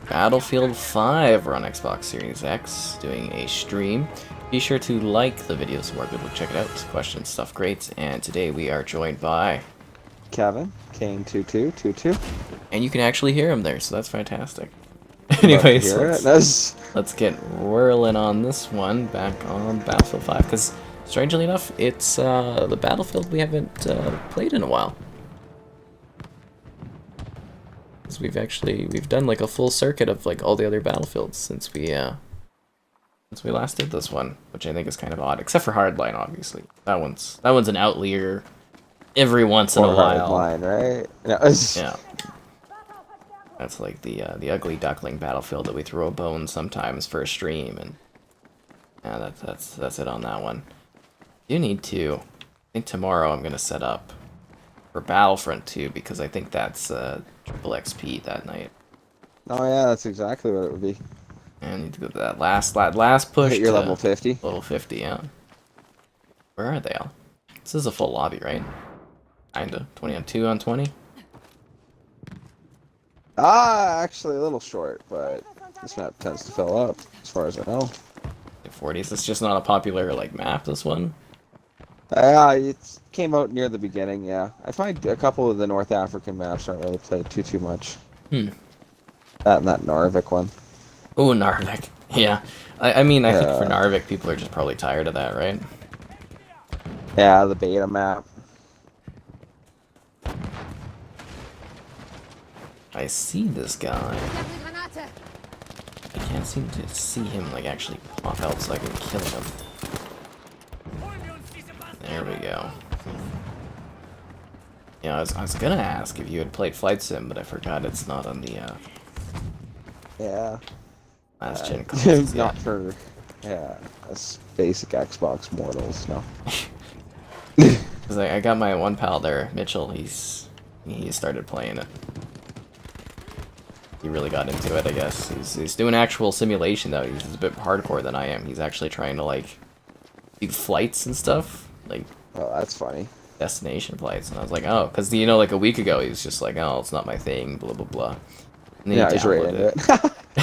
Battlefield 5, we're on Xbox Series X, doing a stream. Be sure to like the video so more people check it out. Questions, stuff, great. And today we are joined by Kevin, Kane2222. and you can actually hear him there, so that's fantastic. Anyways, let's get whirling on this one, back on Battlefield 5, because strangely enough, it's the Battlefield we haven't played in a while. Because we've done like a full circuit of like all the other Battlefields since we last did this one, which I think is kind of odd, except for Hardline, obviously. That one's an outlier every once in a while. Hardline, right? Yeah. That's like the ugly duckling Battlefield that we throw a bone sometimes for a stream, and yeah, that's it on that one. You need to. I think tomorrow I'm gonna set up for Battlefront 2 because I think that's triple XP that night. Oh yeah, that's exactly what it would be. And I need to go to that last push. Hit your level 50. Level 50, yeah. Where are they all? This is a full lobby, right? Kinda. 20 on 2 on 20. Actually a little short, but this map tends to fill up, as far as I know. 40s. It's just not a popular like map. This one. It came out near the beginning. Yeah, I find a couple of the North African maps aren't really played too much. Hmm. That and that Narvik one. Oh, Narvik. Yeah. I mean, I think for Narvik, people are just probably tired of that, right? Yeah, the beta map. I see this guy. I can't seem to see him like actually pop out so I can kill him. There we go. Yeah, I was gonna ask if you had played Flight Sim, but I forgot it's not on the Yeah. last gen consoles. Not for us basic Xbox mortals, no. Because I got my one pal there, Mitchell. He started playing it. He really got into it, I guess. He's doing actual simulation though. He's a bit hardcore than I am. He's actually trying to like do flights and stuff, like that's funny. destination flights. And I was like, oh, because you know, like a week ago he was just like, oh, it's not my thing, blah blah blah. And then Yeah, he he's right into it.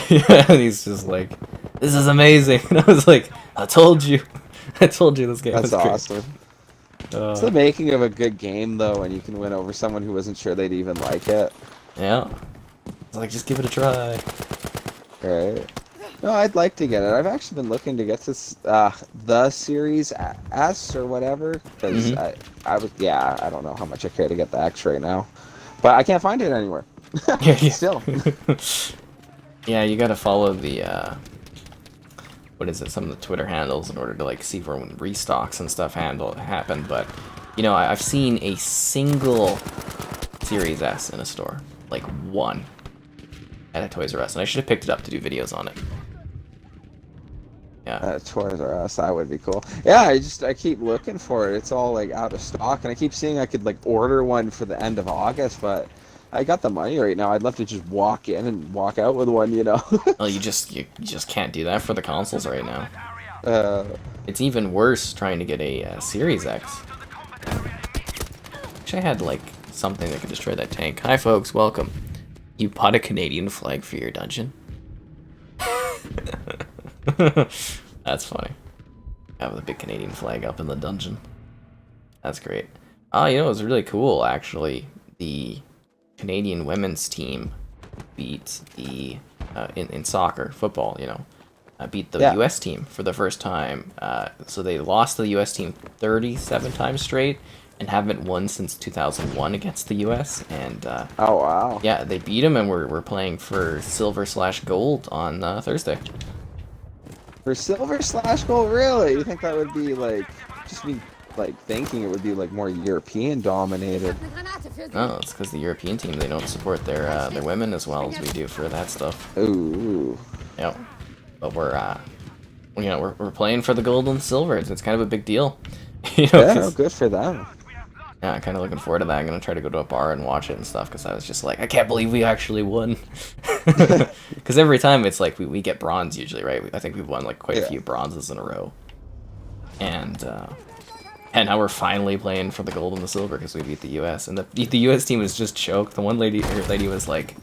Yeah, and he's just like, this is amazing. And I was like, I told you this game was great. That's awesome. It's the making of a good game though, when you can win over someone who wasn't sure they'd even like it. Yeah. It's like, just give it a try. Right. No, I'd like to get it. I've actually been looking to get this, the Series S or whatever, because I don't know how much I care to get the X right now, but I can't find it anywhere. Still. Yeah, you gotta follow the, what is it, some of the Twitter handles in order to, like, see for when restocks and stuff happen, but, you know, I've seen a single Series S in a store. Like, one. At a Toys R Us, and I should have picked it up to do videos on it. Yeah. Toys R Us, that would be cool. Yeah, I keep looking for it. It's all like out of stock, and I keep seeing I could like order one for the end of August, but I got the money right now. I'd love to just walk in and walk out with one, you know. Well, you just can't do that for the consoles right now. It's even worse trying to get a Series X. Wish I had like something that could destroy that tank. Hi, folks, welcome. You bought a Canadian flag for your dungeon? That's funny. Have the big Canadian flag up in the dungeon. That's great. You know, it was really cool, actually. The Canadian women's team beat the, in soccer, football, you know, beat the US team for the first time. So they lost to the US team 37 times straight, and haven't won since 2001 against the US, and oh wow, yeah, they beat them, and we're playing for silver/gold on Thursday. For silver/gold, really? You think that would be like just me like thinking it would be like more European dominated? No, it's because the European team, they don't support their women as well as we do for that stuff. Ooh. Yep. But we're playing for the gold and silver. It's kind of a big deal. You know, yeah, good for them. Yeah, I'm kind of looking forward to that. I'm going to try to go to a bar and watch it and stuff, because I was just like, I can't believe we actually won. Because every time it's like, we get bronze usually, right? I think we've won like quite a few bronzes in a row. And now we're finally playing for the gold and the silver because we beat the US. And the US team was just choked. The one lady was like,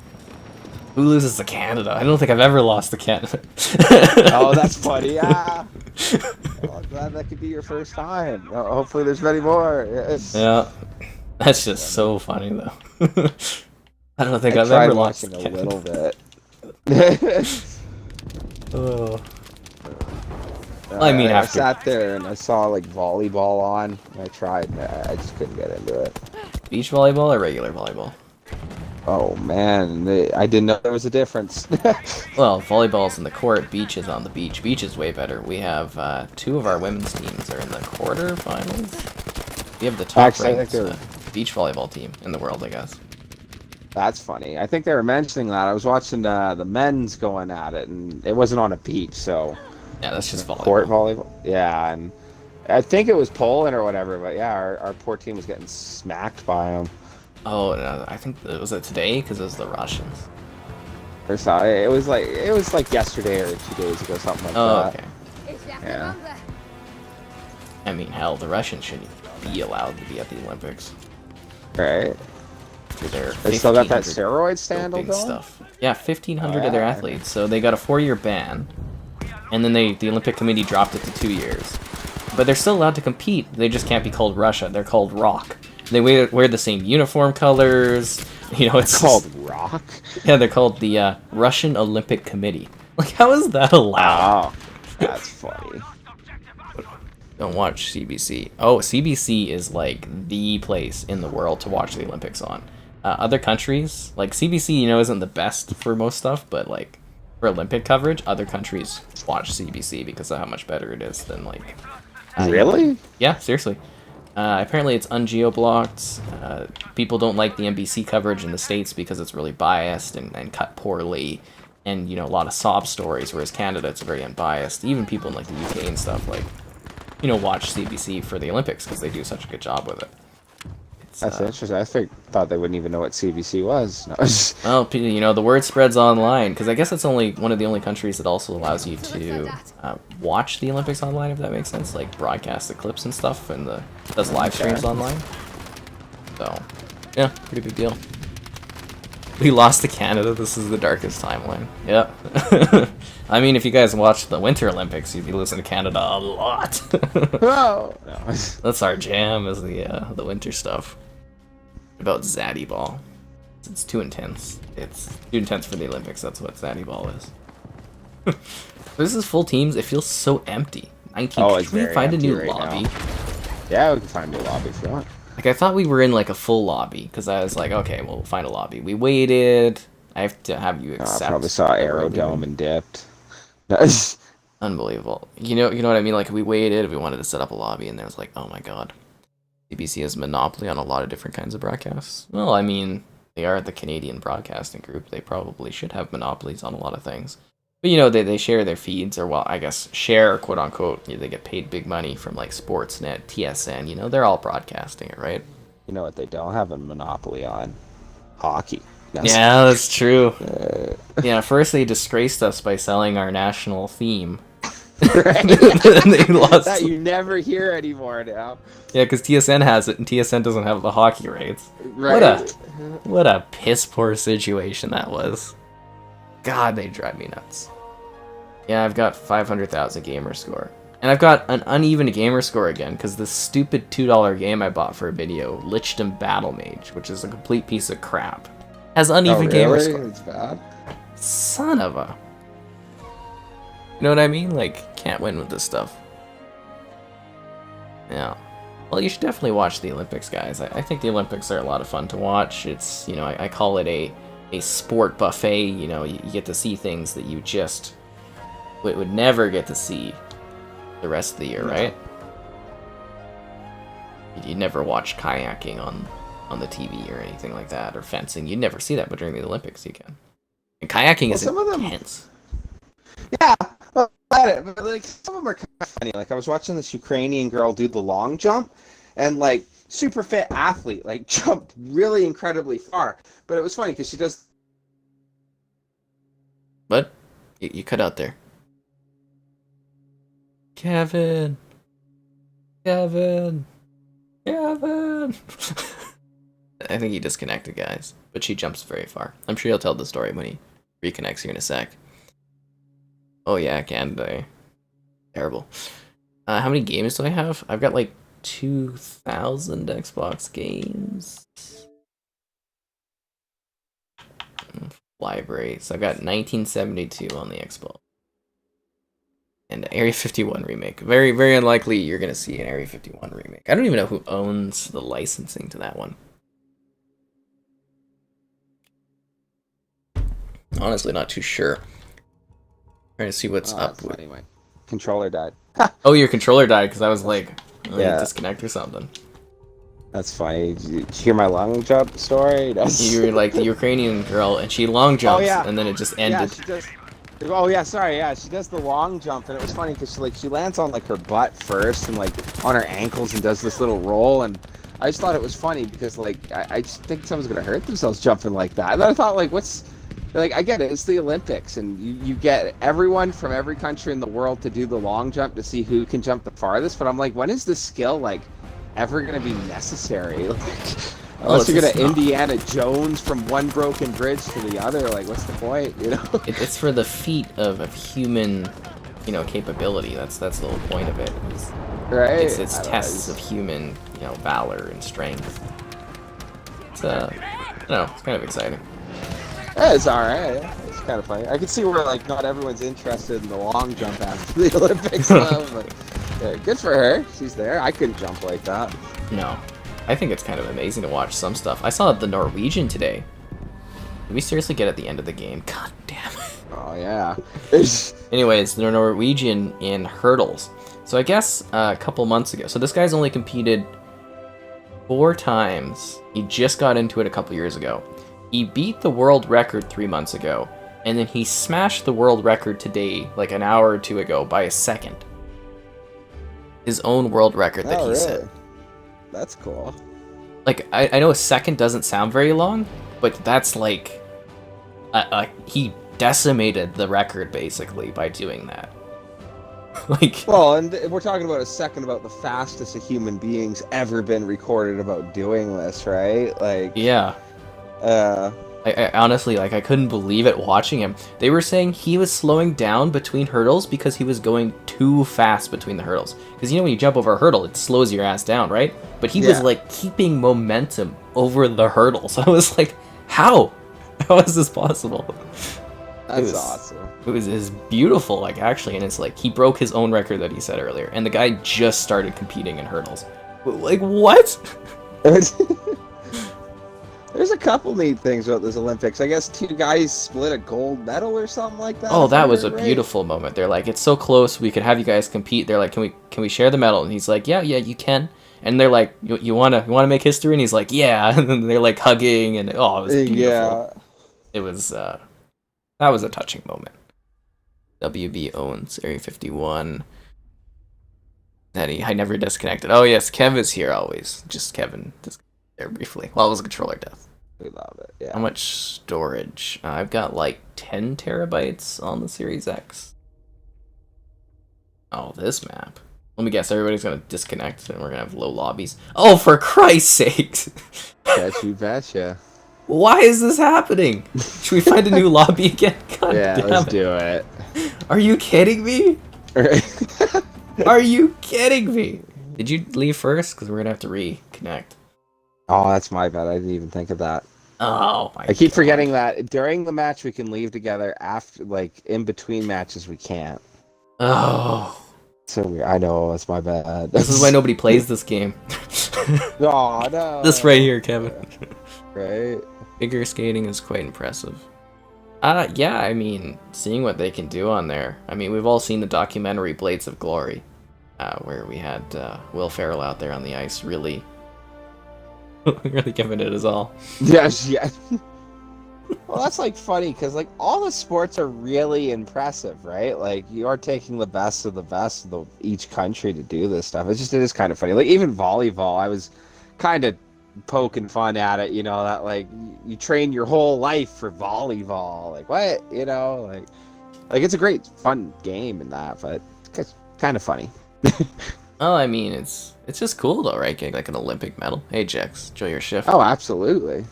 Who loses to Canada? I don't think I've ever lost to Canada. Oh, that's funny. Yeah. Oh, I'm glad that could be your first time. Hopefully, there's many more. Yes. Yeah, that's That's just funny. so funny though. I don't think I I've ever tried lost to watching a Canada. little bit. Oh. I mean, I after sat there and I saw like volleyball on. And I tried, and I just couldn't get into it. beach volleyball or regular volleyball? Oh man, I didn't know there was a difference. Well, volleyball's in the court, beach is on the beach. Beach is way better. We have 2 of our women's teams are in the quarterfinals. We have the top Actually, I ranked think beach volleyball team in the world, I guess. That's funny. I think they were mentioning that. I was watching the men's going at it, and it wasn't on a beach, so Yeah, that's just volleyball. court volleyball. Yeah, and I think it was Poland or whatever, but yeah, our poor team was getting smacked by them. Oh, no, I think was it today because it was the Russians. Or so it was like yesterday or 2 days ago, something like Oh, that. okay. Yeah. I mean, hell, the Russians shouldn't be allowed to be at the Olympics. Right. For their They still got that 1,500 steroid scandal doping going. stuff. Yeah, 1,500 of their yeah. athletes. So they got a 4-year ban, and then the Olympic Committee dropped it to 2 years. But they're still allowed to compete. They just can't be called Russia. They're called ROC. They wear the same uniform colors. You know, it's Called rock. Yeah, they're called the Russian Olympic Committee. Like, how is that allowed? Oh, that's funny. Don't watch CBC. Oh, CBC is like the place in the world to watch the Olympics on. Other countries, like CBC, you know, isn't the best for most stuff, but like for Olympic coverage, other countries watch CBC because of how much better it is than like. Really? Yeah, seriously. Apparently, it's ungeo-blocked. People don't like the NBC coverage in the States because it's really biased and cut poorly, and you know, a lot of sob stories. Whereas Canada, it's very unbiased. Even people in like the UK and stuff, like, you know, watch CBC for the Olympics because they do such a good job with it. It's, That's interesting. I thought they wouldn't even know what CBC was. No, well, you know, the word spreads online because I guess it's only one of the only countries that also allows you to watch the Olympics online, if that makes sense. Like broadcast the clips and stuff, and does live streams online. So, yeah, pretty big deal. We lost to Canada. This is the darkest timeline. Yep. I mean, if you guys watched the Winter Olympics, you'd be losing to Canada a lot. oh. No. That's our jam, is the winter stuff. About Zaddy Ball. It's too intense. It's too intense for the Olympics. That's what Zaddy Ball is. This is full teams. It feels so empty. 19. Oh, it's Should we very find a empty new right lobby? now. Yeah, we can find a new lobby if you want. Like, I thought we were in like a full lobby because I was like, okay, we'll find a lobby. We waited. I have to have you accept. I probably saw that we're Aerodome doing- and dipped. Unbelievable. You know what I mean? Like, we waited. We wanted to set up a lobby, and there was like, oh my god. CBC has monopoly on a lot of different kinds of broadcasts. Well, I mean, they are the Canadian Broadcasting Group. They probably should have monopolies on a lot of things. But, you know, they share their feeds, or, well, I guess share, quote-unquote. They get paid big money from, like, Sportsnet, TSN. You know, they're all broadcasting it, right? You know what they don't have a monopoly on? Hockey. Yeah, that's true. Yeah, first they disgraced us by selling our national theme. Right? They lost. That you never hear anymore now. Yeah, because TSN has it, and TSN doesn't have the hockey rights. Right. What a piss poor situation that was. God, they drive me nuts. Yeah, I've got 500,000 gamer score. And I've got an uneven gamer score again, because this stupid $2 game I bought for a video, Lichdom Battle Mage, which is a complete piece of crap, has uneven gamer score. It's bad. Son of a... You know what I mean? Like, can't win with this stuff. Yeah. Well, you should definitely watch the Olympics, guys. I think the Olympics are a lot of fun to watch. It's, you know, I call it a sport buffet. You know, you get to see things that you just would never get to see the rest of the year, right? You'd never watch kayaking on the TV or anything like that, or fencing. You'd never see that, but during the Olympics you can. And kayaking is some of them- intense. Yeah, well, but like some of them are kind of funny. Like I was watching this Ukrainian girl do the long jump, and like super fit athlete, like jumped really incredibly far. But it was funny because she does. But you cut out there. Kevin. I think he disconnected, guys. But she jumps very far. I'm sure he'll tell the story when he reconnects here in a sec. Oh yeah, Canada. Terrible. How many games do I have? I've got like 2,000 Xbox games. Library. So I've got 1972 on the Xbox. And Area 51 remake. Very, very unlikely you're going to see an Area 51 remake. I don't even know who owns the licensing to that one. Honestly, not too sure. Trying to see what's up with. Anyway, controller died. Oh, your controller died because I was like, Yeah. disconnect or something. That's funny. Did you hear my long jump story? You were like the Ukrainian girl, and she long jumps, and then it just ended. Yeah, she does. Oh yeah, sorry. Yeah, she does the long jump, and it was funny because she lands on like her butt first, and like on her ankles, and does this little roll. And I just thought it was funny because like I just think someone's gonna hurt themselves jumping like that. And I thought like, I get it. It's the Olympics, and you get everyone from every country in the world to do the long jump to see who can jump the farthest. But I'm like, when is this skill like ever gonna be necessary? Unless you're gonna Indiana Jones from one broken bridge to the other, like what's the point? You know, it's for the feat of human, capability. That's the whole point of it. Right? It's tests of human, valor and strength. It's it's kind of exciting. Yeah, it's all right. It's kind of funny. I can see where like not everyone's interested in the long jump after the Olympics, but yeah, good for her. She's there. I couldn't jump like that. No. I think it's kind of amazing to watch some stuff. I saw the Norwegian today. Did we seriously get at the end of the game? God damn it. Oh, yeah. Anyways, the Norwegian in hurdles. So I guess a couple months ago. So this guy's only competed 4 times. He just got into it a couple years ago. He beat the world record 3 months ago. And then he smashed the world record today, like an hour or 2 ago, by a second. His own world record that he set. That's cool. Like, I know a second doesn't sound very long, but that's like... he decimated the record, basically, by doing that. Like... Well, and we're talking about a second about the fastest a human being's ever been recorded about doing this, right? Like... Yeah. I honestly, like, I couldn't believe it watching him. They were saying he was slowing down between hurdles because he was going too fast between the hurdles. Because, when you jump over a hurdle, it slows your ass down, right? But he was, like, keeping momentum over the hurdles. I was like, how? How is this possible? That's awesome. It was beautiful, like, actually. And it's like, he broke his own record that he said earlier. And the guy just started competing in hurdles. Like, what? There's a couple neat things about this Olympics. I guess 2 guys split a gold medal or something like that. Oh, that was a beautiful moment. They're like, it's so close, we could have you guys compete. They're like, can we share the medal? And he's like, yeah, you can. And they're like, you wanna make history? And he's like, yeah. And then they're like hugging, and it was beautiful. Yeah. It was that was a touching moment. WB owns Area 51. I never disconnected. Oh yes, Kev is here always. Just Kevin there briefly. Well, it was a controller death. We love it. Yeah. How much storage? I've got like 10 terabytes on the Series X. Oh, this map. Let me guess, everybody's gonna disconnect and we're gonna have low lobbies. Oh, for Christ's sake! You betcha. Why is this happening? Should we find a new lobby again? God damn let's it. do it. Are you kidding me? Are you kidding me? Did you leave first? Because we're gonna have to reconnect. Oh, that's my bad. I didn't even think of that. Oh my I keep forgetting that during the match we can leave together. After, like, in between matches we can't. Oh. So weird. I know, it's my bad. This is why nobody plays this game. Oh, no. This right here, Kevin. Right? Figure skating is quite impressive. Yeah, I mean, seeing what they can do on there. I mean, we've all seen the documentary Blades of Glory, where we had Will Ferrell out there on the ice really giving it his all. Yes, yeah. Well, that's like funny because like all the sports are really impressive, right? Like you are taking the best of each country to do this stuff. It is kind of funny. Like even volleyball, I was kind of poking fun at it, that like you train your whole life for volleyball. Like what, like it's a great fun game in that, but it's kind of funny. Well, I mean, it's just cool though, right? Getting like an Olympic medal. Hey, Jex, enjoy your shift. Oh, absolutely.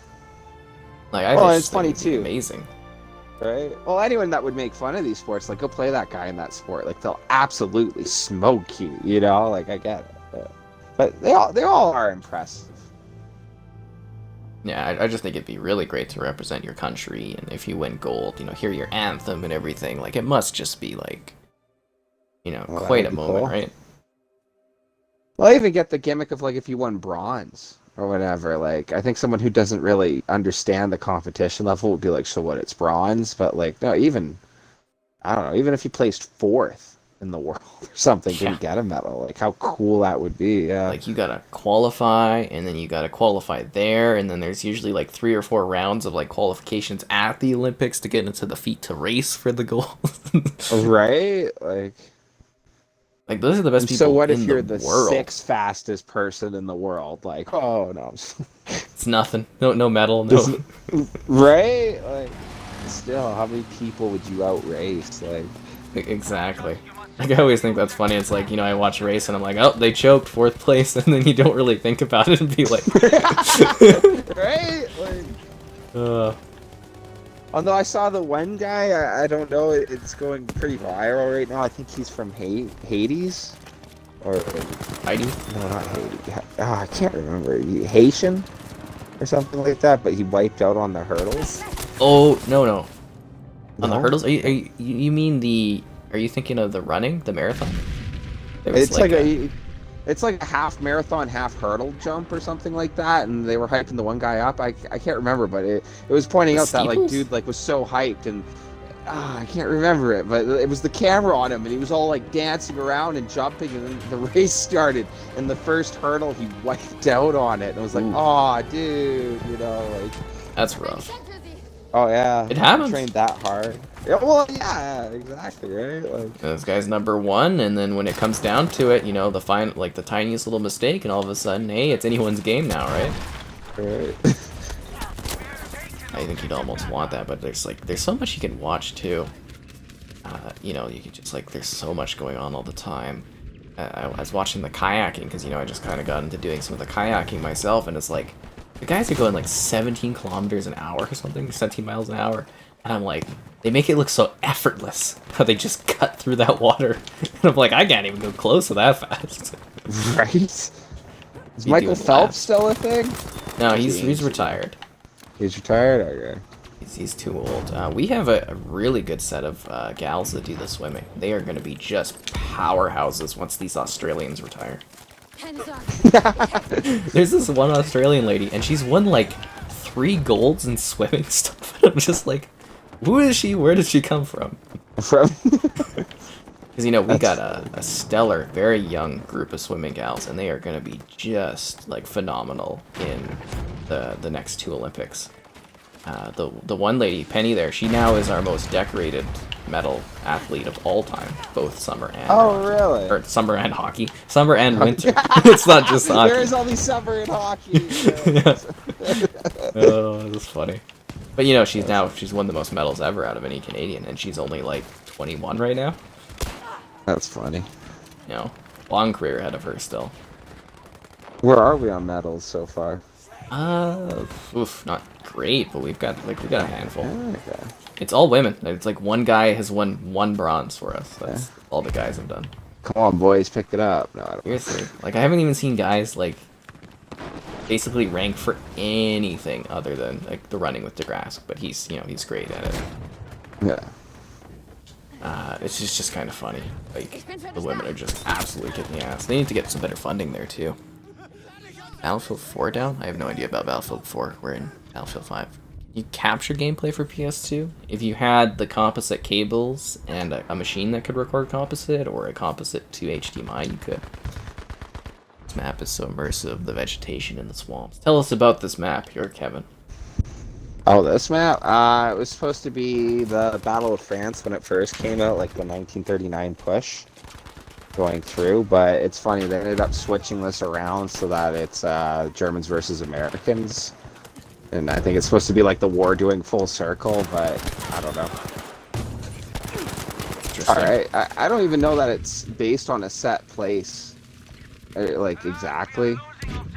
Like, it's funny too. Amazing. Right? Well, anyone that would make fun of these sports, like, go play that guy in that sport. Like, they'll absolutely smoke you, you know? Like, I get it. But they all are impressive. Yeah, I just think it'd be really great to represent your country, and if you win gold, hear your anthem and everything. Like, it must just be, like, Well, that quite would a be moment, cool. right? Well, I even get the gimmick of, like, if you won bronze or whatever. Like, I think someone who doesn't really understand the competition level would be like, so what, it's bronze? But, like, no, even, I don't know, even if you placed fourth in the world or something, Yeah. didn't get a medal, like, how cool that would be, yeah. Like, you gotta qualify, and then you gotta qualify there, and then there's usually, like, 3 or 4 rounds of, like, qualifications at the Olympics to get into the feat to race for the gold. Right? Like, those are the best And people so what if in you're the the world. sixth fastest person in the world? Like, oh, no. It's nothing. No medal, no. Right? Like, still, how many people would you outrace? Like, Exactly. Like, I always think that's funny. It's like, I watch a race and I'm like, oh, they choked 4th place, and then you don't really think about it and be like... right? Like, uh, although I saw the one guy, I don't know, it's going pretty viral right now. I think he's from Hades? Or, Heidi? no, not Hades. I can't remember. Haitian? Or something like that, but he wiped out on the hurdles. Oh, no. On the No? hurdles? You mean the... Are you thinking of the running? The marathon? There was It's like a half marathon, half hurdle jump or something like that, and they were hyping the one guy up. I can't remember, but it was pointing The out that, like, steeples? dude, like, was so hyped, and I can't remember it, but it was the camera on him, and he was all, like, dancing around and jumping, and then the race started, and the first hurdle he wiped out on it, and I was like, Ooh. oh, dude, like, That's rough. oh yeah, It happens. Trained that hard. Yeah, well, yeah, exactly, right? Like, This guy's number 1, and then when it comes down to it, the tiniest little mistake, and all of a sudden, hey, it's anyone's game now, right? right. I think you'd almost want that, but there's so much you can watch too. You could just, there's so much going on all the time. I was watching the kayaking, because, I just kind of got into doing some of the kayaking myself, and it's like, the guys are going, 17 kilometers an hour or something, 17 miles an hour, and I'm like, they make it look so effortless, how they just cut through that water, and I'm like, I can't even go close to that fast. Right? Is Be Michael doing Phelps laps. still a thing? No, he's retired. He's retired? Okay. He's too old. We have a really good set of gals that do the swimming. They are going to be just powerhouses once these Australians retire. There's this one Australian lady, and she's won 3 golds in swimming stuff. I'm just like, who is she? Where did she come from? From Because we got a stellar, very young group of swimming gals, and they are going to be just phenomenal in the next 2 Olympics. The one lady, Penny, there, she now is our most decorated medal athlete of all time, both summer and really? or summer and hockey, summer and winter. It's not just hockey. There is all these summer and hockey. Yeah. Oh, that's funny. But she's won the most medals ever out of any Canadian, and she's only 21 right now. That's funny. Long career ahead of her still. Where are we on medals so far? Not great, but we've got a handful. Okay. It's all women. It's one guy has won 1 bronze for us. That's all the guys have done. Come on, boys, pick it up. No, I don't. Seriously, I haven't even seen guys basically rank for anything other than the running with DeGrasse. But he's great at it. Yeah. It's just kind of funny. The women are just absolutely kicking the ass. They need to get some better funding there too. Battlefield 4 down? I have no idea about Battlefield 4. We're in Battlefield 5. You capture gameplay for PS2? If you had the composite cables and a machine that could record composite, or a composite to HDMI, you could. This map is so immersive, the vegetation in the swamps. Tell us about this map here, Kevin. Oh, this map? It was supposed to be the Battle of France when it first came out, the 1939 push going through, but it's funny, they ended up switching this around so that it's Germans versus Americans, and I think it's supposed to be the war doing full circle, but I don't know. Alright, I don't even know that it's based on a set place, exactly.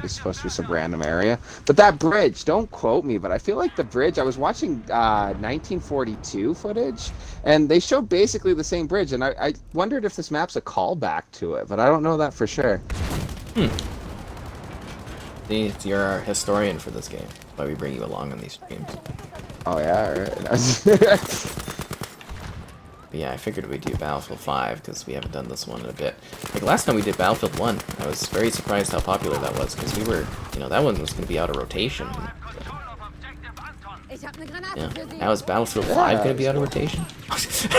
It's supposed to be some random area. But that bridge, don't quote me, but I feel like the bridge, I was watching 1942 footage, and they showed basically the same bridge, and I wondered if this map's a callback to it, but I don't know that for sure. See, you're our historian for this game. That's why we bring you along on these streams. Oh, yeah, right. But yeah, I figured we'd do Battlefield 5 because we haven't done this one in a bit. Like last time we did Battlefield 1, I was very surprised how popular that was because we were, you know, that one was going to be out of rotation. Yeah. Now is Battlefield 5 going to be out of rotation?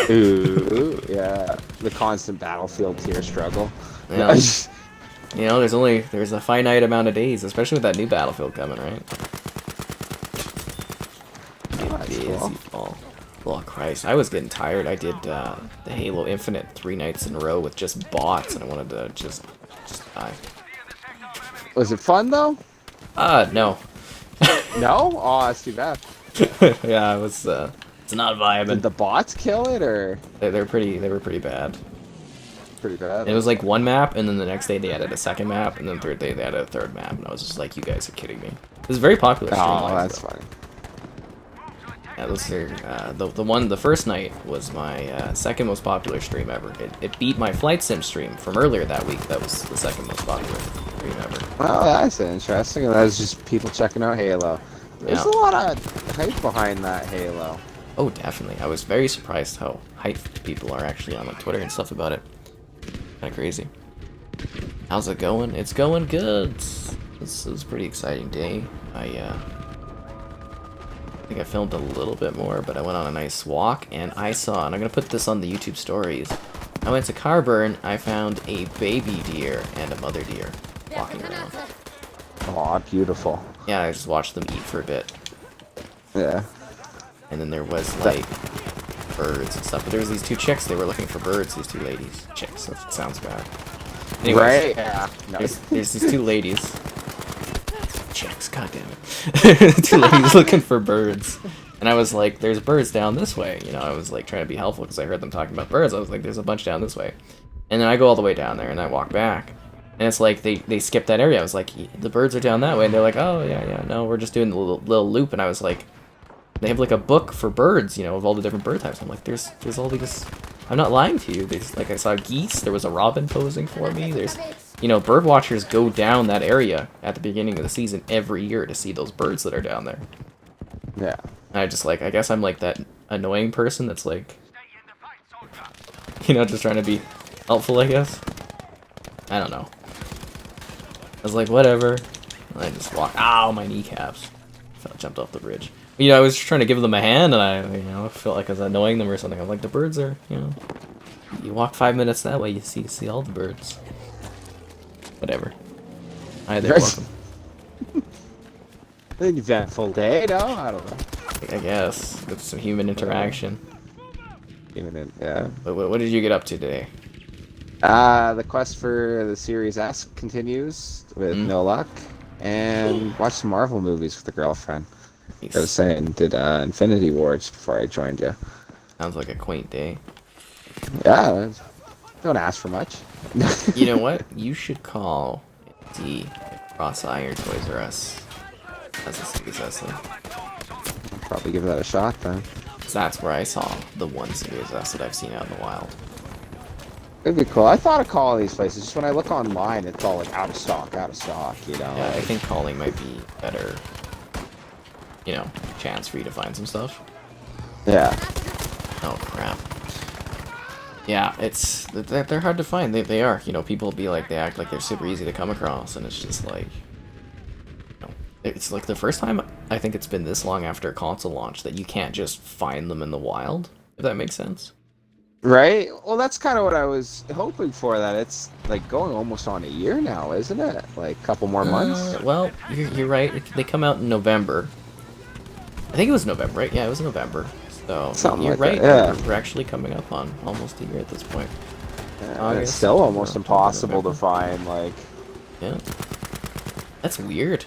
Ooh, yeah. The constant Battlefield tier struggle. Yeah. You know, there's a finite amount of days, especially with that new Battlefield coming, right? Busy fall. Oh Christ, I was getting tired. I did the Halo Infinite 3 nights in a row with just bots, and I wanted to just die. Was it fun though? No. No? Oh, that's too bad. Yeah, it was. It's not vibing. Did the bots kill it, or They were pretty bad. pretty bad? It was like one map, and then the next day they added a second map, and then the third day they added a third map, and I was just like, you guys are kidding me. It was very popular. Oh, that's funny. Yeah, those are the first night was my second most popular stream ever. It beat my flight sim stream from earlier that week. That was the second most popular stream ever. Well, that's interesting. That was just people checking out Halo. There's a lot of hype behind that Halo. Oh, definitely. I was very surprised how hyped people are actually on Twitter and stuff about it. Kind of crazy. How's it going? It's going good. This was a pretty exciting day. I think I filmed a little bit more, but I went on a nice walk, and I saw, and I'm going to put this on the YouTube stories, I went to Carburn, I found a baby deer and a mother deer walking around. Aw, beautiful. Yeah, I just watched them eat for a bit. Yeah. And then there was, like, birds and stuff, but there was these two chicks, they were looking for birds, these two ladies. Chicks, that sounds bad. Anyways, right? Yeah. No. there's these two ladies. Chicks, goddammit. Two ladies looking for birds. And I was like, there's birds down this way. You know, I was like trying to be helpful because I heard them talking about birds. I was like, there's a bunch down this way. And then I go all the way down there and I walk back. And it's like they skipped that area. I was like, the birds are down that way. And they're like, oh, yeah, no, we're just doing the little loop. And I was like, they have like a book for birds, you know, of all the different bird types. I'm like, there's all these. I'm not lying to you. There's, like, I saw geese. There was a robin posing for me. There's, you know, bird watchers go down that area at the beginning of the season every year to see those birds that are down there. Yeah. And I just like, I guess I'm like that annoying person that's like, you know, just trying to be helpful, I guess. I don't know. I was like, whatever. And I just walked. Ow, my kneecaps. I jumped off the bridge. You know, I was just trying to give them a hand, and I, you know, felt like I was annoying them or something. I'm like, the birds are, you know, you walk 5 minutes that way, you see all the birds. Whatever. Hi there, welcome. An eventful day, no? I don't know. I guess. With some human interaction. Yeah. But what did you get up to today? The quest for the Series S continues with no luck. And watch some Marvel movies with the girlfriend. Nice. I was saying, did Infinity Wars before I joined you. Sounds like a quaint day. Yeah, don't ask for much. You know what? You should call the Cross Iron Toys R Us as a Series S. Probably give that a shot then. That's where I saw the one Series S that I've seen out in the wild. It'd be cool. I thought of calling these places. Just when I look online, it's all like out of stock, you know? Yeah, I think calling might be better, you know, chance for you to find some stuff. Yeah. Oh, crap. Yeah, they're hard to find. They are. You know, people be like, they act like they're super easy to come across, and it's just like, you know, it's like the first time I think it's been this long after a console launch that you can't just find them in the wild, if that makes sense. Right? Well, that's kind of what I was hoping for, that it's like going almost on a year now, isn't it? Like a couple more months? Well, you're right. They come out in November. I think it was November, right? Yeah, it was November. So Something you're like right. that, yeah. We're actually coming up on almost a year at this point. Yeah, it's still almost impossible to find, like... Yeah. That's weird.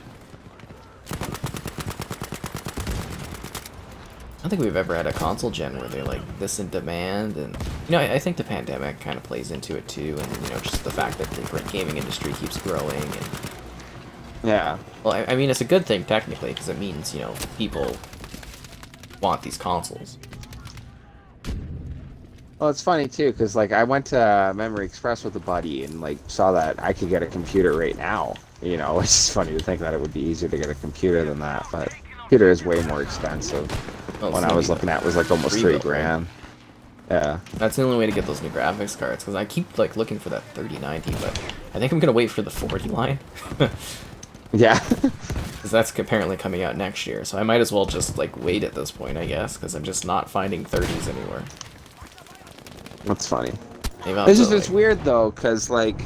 I don't think we've ever had a console gen where they're like this in demand, and you know, I think the pandemic kind of plays into it too, and you know, just the fact that the gaming industry keeps growing, and Yeah. Well, I mean, it's a good thing technically because it means, you know, people want these consoles. Well, it's funny too, because like I went to Memory Express with a buddy and like saw that I could get a computer right now. You know, it's just funny to think that it would be easier to get a computer than that, but computer is way more expensive. Oh, One I was looking at was like almost $3 grand. Yeah. That's the only way to get those new graphics cards, because I keep like looking for that 3090, but I think I'm gonna wait for the 40 line. Yeah. Because that's apparently coming out next year, so I might as well just like wait at this point, I guess, because I'm just not finding 30s anywhere. That's funny. It's just it's weird though, because like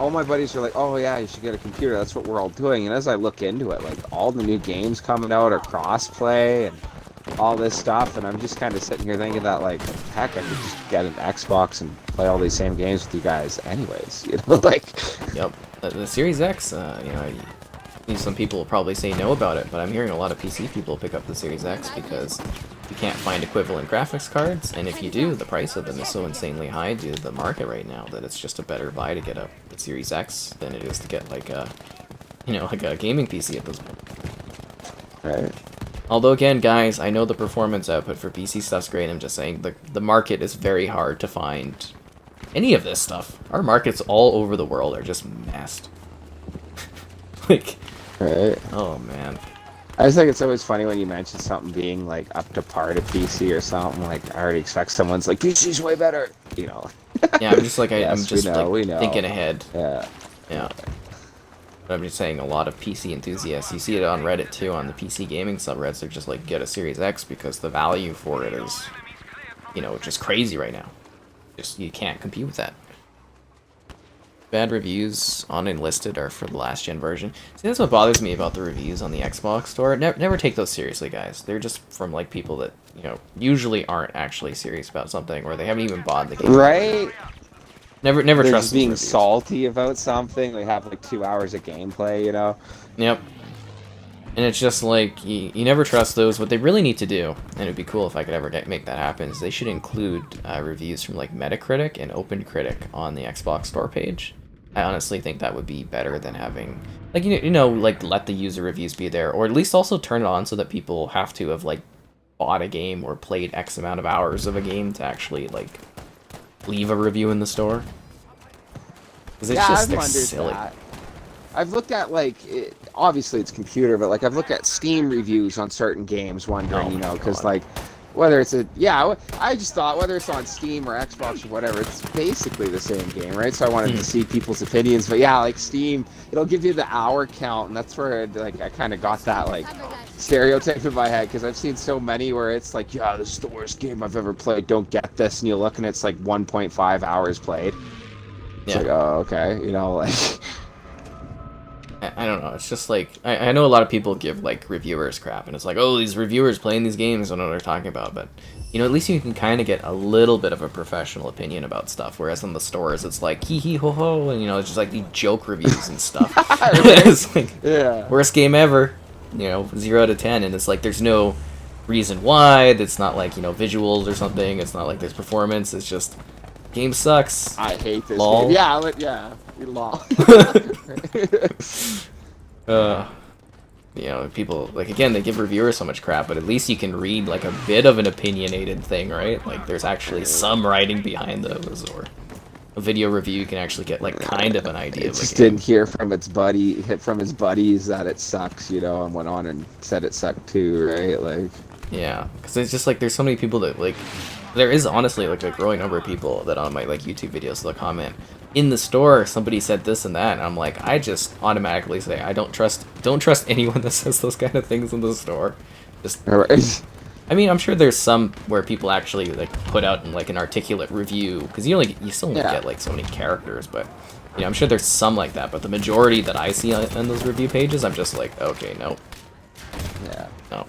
all my buddies are like, oh yeah, you should get a computer. That's what we're all doing. And as I look into it, like all the new games coming out are crossplay and all this stuff, and I'm just kind of sitting here thinking that like, heck, I could just get an Xbox and play all these same games with you guys, anyways. You know, like. Yep. The Series X, you know, some people will probably say no about it, but I'm hearing a lot of PC people pick up the Series X because you can't find equivalent graphics cards, and if you do, the price of them is so insanely high due to the market right now that it's just a better buy to get a Series X than it is to get like a, you know, like a gaming PC at this point. Right. Although again, guys, I know the performance output for PC stuff's great. I'm just saying the market is very hard to find any of this stuff. Our markets all over the world are just messed. Like. Right. Oh man. I just think it's always funny when you mention something being like up to par to PC or something. Like I already expect someone's like PC's way better, you know. Yeah, I'm just like yes, I'm just like thinking ahead. Yeah. Yeah. But I'm just saying, a lot of PC enthusiasts, you see it on Reddit too, on the PC gaming subreddits, they're just like, get a Series X because the value for it is, you know, just crazy right now. Just you can't compete with that. Bad reviews on Enlisted are for the last gen version. See, that's what bothers me about the reviews on the Xbox store. Never take those seriously, guys. They're just from like people that, you know, usually aren't actually serious about something, or they haven't even bought the game. Right? Never They're trust just being salty about something. They have like 2 hours of gameplay, you know? Yep. And it's just like, you never trust those. What they really need to do, and it'd be cool if I could ever make that happen, is they should include reviews from like Metacritic and OpenCritic on the Xbox store page. I honestly think that would be better than having, like, you know, like, let the user reviews be there, or at least also turn it on so that people have to have, like, bought a game or played X amount of hours of a game to actually, like, leave a review in the store. Because it's just, they're silly. That. I've looked at, like, obviously it's computer, but, like, I've looked at Steam reviews on certain games wondering, you know, because, like, whether it's I just thought whether it's on Steam or Xbox or whatever, it's basically the same game, right? So I wanted to see people's opinions, but yeah, like Steam, it'll give you the hour count, and that's where I kind of got that like stereotype in my head, because I've seen so many where it's like, yeah, this is the worst game I've ever played, don't get this, and you look and it's like 1.5 hours played. It's like, oh, okay, you know, like. I don't know, it's just like, I know a lot of people give, like, reviewers crap, and it's like, oh, these reviewers playing these games don't know what they're talking about, but, you know, at least you can kind of get a little bit of a professional opinion about stuff, whereas in the stores, it's like, hee ho ho, and, you know, it's just like these joke reviews and stuff. It's like, yeah. Worst game ever, you know, 0 out of 10, and it's like, there's no reason why, it's not like, you know, visuals or something, it's not like there's performance, it's just, game sucks. I hate this lol. game. Yeah, lol. You know, people, like, again, they give reviewers so much crap, but at least you can read, like, a bit of an opinionated thing, right? Like, there's actually some writing behind those, or a video review, you can actually get, like, kind of an idea of the game. Just didn't hear from his buddies that it sucks, you know, and went on and said it sucked too, right? Like, yeah, because it's just, like, there's so many people that, like, there is honestly, like, a growing number of people that on my, like, YouTube videos, they'll comment, in the store, somebody said this and that, and I'm like, I just automatically say, I don't trust anyone that says those kind of things in the store. Just, I mean, I'm sure there's some where people actually, like, put out, like, an articulate review, because you still only get, like, so many characters, but, you know, I'm sure there's some like that, but the majority that I see on those review pages, I'm just like, okay, no. Yeah. No.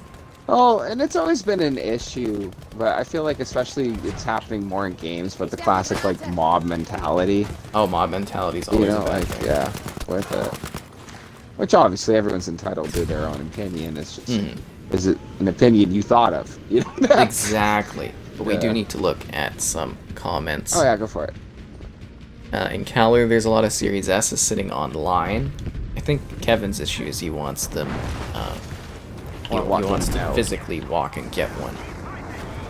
Oh, and it's always been an issue, but I feel like especially it's happening more in games, but the classic, like, mob mentality. Oh, mob mentality's always a bad thing. Yeah, with it. Which obviously everyone's entitled to their own opinion. It's just, is it an opinion you thought of? You know? Exactly. But we do need to look at some comments. Oh yeah, go for it. In Caller, there's a lot of Series S's sitting online. I I think Kevin's issue is he wants them. He walking wants to out. physically walk and get one.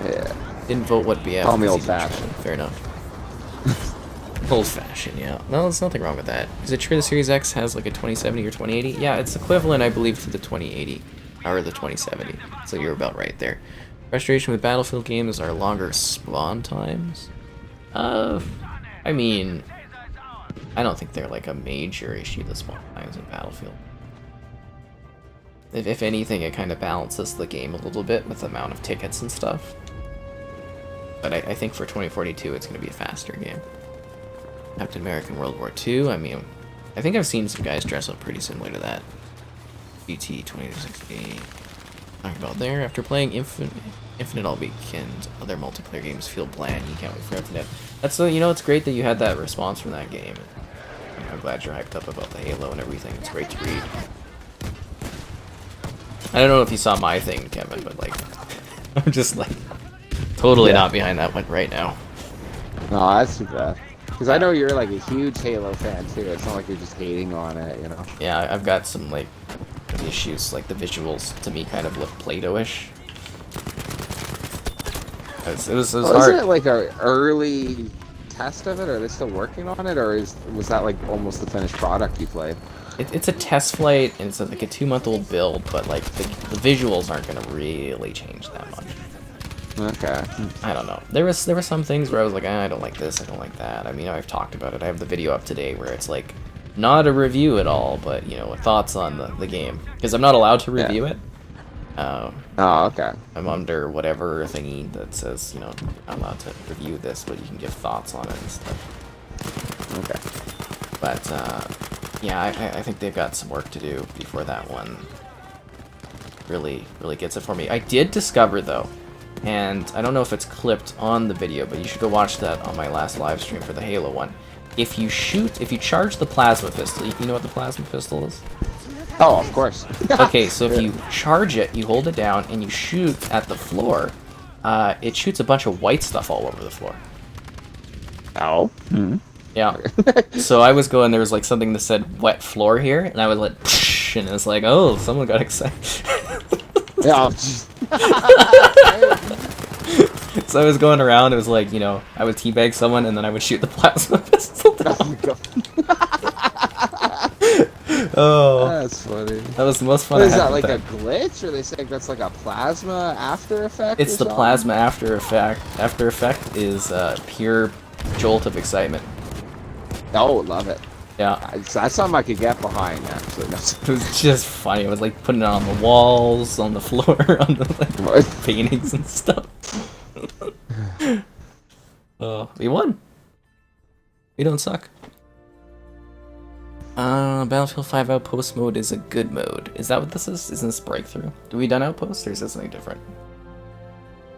Yeah. Didn't vote what BF. Call me because he's old-fashioned. Fair enough. Old-fashioned, yeah. No, there's nothing wrong with that. Is it true the Series X has like a 2070 or 2080? Yeah, it's equivalent, I believe, to the 2080 or the 2070. So you're about right there. Frustration with Battlefield games are longer spawn times. I mean, I don't think they're like a major issue, the spawn times in Battlefield. If anything, it kind of balances the game a little bit with the amount of tickets and stuff. But I think for 2042, it's going to be a faster game. Captain America World War II, I mean, I think I've seen some guys dress up pretty similar to that. GT 2060. Talking about there, after playing Infinite all weekend, other multiplayer games feel bland. You can't wait for Infinite. That's it's great that you had that response from that game. I'm glad you're hyped up about the Halo and everything. It's great to read. I don't know if you saw my thing, Kevin, but like, I'm just like totally not behind that one right now. No, that's too bad. Because I know you're like a huge Halo fan too. It's not like you're just hating on it, you know. Yeah, I've got some like issues. Like the visuals to me kind of look Play-Doh-ish. It was hard. Isn't it like an early test of it? Or are they still working on it, or was that like almost the finished product you played? It's a test flight, and it's like a 2-month-old build, but like the visuals aren't gonna really change that much. Okay. I don't know. There were some things where I was like, I don't like this, I don't like that. I mean, I've talked about it. I have the video up today where it's like not a review at all, but thoughts on the game because I'm not allowed to review it. Oh, okay. I'm under whatever thingy that says I'm not allowed to review this, but you can give thoughts on it and stuff. Okay. But yeah, I think they've got some work to do before that one really gets it for me. I did discover though. And I don't know if it's clipped on the video, but you should go watch that on my last live stream for the Halo one. If you charge the plasma pistol, you know what the plasma pistol is? Oh, of course. Okay, so if you charge it, you hold it down, and you shoot at the floor, it shoots a bunch of white stuff all over the floor. Oh. Hmm. Yeah. So I was going, there was like something that said wet floor here, and I was like, psh, and it was like, oh, someone got excited. Yeah. So I was going around, it was like, I would teabag someone and then I would shoot the plasma pistol down. Oh, that's funny. That was the most fun What, I is had that with like a glitch, or they saying that's like a plasma after effect? It's or the something? plasma after effect. After effect is pure jolt of excitement. Oh, love it. Yeah. That's something I could get behind, actually. It was just funny. I was like putting it on the walls, on the floor, on the like, paintings and stuff. We won. We don't suck. Battlefield 5 Outpost mode is a good mode. Is that what this is? Isn't this Breakthrough? Do we done Outpost, or is this something different?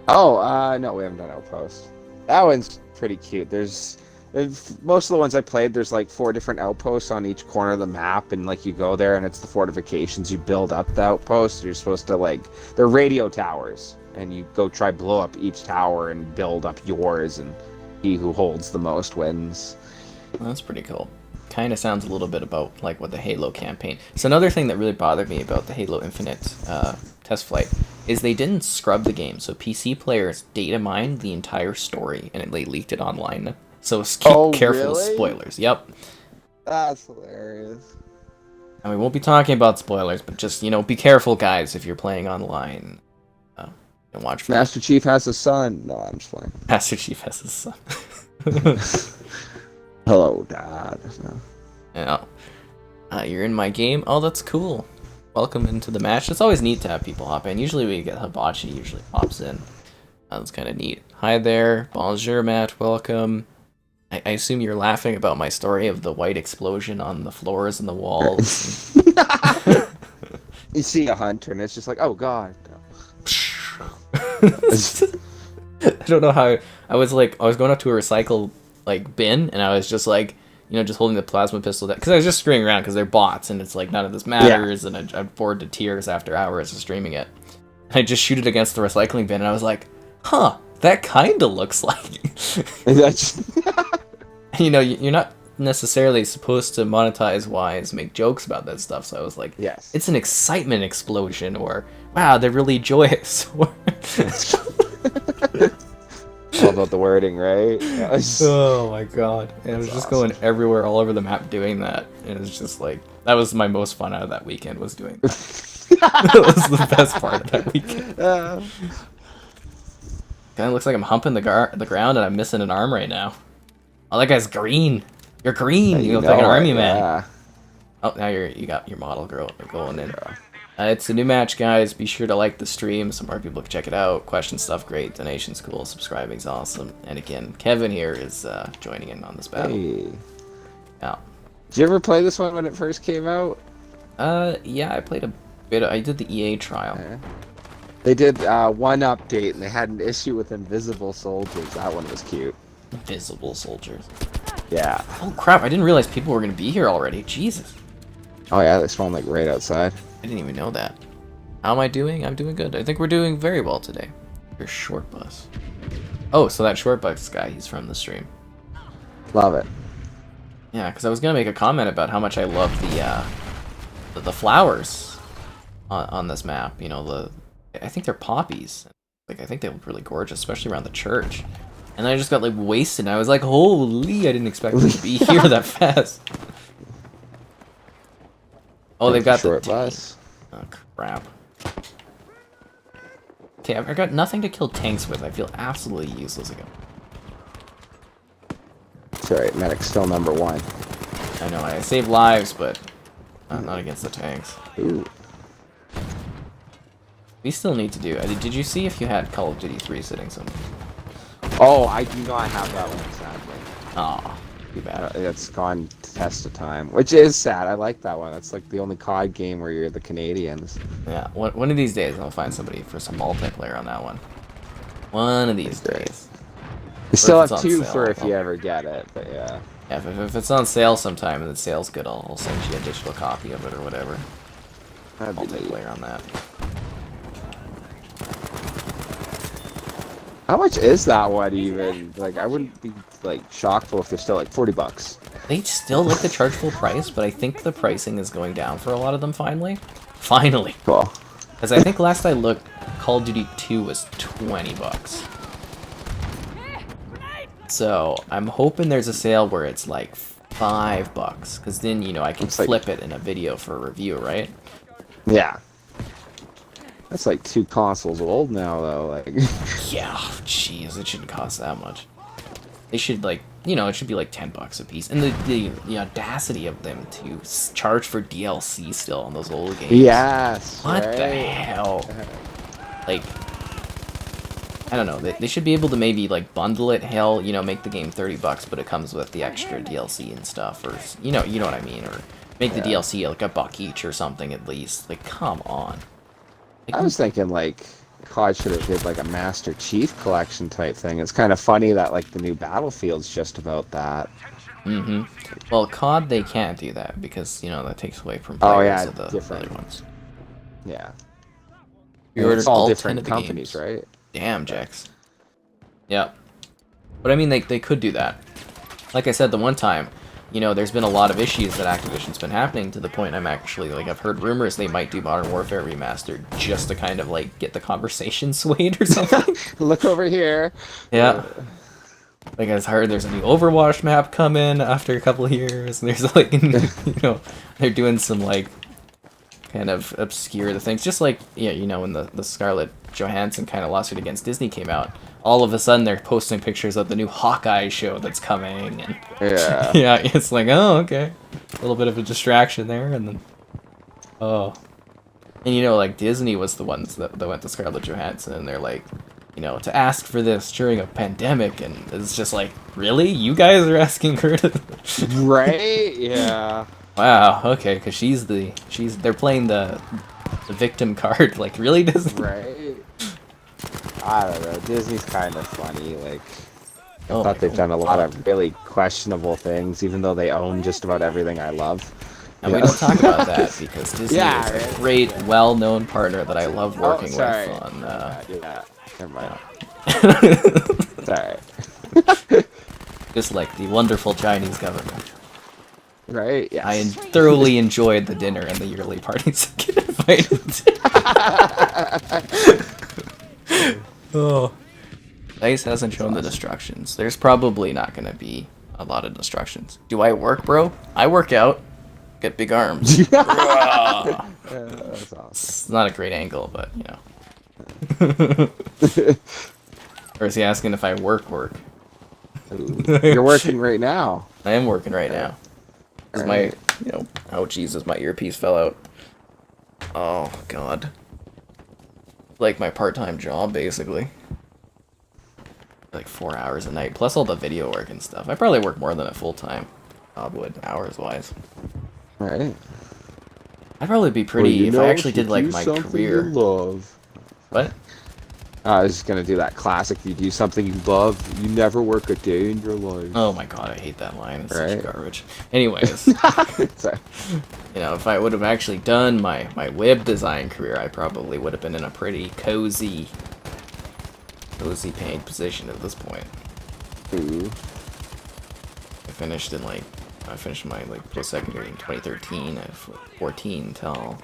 Oh, no, we haven't done Outpost. That one's pretty cute. Most of the ones I played, there's like 4 different outposts on each corner of the map, and like you go there and it's the fortifications. You build up the outposts. You're supposed to they're radio towers, and you go try blow up each tower and build up yours, and he who holds the most wins. Well, that's pretty cool. Kind of sounds a little bit about like what the Halo campaign. So another thing that really bothered me about the Halo Infinite test flight is they didn't scrub the game, so PC players data mined the entire story and they leaked it online. So keep careful of spoilers. Yep. That's hilarious. And we won't be talking about spoilers, but just be careful, guys, if you're playing online. And watch for Master Chief has a son. No, I'm just playing. Master Chief has his son. Hello, Dad. No. Yeah. You're in my game. Oh, that's cool. Welcome into the match. It's always neat to have people hop in. Usually we get Hibachi usually pops in. That's kind of neat. Hi there. Bonjour, Matt. Welcome. I assume you're laughing about my story of the white explosion on the floors and the walls. You see a hunter, and it's just like, oh god. I don't know how. I was going up to a recycle bin, and I was just like, just holding the plasma pistol down, because I was just screwing around because they're bots, and it's like none of this matters, and I'm bored to tears after hours of streaming it. I just shoot it against the recycling bin, and I was like, huh. That kind of looks like. That's You're not necessarily supposed to monetize wise make jokes about that stuff. So I was like, Yes. it's an excitement explosion, or wow, they're really joyous. Or All about the wording, right? oh my god. And it was just awesome. going everywhere, all over the map doing that. And it was just like, that was my most fun out of that weekend, was doing that. That was the best part of that weekend. Kind of looks like I'm humping the ground and I'm missing an arm right now. Oh, that guy's green. You're green. You look like an army man. Oh, now you got your model girl going in. It's a new match, guys. Be sure to like the stream so more people can check it out. Question stuff great. Donations cool. Subscribing's awesome. And again, Kevin here is joining in on this battle. Hey. Yeah. Did you ever play this one when it first came out? Yeah, I played a bit. I did the EA trial. Yeah. They did one update and they had an issue with invisible soldiers. That one was cute. Invisible soldiers. Yeah. Oh crap! I didn't realize people were gonna be here already. Jesus. Oh yeah, they spawned like right outside. I didn't even know that. How am I doing? I'm doing good. I think we're doing very well today. Your short bus. Oh, so that short bus guy, he's from the stream. Love it. Yeah, because I was gonna make a comment about how much I love the flowers on this map. You know, I think they're poppies. Like, I think they look really gorgeous, especially around the church. And I just got like wasted. And I was like, holy! I didn't expect them to be here that fast. Oh, they've got short the bus. Oh crap. Okay, I've got nothing to kill tanks with. I feel absolutely useless again. It's alright, medic's still #1. I know, I save lives, but not against the tanks. Ooh. We still need to do... Did you see if you had Call of Duty 3 sitting somewhere? Oh, I do not have that one, sadly. Aw, too bad. It's gone to test of time, which is sad. I like that one. That's like the only COD game where you're the Canadians. Yeah, one of these days I'll find somebody for some multiplayer on that one. One of these days. You still if have it's on 2 sale, for if you ever get it, but yeah. Yeah, if it's on sale sometime and the sale's good, I'll send you a digital copy of it or whatever. That'd be neat. Multiplayer on that. How much is that one even? Like, I wouldn't be like shocked if they're still like $40. They still like to charge full price, but I think the pricing is going down for a lot of them finally. Finally. Cool. Because I think last I looked, Call of Duty 2 was $20. So I'm hoping there's a sale where it's like $5, because then, you know, I can flip it in a video for a review, right? Yeah. That's like 2 consoles old now, though. Like. Yeah, jeez, it shouldn't cost that much. They should, like, you know, it should be like $10 a piece. And the audacity of them to charge for DLC still on those old games. Yes. What right? the hell? Like, I don't know. They should be able to maybe like bundle it. Hell, you know, make the game $30, but it comes with the extra DLC and stuff, or you know what I mean, or make the DLC like $1 each or something at least. Like, come on. Like, I was thinking like COD should have did like a Master Chief collection type thing. It's kind of funny that like the new Battlefield's just about that. Mm-hmm. Well, COD they can't do that because, you know, that takes away from players of the different other ones. Yeah. You ordered it's all 10 different of the companies, games. right? Damn, Jax. Yeah. But I mean, they could do that. Like I said, the one time, you know, there's been a lot of issues that Activision's been happening to the point I'm actually, like, I've heard rumors they might do Modern Warfare Remastered just to kind of, like, get the conversation swayed or something. Look over here. Yeah. Like, I've heard there's a new Overwatch map coming after a couple of years, and there's, like, you know, they're doing some, like, kind of obscure things. Just like, yeah, you know, when the Scarlett Johansson kind of lawsuit against Disney came out, all of a sudden they're posting pictures of the new Hawkeye show that's coming, and yeah, yeah, it's like, oh, okay, a little bit of a distraction there, and then, oh, and you know, like Disney was the ones that went to Scarlett Johansson, and they're like, you know, to ask for this during a pandemic, and it's just like, really, you guys are asking her to, right? Yeah. Wow, okay, because they're playing the victim card, like, really, Disney? Right. I don't know. Disney's kind of funny. Like, I thought they've done a lot of really questionable things, even though they own just about everything I love. And we don't talk about that because Disney is a right. great, well-known partner that I love working with on. Yeah, never mind. Yeah. It's alright. Just like the wonderful Chinese government. Right? Yeah. I thoroughly enjoyed the dinner and the yearly parties I get invited to. Oh. Dice hasn't shown the destructions. There's probably not going to be a lot of destructions. Do I work, bro? I work out. Get big arms. Yeah, that's awesome. It's not a great angle, but, you know. Or is he asking if I work? Ooh, you're working right now. I am working right now. Right. My, you know, oh Jesus, my earpiece fell out. Oh God. Like my part-time job, basically. Like 4 hours a night, plus all the video work and stuff. I probably work more than a full-time job would, hours-wise. Right. I'd probably be pretty if I actually did like my career. You love. What? I was just gonna do that classic. You do something you love, you never work a day in your life. Oh my God, I hate that line. It's Right. such garbage. Anyways, Sorry. you know, if I would have actually done my web design career, I probably would have been in a pretty cozy paying position at this point. Ooh. I finished my like post-secondary in 2013. I have 14 till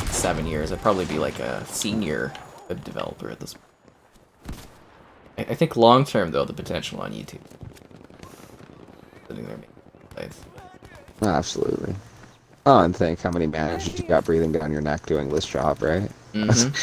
7 years. I'd probably be like a senior web developer at this point. I think long term though, the potential on YouTube. Sitting there making sites. Absolutely. Oh, and think how many managers you got breathing down your neck doing this job, right? Mm-hmm.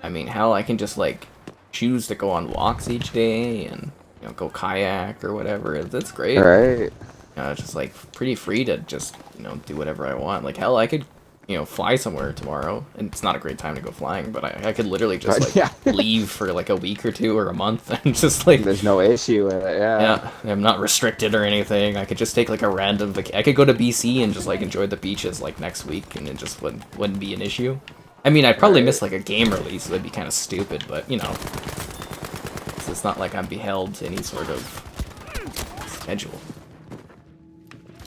I mean, hell, I can just like choose to go on walks each day and, you know, go kayak or whatever. That's great. Right. You know, it's just like pretty free to just, you know, do whatever I want. Like hell, I could, you know, fly somewhere tomorrow, and it's not a great time to go flying, but I could literally just like Yeah. leave for like a week or two or a month and just like There's no issue with it, yeah. yeah, I'm not restricted or anything. I could just take like a random I could go to BC and just like enjoy the beaches like next week, and it just wouldn't be an issue. I mean, I'd probably miss like a game release, so that'd be kind of stupid, but you know, it's not like I'm beheld to any sort of schedule.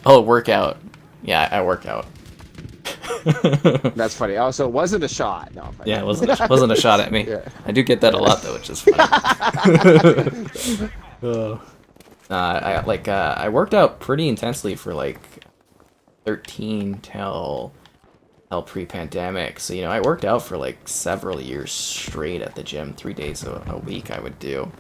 Oh, workout. Yeah, I work out. That's funny. Oh, so it wasn't a shot. No. Yeah, it wasn't a shot at me. Yeah. I do get that a lot though, which is funny. I worked out pretty intensely for like 13 till pre-pandemic. So, you know, I worked out for like several years straight at the gym, 3 days a week I would do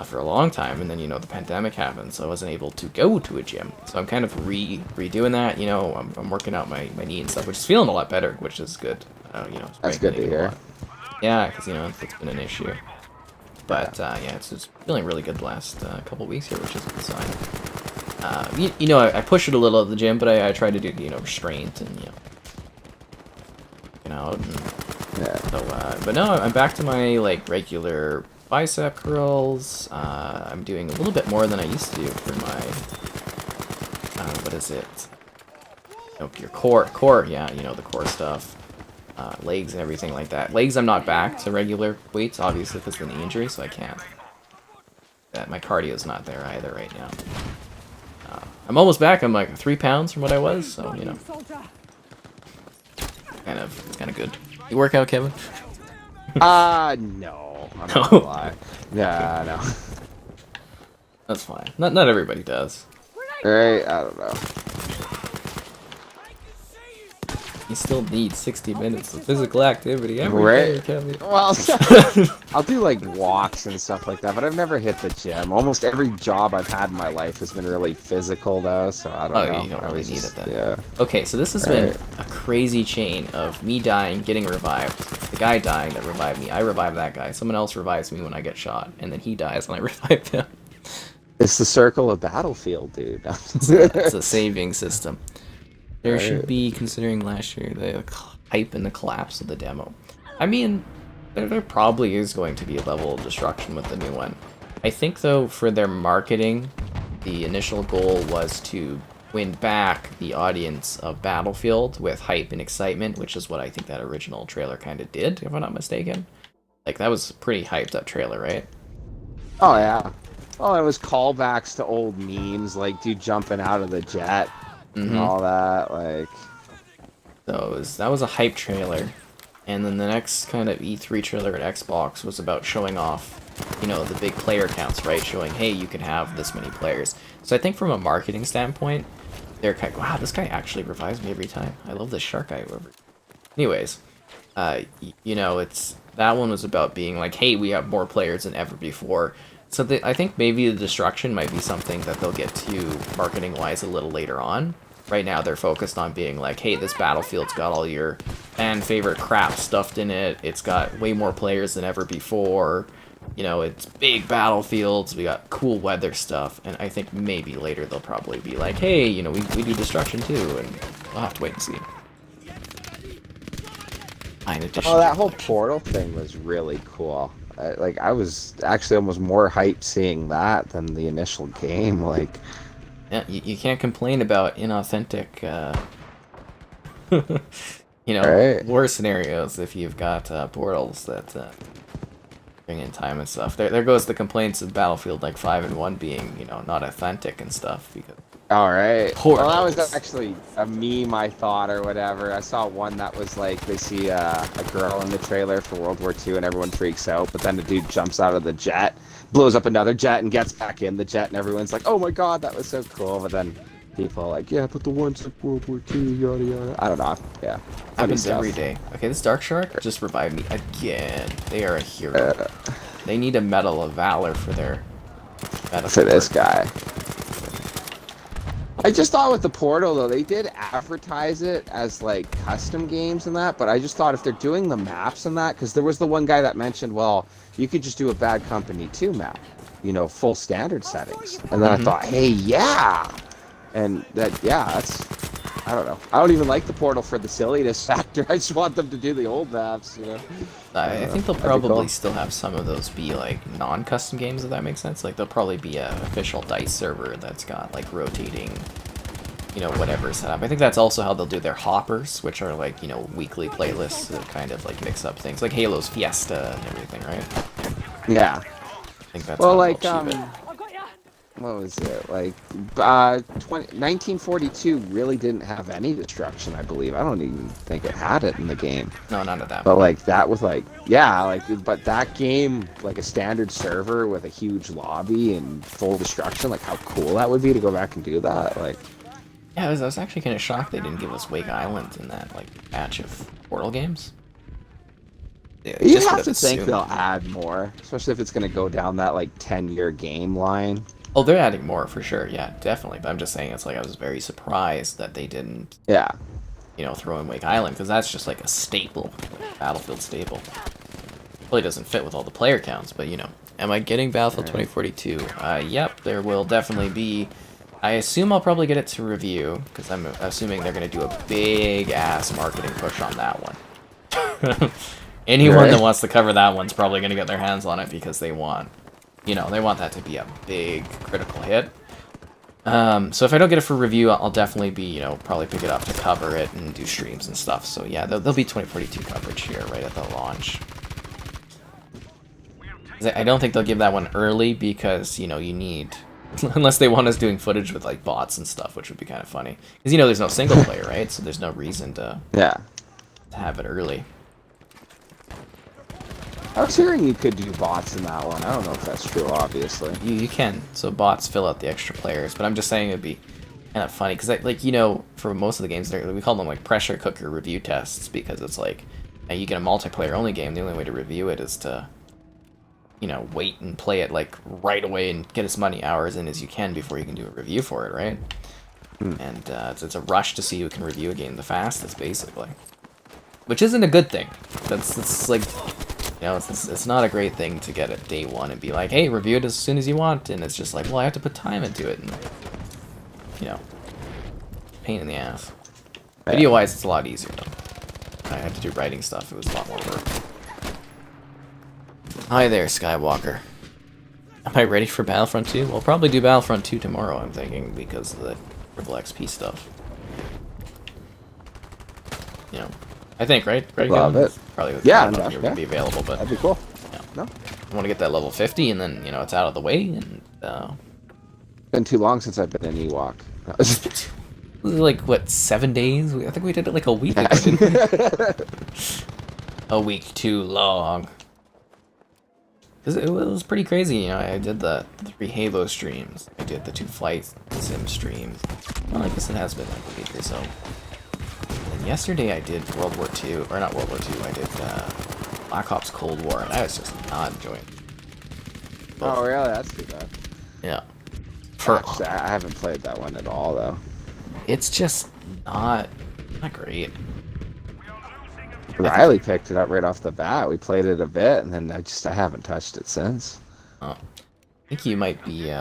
for a long time. And then, you know, the pandemic happened, so I wasn't able to go to a gym. So I'm kind of redoing that, you know. I'm working out my knee and stuff, which is feeling a lot better, which is good. You know, That's good to hear. Yeah, because, you know, it's been an issue. But, yeah, it's feeling really good the last couple weeks here, which is a good sign. You know, I push it a little at the gym, but I try to do, you know, restraint and, you know, out. And, Yeah. so, but no, I'm back to my, like, regular bicep curls. I'm doing a little bit more than I used to do for my, what is it? Oh, your core, yeah, you know, the core stuff. Legs and everything like that. Legs, I'm not back to regular weights, obviously, because of the knee injury, so I can't. My cardio's not there either right now. I'm almost back. I'm like 3 pounds from what I was, so, you know. It's kind of good. You work out, Kevin? No. I'm not gonna lie. Yeah, no. That's fine. Not everybody does. Right? I don't know. You still need 60 minutes of physical activity every day, Kevin. Well, I'll do like walks and stuff like that, but I've never hit the gym. Almost every job I've had in my life has been really physical, though, so I don't know. Oh, you don't really need it then. Yeah. Okay, so this has been a crazy chain of me dying, getting revived, the guy dying that revived me, I revive that guy, someone else revives me when I get shot, and then he dies and I revive him. It's the circle of Battlefield, dude. It's a saving system. There should be, considering last year, the hype and the collapse of the demo. I mean, there probably is going to be a level of destruction with the new one. I think, though, for their marketing, the initial goal was to win back the audience of Battlefield with hype and excitement, which is what I think that original trailer kind of did, if I'm not mistaken. Like, that was a pretty hyped up trailer, right? Oh, yeah. Oh, it was callbacks to old memes, like dude jumping out of the jet. And all that, like. So that was a hype trailer, and then the next kind of E3 trailer at Xbox was about showing off you know, the big player counts, right? Showing, hey, you can have this many players. So I think from a marketing standpoint, they're kind of, wow, this guy actually revives me every time. I love this shark guy. Anyways, you know, that one was about being like, hey, we have more players than ever before. So I think maybe the destruction might be something that they'll get to marketing-wise a little later on. Right now, they're focused on being like, hey, this Battlefield's got all your fan-favorite crap stuffed in it. It's got way more players than ever before. You know, it's big battlefields. We got cool weather stuff. And I think maybe later they'll probably be like, hey, you know, we do destruction too. And we'll have to wait and see. Oh, that whole portal thing was really cool. I was actually almost more hyped seeing that than the initial game. Like, yeah, you can't complain about inauthentic, you know, right. war scenarios if you've got portals that bring in time and stuff. There goes the complaints of Battlefield like 5 and 1 being, you know, not authentic and stuff because. All right. Portals. Well, that was actually a meme I thought or whatever. I saw one that was like they see a girl in the trailer for World War II and everyone freaks out, but then the dude jumps out of the jet, blows up another jet, and gets back in the jet, and everyone's like, "Oh my god, that was so cool!" But then people are like, "Yeah, but the one's like World War II, yada yada." I don't know. Yeah, happens every day. Okay, this Dark Shark just revived me again. They are a hero. They need a Medal of Valor for their. For this guy. I just thought with the portal though, they did advertise it as like custom games and that, but I just thought if they're doing the maps and that, because there was the one guy that mentioned, well, you could just do a Bad Company 2 map, you know, full standard settings. And then I thought, hey, yeah. And that, yeah, that's, I don't know. I don't even like the portal for the silliness factor. I just want them to do the old maps, you know. I think they'll probably still have some of those be like non-custom games, if that makes sense. Like there'll probably be a official DICE server that's got like rotating, you know, whatever set up. I think that's also how they'll do their hoppers, which are like, you know, weekly playlists that kind of like mix up things, like Halo's Fiesta and everything, right? Yeah. I think that's well, how like they'll achieve it. What was it? Like, 1942 really didn't have any destruction, I believe. I don't even think it had it in the game. No, none of that. But, like, that was, like, yeah, like, but that game, like, a standard server with a huge lobby and full destruction, like, how cool that would be to go back and do that, like... Yeah, I was actually kind of shocked they didn't give us Wake Island in that, like, batch of Portal games. Yeah, you have to think they'll add more, especially if it's going to go down that, like, 10-year game line. Oh, they're adding more for sure. Yeah, definitely. But I'm just saying, it's like I was very surprised that they didn't. Yeah. You know, throw in Wake Island because that's just like a staple, like Battlefield staple. Probably doesn't fit with all the player counts, but you know, am I getting Battlefield 2042? Yep, there will definitely be. I assume I'll probably get it to review because I'm assuming they're gonna do a big ass marketing push on that one. Anyone that wants to cover that one's probably gonna get their hands on it because they want. You know, they want that to be a big critical hit. So if I don't get it for review, I'll definitely be, you know, probably pick it up to cover it and do streams and stuff. So yeah, there'll be 2042 coverage here right at the launch. I don't think they'll give that one early because, you know, you need... Unless they want us doing footage with, like, bots and stuff, which would be kind of funny. Because, you know, there's no single player, right? So there's no reason to have it early. I was hearing you could do bots in that one. I don't know if that's true, obviously. You can. So bots fill out the extra players. But I'm just saying it'd be kind of funny. Because, like, you know, for most of the games, we call them, like, pressure cooker review tests. Because it's like, you get a multiplayer-only game. The only way to review it is to, you know, wait and play it, like, right away and get as many hours in as you can before you can do a review for it, right? And it's a rush to see who can review a game the fastest, basically. Which isn't a good thing. That's like... You know, it's not a great thing to get at day one and be like, hey, review it as soon as you want, and it's just like, well, I have to put time into it, and, you know, pain in the ass. Video-wise, it's a lot easier, though. I had to do writing stuff, it was a lot more work. Hi there, Skywalker. Am I ready for Battlefront 2? We'll probably do Battlefront 2 tomorrow, I'm thinking, because of the triple XP stuff. You know. I think, right? Love it. Probably yeah, be available, but that'd be cool. Yeah. No, I want to get that level 50, and then you know it's out of the way. And been too long since I've been in Ewok. Like what, 7 days? I think we did it like a week ago. A week too long. Because it was pretty crazy, you know. I did the 3 Halo streams. I did the 2 Flight Sim streams. Well, I guess it has been like a week or so. And yesterday I did World War II, or not World War II. I did Black Ops Cold War, and I was just not enjoying it. Oh, really? That's too bad. Yeah. Actually, I haven't played that one at all, though. It's just not great. Riley picked it up right off the bat. We played it a bit, and then I haven't touched it since. Oh. I think you might be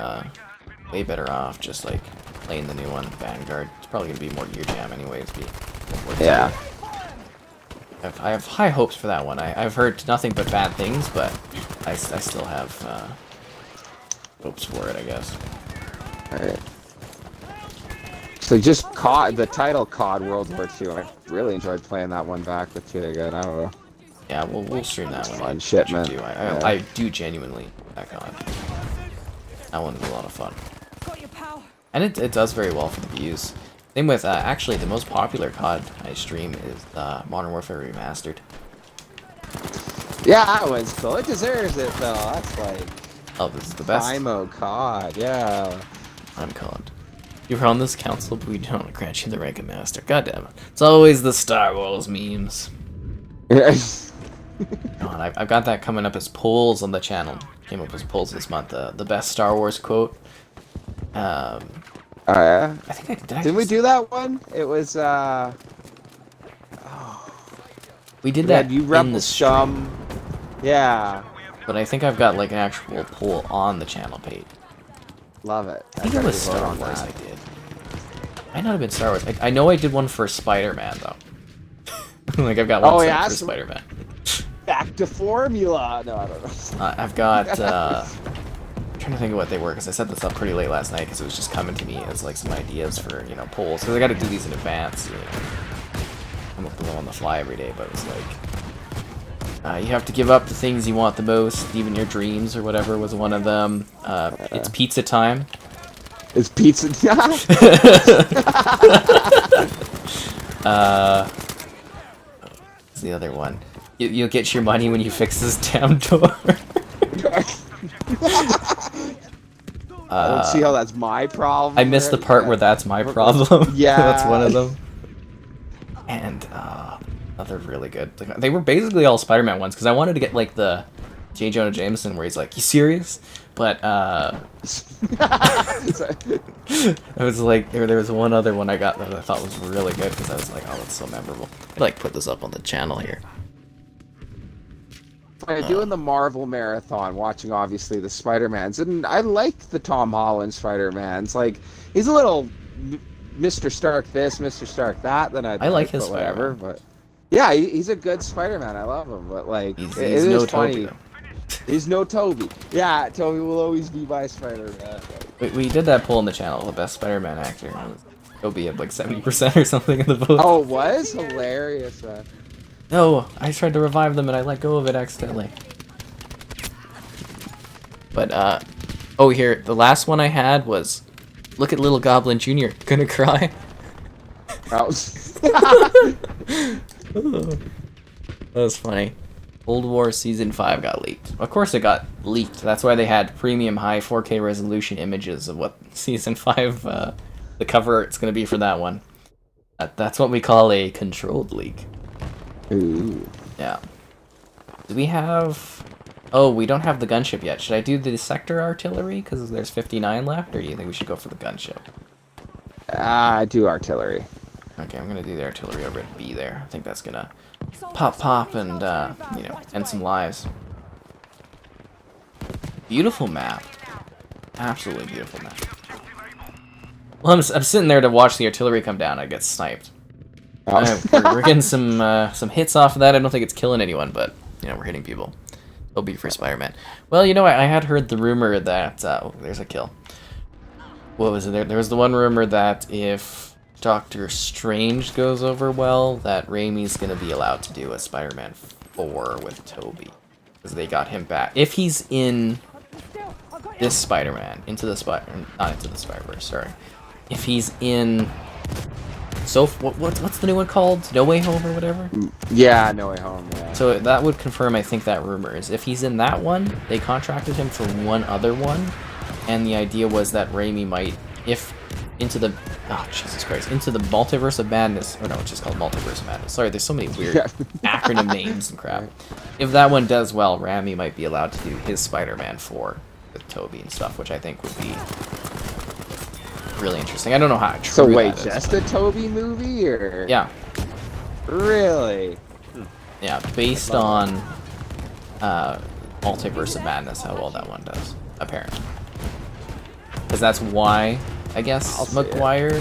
way better off just like playing the new one, Vanguard. It's probably gonna be more your jam anyways. Yeah. I have high hopes for that one. I've heard nothing but bad things, but I still have hopes for it, I guess. Alright. So just COD, the title COD World War II. I really enjoyed playing that one back with you again. I don't know. Yeah, we'll stream that one. Fun shit, man. I do genuinely that COD. That one was a lot of fun. And it does very well for the views. Same with, actually, the most popular COD I stream is Modern Warfare Remastered. Yeah, that one's cool. It deserves it, though. That's like... Oh, this is the best. IMO COD, yeah. I'm COD. You're on this council, but we don't grant you the rank of master. God damn it. It's always the Star Wars memes. God, I've got that coming up as polls on the channel. Came up as polls this month. The best Star Wars quote. Oh, yeah? I think Didn't we do that one? It was, we did that you in rebel the scum. Yeah. But I think I've got like an actual poll on the channel page. Love it. I think it was Star Wars I did. Might not have been Star Wars. I know I did one for Spider-Man, though. Like, I've got one for Spider-Man. Back to formula. No, I don't know. I've got, I'm trying to think of what they were, because I set this up pretty late last night, because it was just coming to me as, like, some ideas for, you know, polls. Because I got to do these in advance, you know. I'm up with them on the fly every day, but it's like... you have to give up the things you want the most, even your dreams or whatever was one of them. It's pizza time. It's pizza time? What's the other one? You'll get your money when you fix this damn door. I don't see how that's my problem. I missed the part where that's my problem. Yeah. That's one of them. And, they're really good. They were basically all Spider-Man ones, because I wanted to get, like, the J. Jonah Jameson where he's like, you serious? But, I was like, there was one other one I got that I thought was really good, because I was like, oh, it's so memorable. I'd like put this up on the channel here. Doing the Marvel marathon, watching, obviously, the Spider-Mans, and I like the Tom Holland Spider-Mans. Like, he's a little Mr. Stark this, Mr. Stark that, then I like his whatever, but... Yeah, he's a good Spider-Man. I love him, but like he's it no is funny. Toby, he's no Toby. Yeah, Toby will always be my Spider-Man. We did that poll in the channel, the best Spider-Man actor. Toby had like 70% or something in the vote. Oh, it was hilarious. No, I tried to revive them and I let go of it accidentally. But oh, here, the last one I had was, look at Little Goblin Jr. Gonna cry. That was funny. Cold War Season 5 got leaked. Of course it got leaked. That's why they had premium high 4K resolution images of what Season 5, the cover art's going to be for that one. That's what we call a controlled leak. Ooh. Yeah. Do we have... Oh, we don't have the gunship yet. Should I do the sector artillery? Because there's 59 left? Or do you think we should go for the gunship? I do artillery. Okay, I'm gonna do the artillery over at B there. I think that's gonna pop and, you know, end some lives. Beautiful map. Absolutely beautiful map. Well, I'm sitting there to watch the artillery come down. I get sniped. Oh. We're getting some hits off of that. I don't think it's killing anyone, but, you know, we're hitting people. It'll be for Spider-Man. Well, you know, I had heard the rumor that... oh, there's a kill. What was it? There was the one rumor that if Doctor Strange goes over well, that Raimi's going to be allowed to do a Spider-Man 4 with Tobey. Because they got him back. If he's in this Spider-Man, not Into the Spider-Verse, sorry. If he's in So what's the new one called? No Way Home or whatever. Yeah, No Way Home. Yeah. So that would confirm, I think, that rumor is if he's in that one, they contracted him for one other one, and the idea was that Raimi might, if into the into the Multiverse of Madness, or no, it's just called Multiverse of Madness. Sorry, there's so many weird acronym names and crap. If that one does well, Raimi might be allowed to do his Spider-Man 4 with Tobey and stuff, which I think would be really interesting. I don't know how true So wait, that just is, a Tobey movie, or really? yeah, based on Multiverse of Madness, how well that one does, apparently. Because that's why, I guess, McGuire.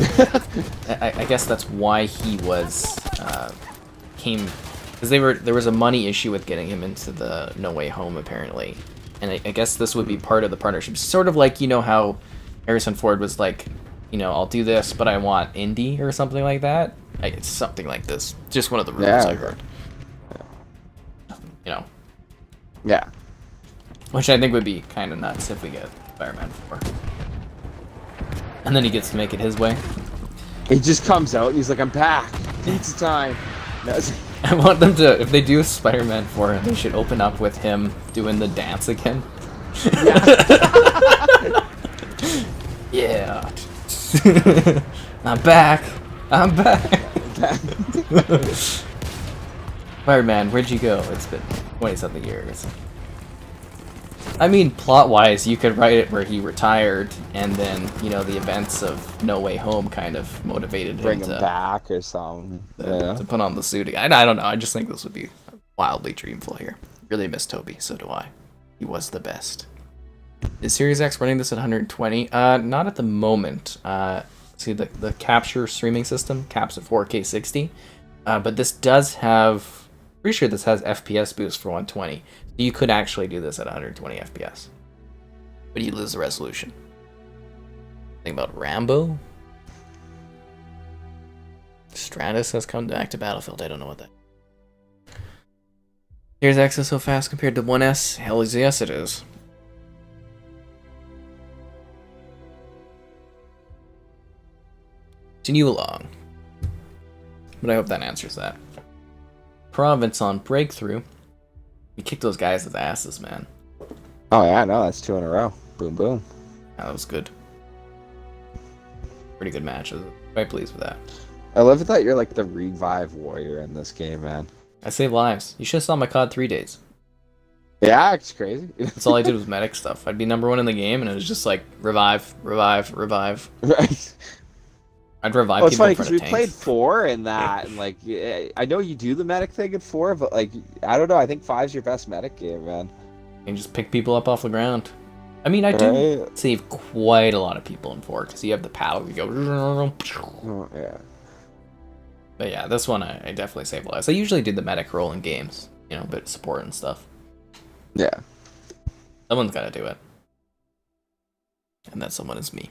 I guess that's why he was because there was a money issue with getting him into the No Way Home, apparently, and I guess this would be part of the partnership. Sort of like, you know how Harrison Ford was like, you know, I'll do this, but I want Indy or something like that. It's something like this. Just one of the rumors I heard. You know. Yeah. Which I think would be kind of nuts if we get Spider-Man 4. And then he gets to make it his way. He just comes out and he's like, I'm back. Pizza time. No, I want them to, if they do Spider-Man 4, they should open up with him doing the dance again. Yeah. I'm back. I'm back. Spider-Man, where'd you go? It's been 20-something years. I mean, plot-wise, you could write it where he retired, and then, you know, the events of No Way Home kind of motivated bring him him to, back or something. to put on the suit again. I don't know. I just think this would be wildly dreamful here. Really miss Tobey, so do I. He was the best. Is Series X running this at 120? Not at the moment. See, the capture streaming system caps at 4K 60, but this does have, pretty sure this has FPS boost for 120. So you could actually do this at 120 FPS, but you lose the resolution. Think about Rambo. Stratus has come back to Battlefield. I don't know what that. Series X is so fast compared to 1S. Hell yes, it is. Continue along. But I hope that answers that. Province on Breakthrough. We kicked those guys' asses, man. Oh yeah, no, that's 2 in a row. Boom, boom. Yeah, that was good. Pretty good matches. Quite pleased with that. I love that you're like the revive warrior in this game, man. I save lives. You should have saw my COD 3 days. Yeah, it's crazy. That's all I did was medic stuff. I'd be #1 in the game, and it was just like revive, revive, revive. Right. I'd revive Well, it's people funny in front because of we tanks. played 4 in that, and like, I know you do the medic thing in 4, but like, I don't know. I think 5's your best medic game, man. And just pick people up off the ground. I mean, I do save quite a lot of people in 4 because you have the paddle. You go. Oh, yeah. But yeah, this one I definitely save lives. I usually do the medic role in games, you know, but support and stuff. Yeah. Someone's got to do it. And that someone is me.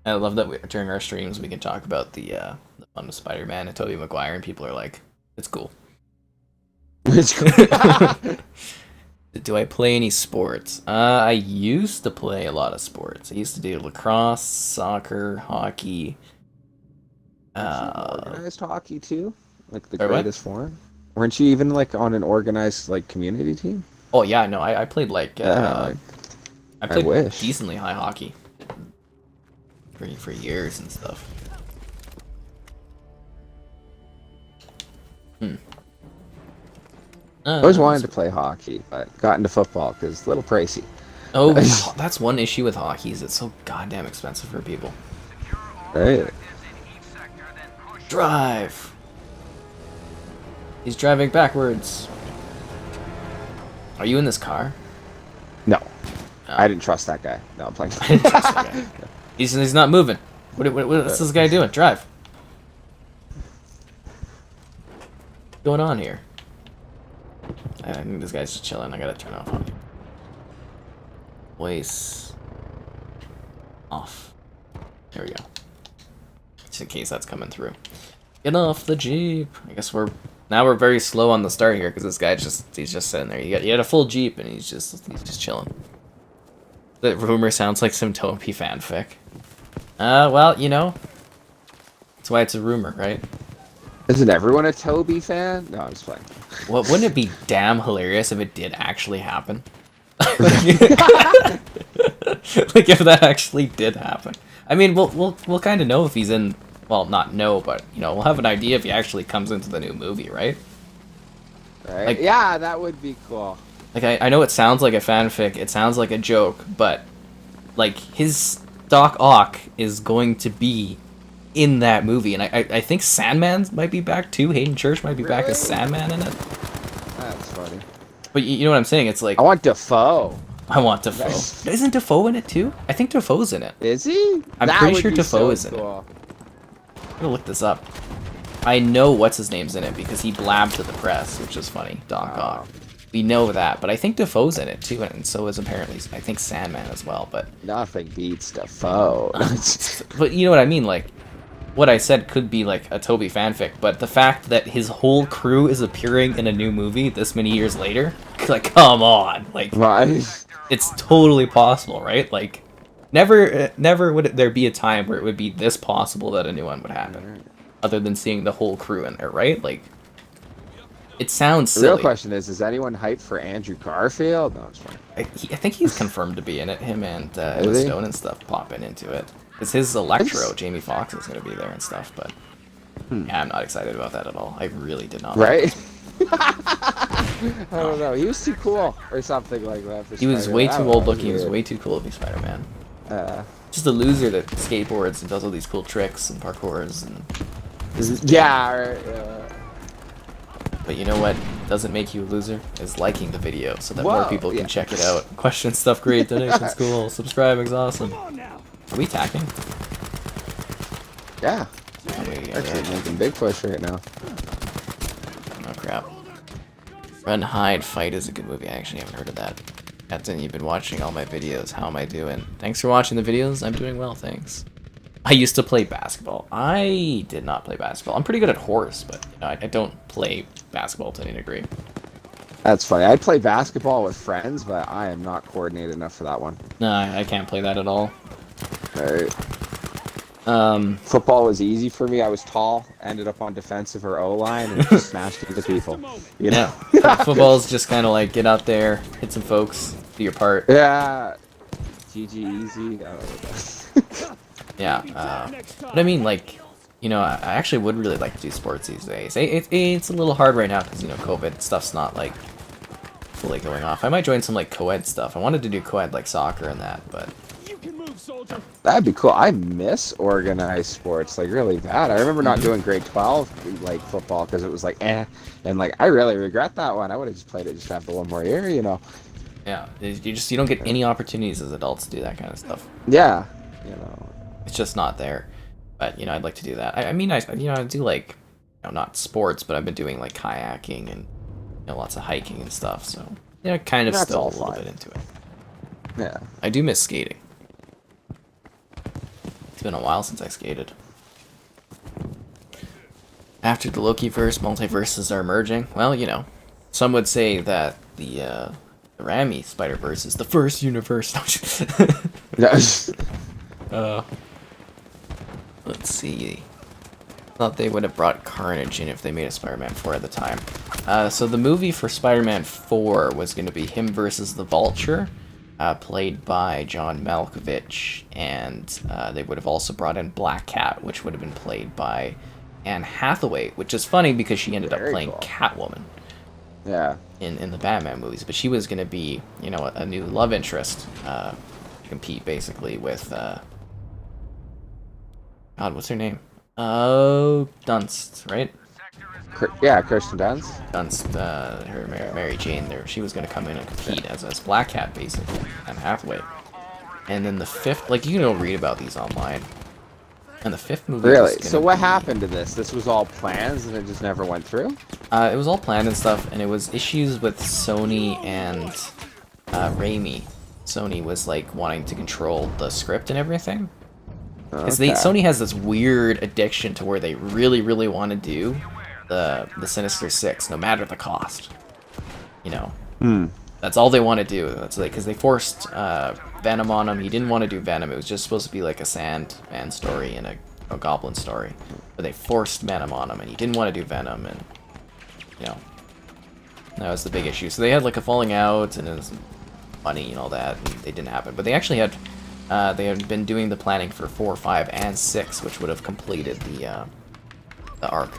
I love that during our streams we can talk about the fun of Spider-Man and Tobey Maguire, and people are like, it's cool. It's cool. Do I play any sports? I used to play a lot of sports. I used to do lacrosse, soccer, hockey. Organized hockey too? Like the Sorry, greatest form? Weren't you even like on an organized like community team? Oh yeah, no, I played like I played wish. decently high hockey for years and stuff. I always wanted to play hockey, but got into football because it's a little pricey. Oh, that's one issue with hockey, is it's so goddamn expensive for people. Right. Drive! He's driving backwards. Are you in this car? No. Oh. I didn't trust that guy. No, I'm playing. I didn't trust that guy. He's not moving. What's this guy doing? Drive. What's going on here? I think this guy's just chilling. I gotta turn off hockey. Voice off. There we go. Just in case that's coming through. Get off the Jeep. I guess we're very slow on the start here because this guy he's just sitting there. You had a full Jeep and he's just chilling. The rumor sounds like some Tobey fanfic. Well, you know, that's why it's a rumor, right? Isn't everyone a Toby fan? No, I'm just playing. Well, wouldn't it be damn hilarious if it did actually happen? Like if that actually did happen. I mean, we'll kind of know if he's in. Well, not know, but you know, we'll have an idea if he actually comes into the new movie, right? Right? Like, yeah, that would be cool. Like I know it sounds like a fanfic, it sounds like a joke, but like his Doc Ock is going to be in that movie, and I think Sandman might be back too. Hayden Church might be back as Sandman in it. That's funny. But you know what I'm saying? It's like I want Defoe. I want Defoe. Isn't Defoe in it too? I think Defoe's in it. Is he? I'm pretty sure Defoe is in it. I'm gonna look this up. I know what's his name's in it because he blabbed to the press, which is funny. Doc Ock. We know that, but I think Defoe's in it too, and so is apparently I think Sandman as well. But nothing beats Defoe. But you know what I mean? Like what I said could be like a Toby fanfic, but the fact that his whole crew is appearing in a new movie this many years later, like come on, like it's totally possible, right? Like never would there be a time where it would be this possible that a new one would happen, other than seeing the whole crew in there, right? Like it sounds silly. The real question is anyone hyped for Andrew Garfield? No, it's fine. I think he's confirmed to be in it. Him and Emma Stone and stuff popping into it. Because his Electro, Jamie Foxx, is going to be there and stuff, but yeah, I'm not excited about that at all. I really did not. Right? I don't know. He was too cool or something like that. For he was way too old looking. He was way too cool to be Spider-Man. Just a loser that skateboards and does all these cool tricks and parkours. And yeah. But you know what doesn't make you a loser? Is liking the video so that more people can check it out. Question stuff great, donations cool, subscribing's awesome. Are we attacking? Yeah. Actually making big push right now. Oh crap. Run, Hide, Fight is a good movie. I actually haven't heard of that. Captain, you've been watching all my videos. How am I doing? Thanks for watching the videos. I'm doing well, thanks. I used to play basketball. I did not play basketball. I'm pretty good at horse, but you know, I don't play basketball to any degree. That's funny. I play basketball with friends, but I am not coordinated enough for that one. No, I can't play that at all. Alright. Football was easy for me. I was tall, ended up on defensive or O-line, and just smashed into people. You know? Football's just kind of like get out there, hit some folks, do your part. Yeah. GG easy. Yeah. But I mean, like, you know, I actually would really like to do sports these days. It's a little hard right now because, you know, COVID stuff's not, like, fully going off. I might join some, like, co-ed stuff. I wanted to do co-ed, like, soccer and that, but... That'd be cool. I miss organized sports, like, really bad. I remember not doing grade 12, like, football, because it was like, eh. And, like, I really regret that one. I would have just played it just after one more year, you know? Yeah. You don't get any opportunities as adults to do that kind of stuff. Yeah. You know. It's just not there. But, you know, I'd like to do that. I mean, I do, like, you know, not sports, but I've been doing, like, kayaking and, you know, lots of hiking and stuff, so, you know, kind of still a little bit into it. Yeah. I do miss skating. It's been a while since I skated. After the Lokiverse, multiverses are emerging. Well, you know, some would say that the Rami Spider-Verse is the first universe. Let's see. Thought they would have brought Carnage in if they made a Spider-Man 4 at the time. So the movie for Spider-Man 4 was going to be him versus the Vulture, played by John Malkovich, and they would have also brought in Black Cat, which would have been played by Anne Hathaway, which is funny because she ended up playing Catwoman. Yeah. In the Batman movies, but she was going to be, you know, a new love interest, to compete basically with, God, what's her name? Oh, Dunst, right? Yeah, Kirsten Dunst. Dunst, her Mary Jane there. She was going to come in and compete as Black Cat, basically, and Hathaway. And then the fifth, like, you can go read about these online. And the fifth movie. Really? So what happened to this? This was all plans and it just never went through? It was all planned and stuff, and it was issues with Sony and Raimi. Sony was, like, wanting to control the script and everything. Because Sony has this weird addiction to where they really, really want to do the Sinister Six, no matter the cost. You know? That's all they want to do. That's like because they forced Venom on him. He didn't want to do Venom. It was just supposed to be like a Sandman story and a Goblin story, but they forced Venom on him, and he didn't want to do Venom, and you know that was the big issue. So they had like a falling out, and it was money and all that, and they didn't happen. But they actually had been doing the planning for 4, 5, and 6, which would have completed the arc.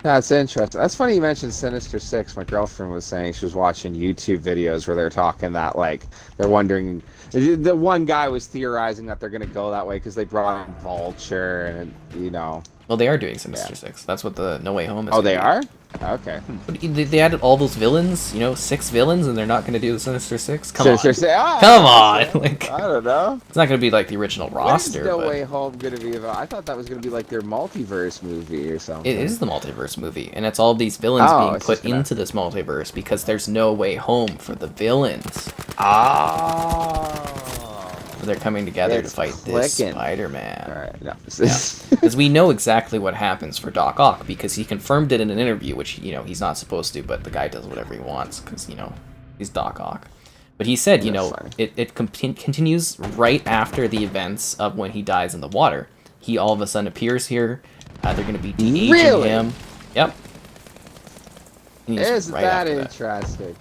That's interesting. That's funny you mentioned Sinister Six. My girlfriend was saying she was watching YouTube videos where they're talking that, like, they're wondering... The one guy was theorizing that they're going to go that way because they brought in Vulture and, you know... Well, they are doing Sinister Six. That's what the No Way Home is. Oh, they are? Okay. But they added all those villains, 6 villains, and they're not going to do the Sinister Six? Come on. Come on! Like, I don't know. It's not going to be like the original roster. When's No Way Home going to be about? I thought that was going to be like their multiverse movie or something. It is the multiverse movie, and it's all these villains being put into this multiverse because there's no way home for the villains. They're coming together to fight this Spider-Man. Alright, no. Because we know exactly what happens for Doc Ock, because he confirmed it in an interview, which, he's not supposed to, but the guy does whatever he wants, because, he's Doc Ock. But he said, it continues right after the events of when he dies in the water. He all of a sudden appears here. They're going to be de-aging him. Yep. Isn't that interesting?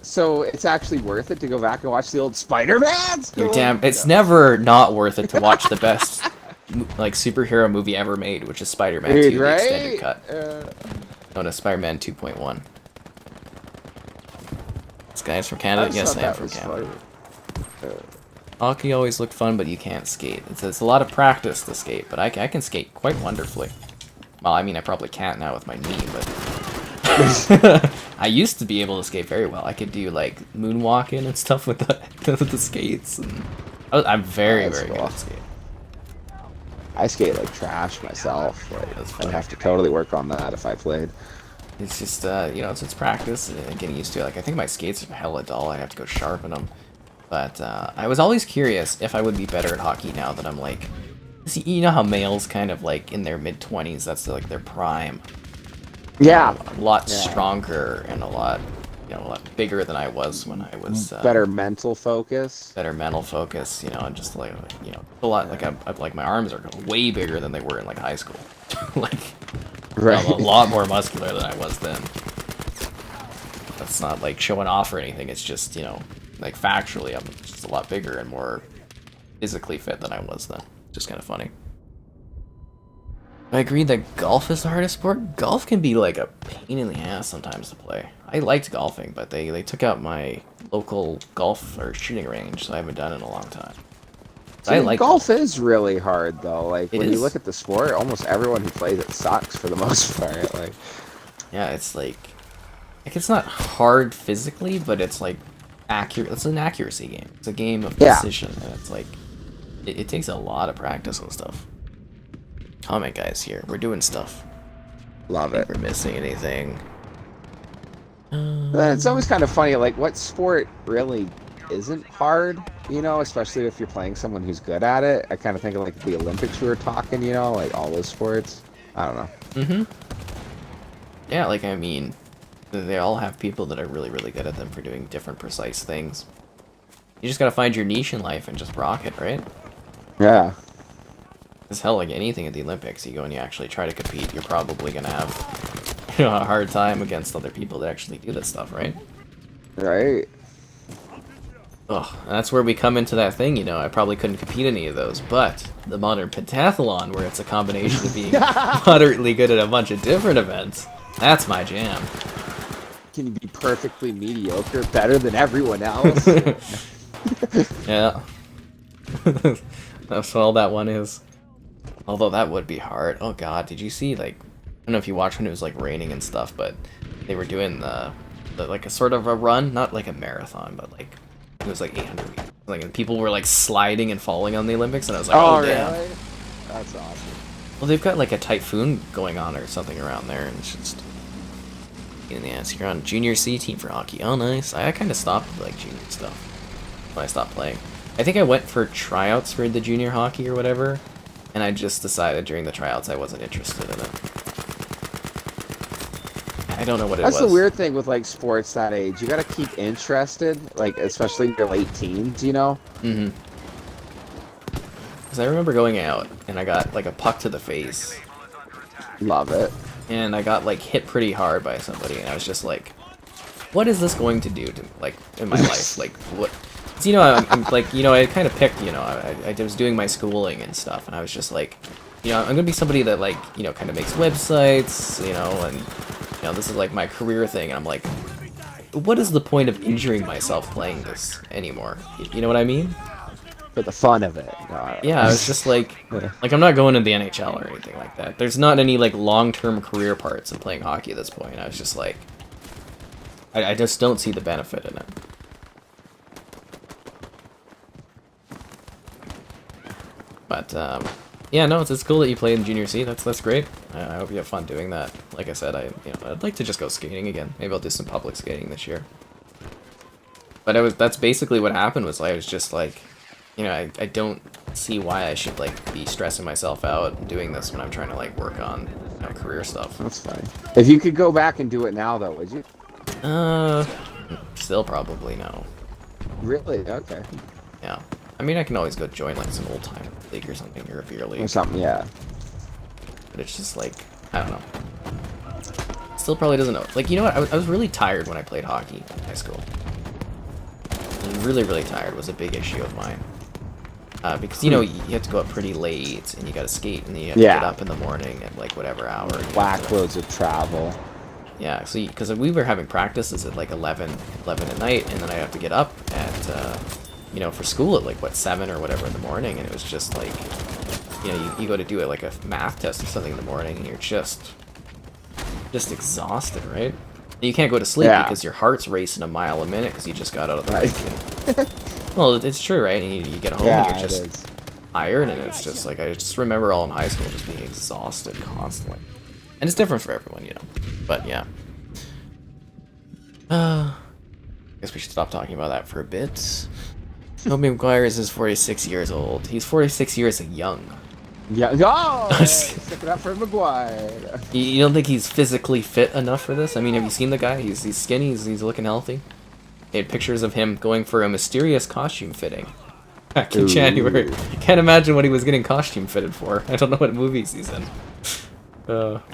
So it's actually worth it to go back and watch the old Spider-Mans? You're damn. It's never not worth it to watch the best superhero movie ever made, which is Spider-Man 2, the extended cut. Known as Spider-Man 2.1. This guy's from Canada? Yes, I am from Canada. Hockey always looked fun, but you can't skate. It's a lot of practice to skate, but I can skate quite wonderfully. Well, I mean, I probably can't now with my knee, but... I used to be able to skate very well. I could do, like, moonwalking and stuff with the skates. And I'm very, very good at skating. I skate like trash myself. Like, I'd have to totally work on that if I played. It's just, it's practice and getting used to it. Like, I think my skates are hella dull. I have to go sharpen them. But I was always curious if I would be better at hockey now that I'm, like... See, you know how males kind of, like, in their mid-20s, that's, like, their prime. Yeah. A lot stronger and a lot bigger than I was when I was... better mental focus. Better mental focus, and just, like, a lot, like, my arms are way bigger than they were in, like, high school. Like... Right. I'm a lot more muscular than I was then. That's not like showing off or anything. It's just, like factually, I'm just a lot bigger and more physically fit than I was then. Just kind of funny. I agree that golf is the hardest sport. Golf can be like a pain in the ass sometimes to play. I liked golfing, but they took out my local golf or shooting range, so I haven't done it in a long time. See, golf is really hard though. Like when you look at the sport, almost everyone who plays it sucks for the most part. Like, yeah, it's like it's not hard physically, but it's like accurate. It's an accuracy game. It's a game of precision, and it's like it takes a lot of practice and stuff. Comment guys here, we're doing stuff. Love it. We're missing anything. It's always kind of funny. Like, what sport really isn't hard? Especially if you're playing someone who's good at it. I kind of think of like the Olympics we were talking, like all those sports. I don't know. Mm-hmm. Yeah, like, I mean, they all have people that are really, really good at them for doing different precise things. You just gotta find your niche in life and just rock it, right? Yeah. It's hell, like anything at the Olympics, you go and you actually try to compete, you're probably gonna have a hard time against other people that actually do this stuff, right? Right. Ugh, that's where we come into that thing, I probably couldn't compete in any of those, but the modern pentathlon, where it's a combination of being moderately good at a bunch of different events, that's my jam. Can you be perfectly mediocre, better than everyone else? Yeah. That's all that one is. Although that would be hard. Oh god, did you see, like, I don't know if you watched when it was, like, raining and stuff, but they were doing the like, a sort of a run, not like a marathon, but, like, it was like 800 meters. Like, and people were like sliding and falling on the Olympics, and I was like, oh damn. Really? That's awesome. Well, they've got like a typhoon going on or something around there, and it's just in the ass. You're on junior C team for hockey. Oh, nice. I kind of stopped like junior stuff when I stopped playing. I think I went for tryouts for the junior hockey or whatever, and I just decided during the tryouts I wasn't interested in it. I don't know what it was. That's the weird thing with like sports that age. You gotta keep interested, like especially in your late teens, you know? Mm-hmm. Because I remember going out and I got like a puck to the face. Love it. And I got like hit pretty hard by somebody, and I was just like, what is this going to do to like in my life? Like what? So, you know, I'm like, you know, I kind of picked, you know, I was doing my schooling and stuff, and I was just like, you know, I'm gonna be somebody that like, you know, kind of makes websites, you know, and you know, this is like my career thing. And I'm like, what is the point of injuring myself playing this anymore? You know what I mean? For the fun of it. No, Yeah, I was just like I'm not going to the NHL or anything like that. There's not any like long-term career parts of playing hockey at this point. I was just like, I just don't see the benefit in it. But yeah, no, it's cool that you played in Junior C. That's great. I hope you have fun doing that. Like I said, I'd like to just go skating again. Maybe I'll do some public skating this year. But that's basically what happened. Was I was just like, you know, I don't see why I should like be stressing myself out doing this when I'm trying to like work on, you know, career stuff. That's fine. If you could go back and do it now, though, would you? Still probably no. Really? Okay. Yeah. I mean, I can always go join like some old time league or something, or a beer league. Or something, yeah. But it's just like, I don't know. Still probably doesn't know. Like, you know what? I was really tired when I played hockey in high school. Really, really tired was a big issue of mine. Because, you know, you have to go up pretty late, and you gotta skate, and you have to get up in the morning at, like, whatever hour. Whack loads of travel. Yeah, so because we were having practices at, like, 11 at night, and then I have to get up at, you know, for school at, like, what, 7 or whatever in the morning, and it was just, like, you know, you go to do it, like, a math test or something in the morning, and you're just exhausted, right? And you can't go to sleep because your heart's racing a mile a minute because you just got out of the rink. Well, it's true, right? And you get home and you're just tired, and it's just like, I just remember all in high school just being exhausted constantly. And it's different for everyone, you know. But yeah. I guess we should stop talking about that for a bit. Tobey Maguire is 46 years old. He's 46 years young. Yeah. Oh! Stick it up for Maguire. You don't think he's physically fit enough for this? I mean, have you seen the guy? He's skinny. He's looking healthy. They had pictures of him going for a mysterious costume fitting back in January. Can't imagine what he was getting costume fitted for. I don't know what movies he's in. It's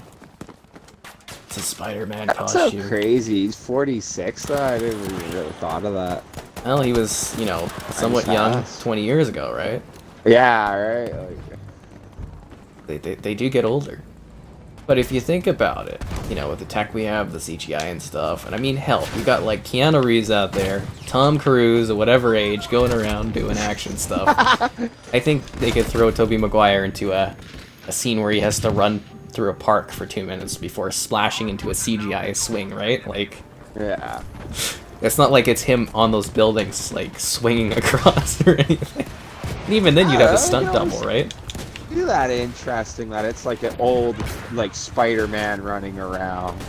a Spider-Man costume. That's so crazy. He's 46 though. I didn't really thought of that. Well, he was, you know, somewhat young 20 years ago, right? Yeah, right. Like... They do get older. But if you think about it, you know, with the tech we have, the CGI and stuff, and I mean, hell, we got like Keanu Reeves out there, Tom Cruise at whatever age, going around doing action stuff. I think they could throw Tobey Maguire into a scene where he has to run through a park for 2 minutes before splashing into a CGI swing, right? Like, yeah. It's not like it's him on those buildings, like, swinging across or anything. And even then, you'd have a stunt double, right? Do that interesting that it's like an old, like, Spider-Man running around.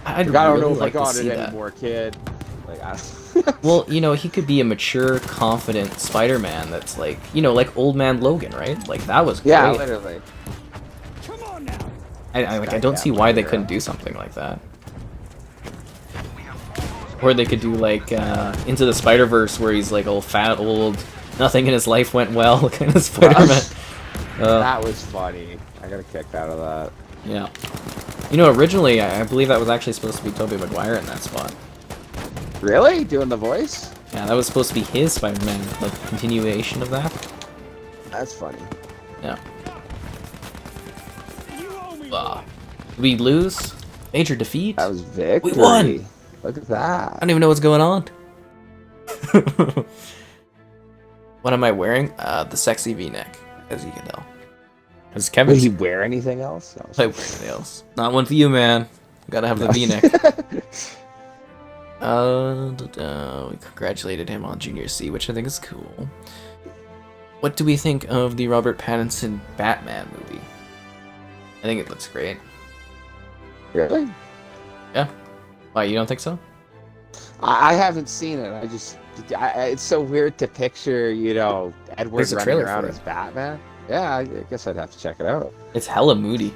I don't really know if I got it that anymore, kid. Like, well, you know, he could be a mature, confident Spider-Man that's like, you know, like Old Man Logan, right? Like, that was great. Yeah, literally. Come on now. I don't see why they couldn't do something like that. Or they could do, like, Into the Spider-Verse, where he's, like, old, fat, old, nothing in his life went well, kind of Spider-Man. That was funny. I got a kick out of that. Yeah. You know, originally, I believe that was actually supposed to be Tobey Maguire in that spot. Really? Doing the voice? Yeah, that was supposed to be his Spider-Man, like, continuation of that. That's funny. Yeah. We lose? Major defeat? That was victory. We won! Look at that. I don't even know what's going on. What am I wearing? The sexy V-neck, as you can tell. As Kevin. Did he wear anything else? I wear anything else. Not one for you, man. Gotta have the V-neck. We congratulated him on Junior C, which I think is cool. What do we think of the Robert Pattinson Batman movie? I think it looks great. Really? Yeah. Why, you don't think so? I haven't seen it. It's so weird to picture, you know, Edward running around as Batman. Yeah, I guess I'd have to check it out. It's hella moody.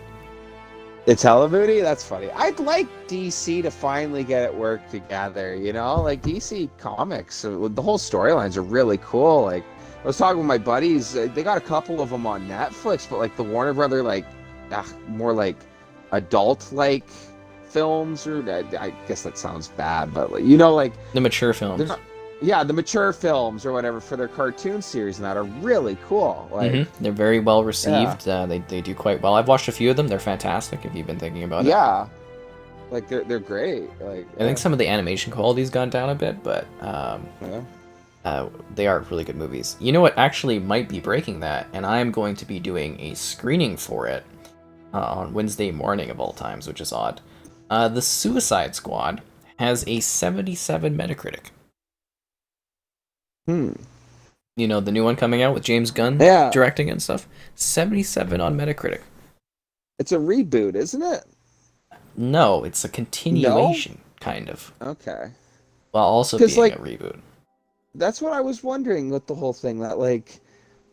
It's hella booty? That's funny. I'd like DC to finally get it work together, you know? Like, DC Comics, the whole storylines are really cool. Like, I was talking with my buddies, they got a couple of them on Netflix, but, like, the Warner Brother, like, more, like, adult-like films, or, I guess that sounds bad, but, like, you know, like... The mature films. Yeah, the mature films or whatever for their cartoon series and that are really cool. Like, They're very well received. Yeah. They do quite well. I've watched a few of them. They're fantastic. If you've been thinking about it. Yeah, like they're great. Like I think some of the animation quality's gone down a bit, but they are really good movies. You know what actually might be breaking that, and I'm going to be doing a screening for it on Wednesday morning of all times, which is odd. The Suicide Squad has a 77 Metacritic. You know, the new one coming out with James Gunn directing and stuff? 77 on Metacritic. It's a reboot, isn't it? No, it's a continuation, kind of. Okay. While also being like, a reboot. That's what I was wondering with the whole thing, that, like,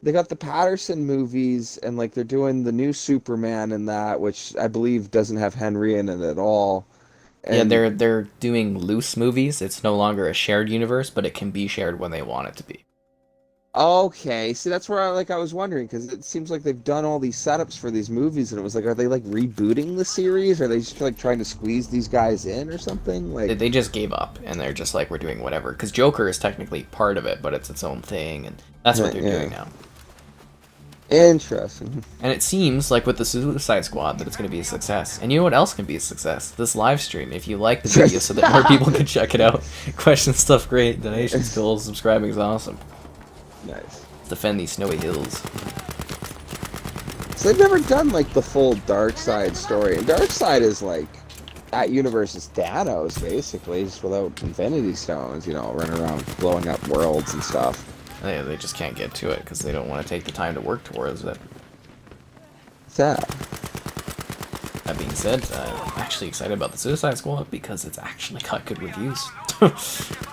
they got the Patterson movies, and, like, they're doing the new Superman and that, which I believe doesn't have Henry in it at all. And yeah, they're doing loose movies. It's no longer a shared universe, but it can be shared when they want it to be. Okay, see, that's where I was wondering, because it seems like they've done all these setups for these movies, and it was like, are they like rebooting the series? Are they just like trying to squeeze these guys in or something? Like they just gave up, and they're just like, we're doing whatever. Because Joker is technically part of it, but it's its own thing, and that's what they're doing now. Interesting. And it seems like with the Suicide Squad that it's going to be a success. And you know what else can be a success? This live stream. If you like the video so that more people can check it out. Question stuff great. Donations cool. Subscribing is awesome. Nice. Let's defend these snowy hills. So they've never done like the full Darkseid story. And Darkseid is like that universe is Thanos basically, just without Infinity Stones, you know, running around blowing up worlds and stuff. They just can't get to it because they don't want to take the time to work towards it. Sad. That being said, I'm actually excited about the Suicide Squad because it's actually got good reviews.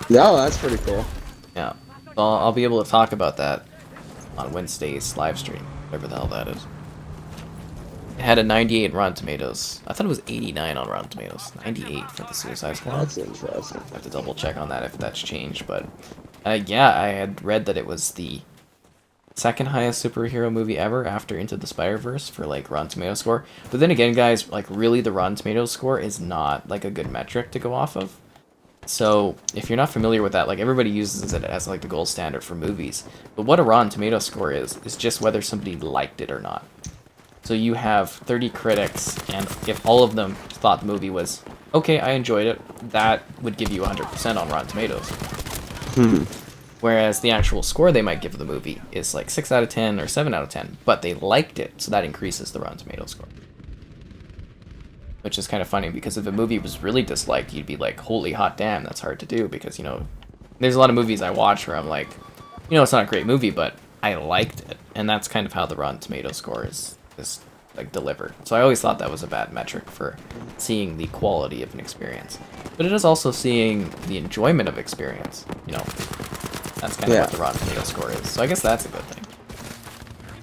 No, that's pretty cool. Yeah. So I'll be able to talk about that on Wednesday's live stream, whatever the hell that is. It had a 98 Rotten Tomatoes. I thought it was 89 on Rotten Tomatoes. 98 for the Suicide Squad. That's interesting. I have to double check on that if that's changed, but yeah, I had read that it was the second highest superhero movie ever after Into the Spider-Verse for like Rotten Tomatoes score. But then again, guys, like really the Rotten Tomatoes score is not like a good metric to go off of. So if you're not familiar with that, like everybody uses it as like the gold standard for movies. But what a Rotten Tomatoes score is just whether somebody liked it or not. So you have 30 critics, and if all of them thought the movie was okay, I enjoyed it, that would give you 100% on Rotten Tomatoes. Whereas the actual score they might give the movie is like 6 out of 10 or 7 out of 10, but they liked it, so that increases the Rotten Tomatoes score. Which is kind of funny, because if a movie was really disliked, you'd be like, holy hot damn, that's hard to do, because, you know, there's a lot of movies I watch where I'm like, you know, it's not a great movie, but I liked it, and that's kind of how the Rotten Tomatoes score is like delivered. So I always thought that was a bad metric for seeing the quality of an experience. But it is also seeing the enjoyment of experience, you know. That's kind of what the Rotten Tomatoes score is. So I guess that's a good thing.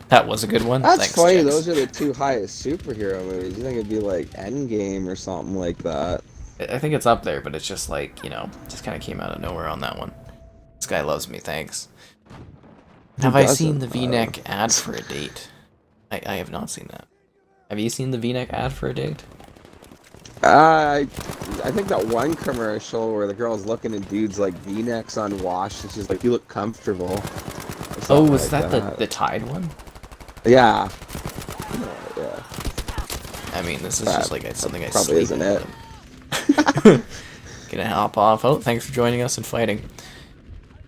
That was a good one. That's Thanks, funny. Jax. Those are the two highest superhero movies. You think it'd be like Endgame or something like that? I think it's up there, but it's just like, you know, just kind of came out of nowhere on that one. This guy loves me, thanks. Have I seen the V-neck ad for a date? I have not seen that. Have you seen the V-neck ad for a date? I think that one commercial where the girl's looking at dudes like V-necks unwashed, and she's like, "You look comfortable." Oh, was that the Tide one? Yeah. Yeah. I mean, this is just like something I probably sleep isn't it. Gonna hop off. Oh, thanks for joining us and fighting.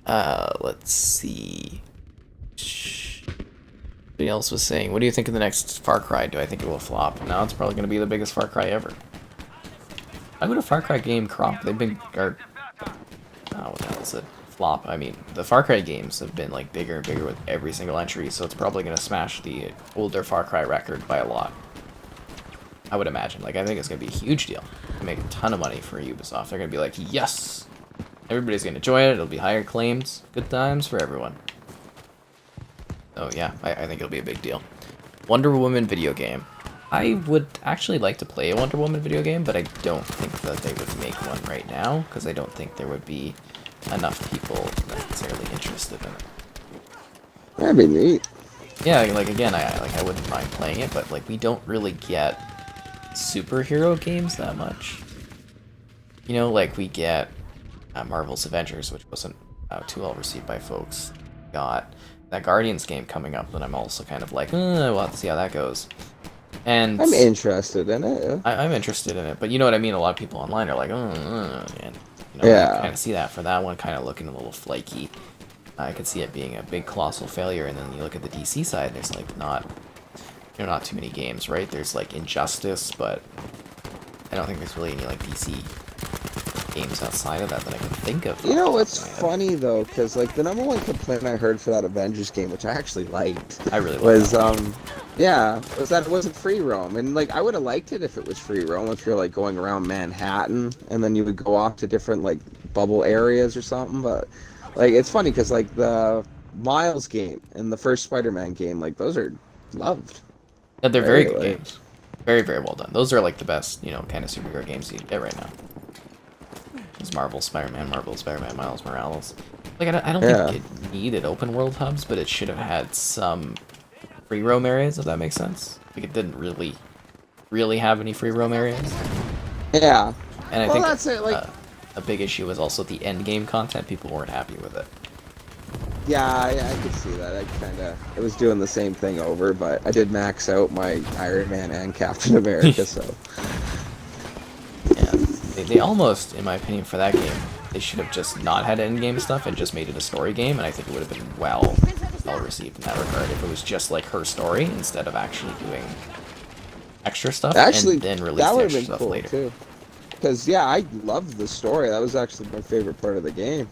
Let's see. Somebody else was saying, what do you think of the next Far Cry? Do I think it will flop? No, it's probably gonna be the biggest Far Cry ever. How would a Far Cry game crop? They've been, what the hell is it? Flop. I mean, the Far Cry games have been like bigger and bigger with every single entry, so it's probably gonna smash the older Far Cry record by a lot. I would imagine. Like, I think it's gonna be a huge deal. Make a ton of money for Ubisoft. They're gonna be like, yes! Everybody's gonna enjoy it. It'll be higher claims. Good times for everyone. Oh yeah, I think it'll be a big deal. Wonder Woman video game. I would actually like to play a Wonder Woman video game, but I don't think that they would make one right now, because I don't think there would be enough people necessarily interested in it. That'd be neat. Yeah, like again, I wouldn't mind playing it, but like we don't really get superhero games that much. You know, like we get Marvel's Avengers, which wasn't too well received by folks. Got that Guardians game coming up, that I'm also kind of like, we'll have to see how that goes. And I'm interested in it. Yeah. I'm interested in it, but you know what I mean. A lot of people online are like, and you know, Yeah. I kind of see that for that one, kind of looking a little flaky. I could see it being a big colossal failure, and then you look at the DC side, there's like not too many games, right? There's like Injustice, but I don't think there's really any like DC games outside of that I can think of. You know what's funny though, because like the number one complaint I heard for that Avengers game, which I actually liked, I really was that was that it wasn't free roam, and like I would have liked it if it was free roam, if you're like going around Manhattan and then you would go off to different like bubble areas or something, but. Like, it's funny, because, like, the Miles game and the first Spider-Man game, like, those are loved. Yeah, they're very good like, games. Very, very well done. Those are, like, the best, you know, kind of superhero games you can get right now. There's Marvel Spider-Man, Miles Morales. Like, I don't think it needed open world hubs, but it should have had some free roam areas, if that makes sense. Like, it didn't really have any free roam areas. Yeah. And I think that's it, like... a big issue was also the end game content. People weren't happy with it. Yeah, I could see that. I was doing the same thing over, but I did max out my Iron Man and Captain America, so. Yeah, they almost, in my opinion, for that game, they should have just not had end game stuff and just made it a story game, and I think it would have been well received in that regard if it was just like her story instead of actually doing extra stuff and then release the extra stuff later. Too. Because, yeah, I loved the story. That was actually my favorite part of the game.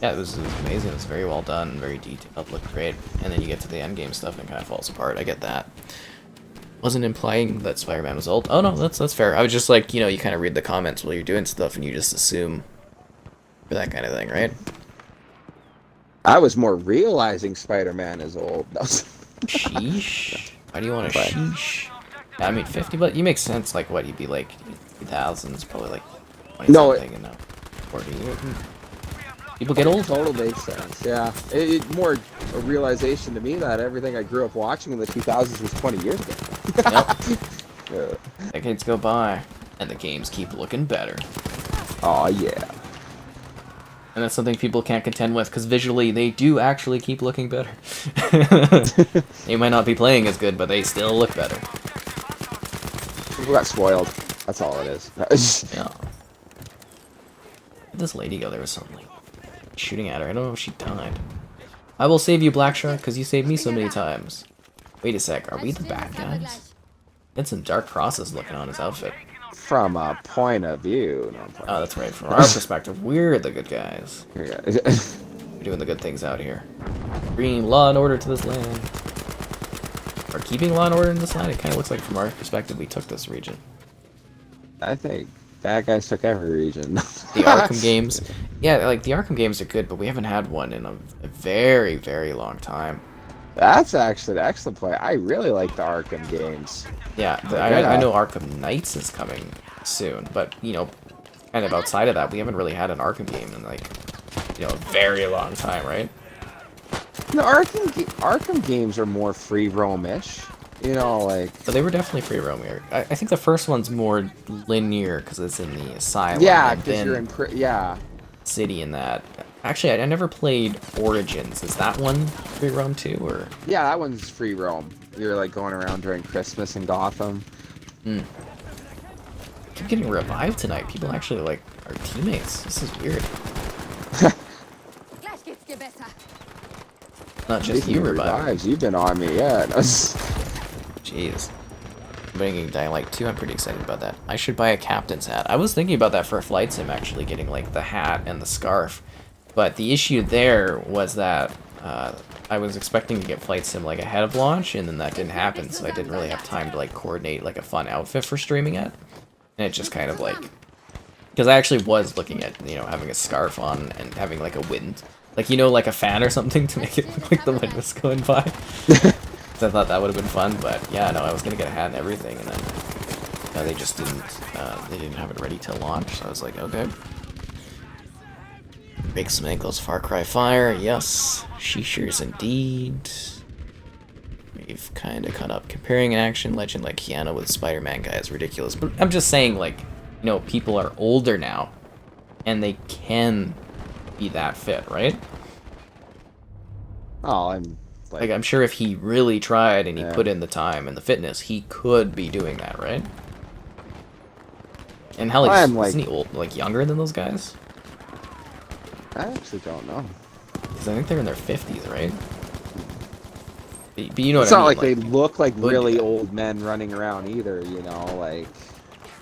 Yeah, it was amazing. It was very well done, very detailed, looked great. And then you get to the endgame stuff and it kind of falls apart. I get that. Wasn't implying that Spider-Man was old. Oh, no, that's fair. I was just like, you know, you kind of read the comments while you're doing stuff and you just assume for that kind of thing, right? I was more realizing Spider-Man is old. Sheesh? Why do you want to sheesh? I mean, 50, but you make sense, like, what, you'd be like... 2000s, probably like 20 something and now 40. People get old. Total makes sense, yeah. It more a realization to me that everything I grew up watching in the 2000s was 20 years ago. Yep. Decades go by, and the games keep looking better. Oh yeah. And that's something people can't contend with, because visually they do actually keep looking better. They might not be playing as good, but they still look better. People got spoiled. That's all it is. Yeah. This lady go, there was something like shooting at her. I don't know if she died. I will save you, Black Shark, because you saved me so many times. Wait a sec, are we the bad guys? It's some dark process looking on his outfit. From a point of view. No, oh, that's right. From our perspective, we're the good guys. Yeah. We're doing the good things out here. Bringing law and order to this land. Or keeping law and order in this land. It kind of looks like from our perspective we took this region. I think bad guys took every region. The Arkham games. Yeah, like the Arkham games are good, but we haven't had one in a very, very long time. That's actually an excellent point. I really like the Arkham games. Yeah, I know Arkham Knights is coming soon, but, you know, kind of outside of that, we haven't really had an Arkham game in, like, you know, a very long time, right? The Arkham games are more free roam-ish. You know, like... But they were definitely free roam here. I think the first one's more linear, because it's in the asylum. Yeah, because you're in... yeah. City in that. Actually, I never played Origins. Is that one free roam too, or? Yeah, that one's free roam. You're like going around during Christmas in Gotham. I keep getting revived tonight. People actually like our teammates. This is weird. Not just you revives. You've been on me, yeah. Jeez. I'm bringing Dying Light 2. I'm pretty excited about that. I should buy a captain's hat. I was thinking about that for a flight sim, actually, getting like the hat and the scarf. But the issue there was that I was expecting to get flight sim like ahead of launch, and then that didn't happen, so I didn't really have time to like coordinate like a fun outfit for streaming it. And it just kind of like, because I actually was looking at, you know, having a scarf on and having like a wind, like, you know, like a fan or something to make it look like the wind was going by. 'Cause I thought that would have been fun, but yeah, no, I was gonna get a hat and everything, and then they just didn't. They didn't have it ready to launch, so I was like, okay. Big Smeagol's Far Cry Fire, yes. Sheeshers indeed. We've kind of caught up. Comparing an action legend like Keanu with Spider-Man guy is ridiculous. But I'm just saying, like, you know, people are older now, and they can be that fit, right? Oh, I'm like I'm sure if he really tried and he put in the time and the fitness, he could be doing that, right? And hell, isn't he old, like younger than those guys? I actually don't know. Because I think they're in their 50s, right? But you know it's what I not mean? like they look like really old men running around either, you know, like...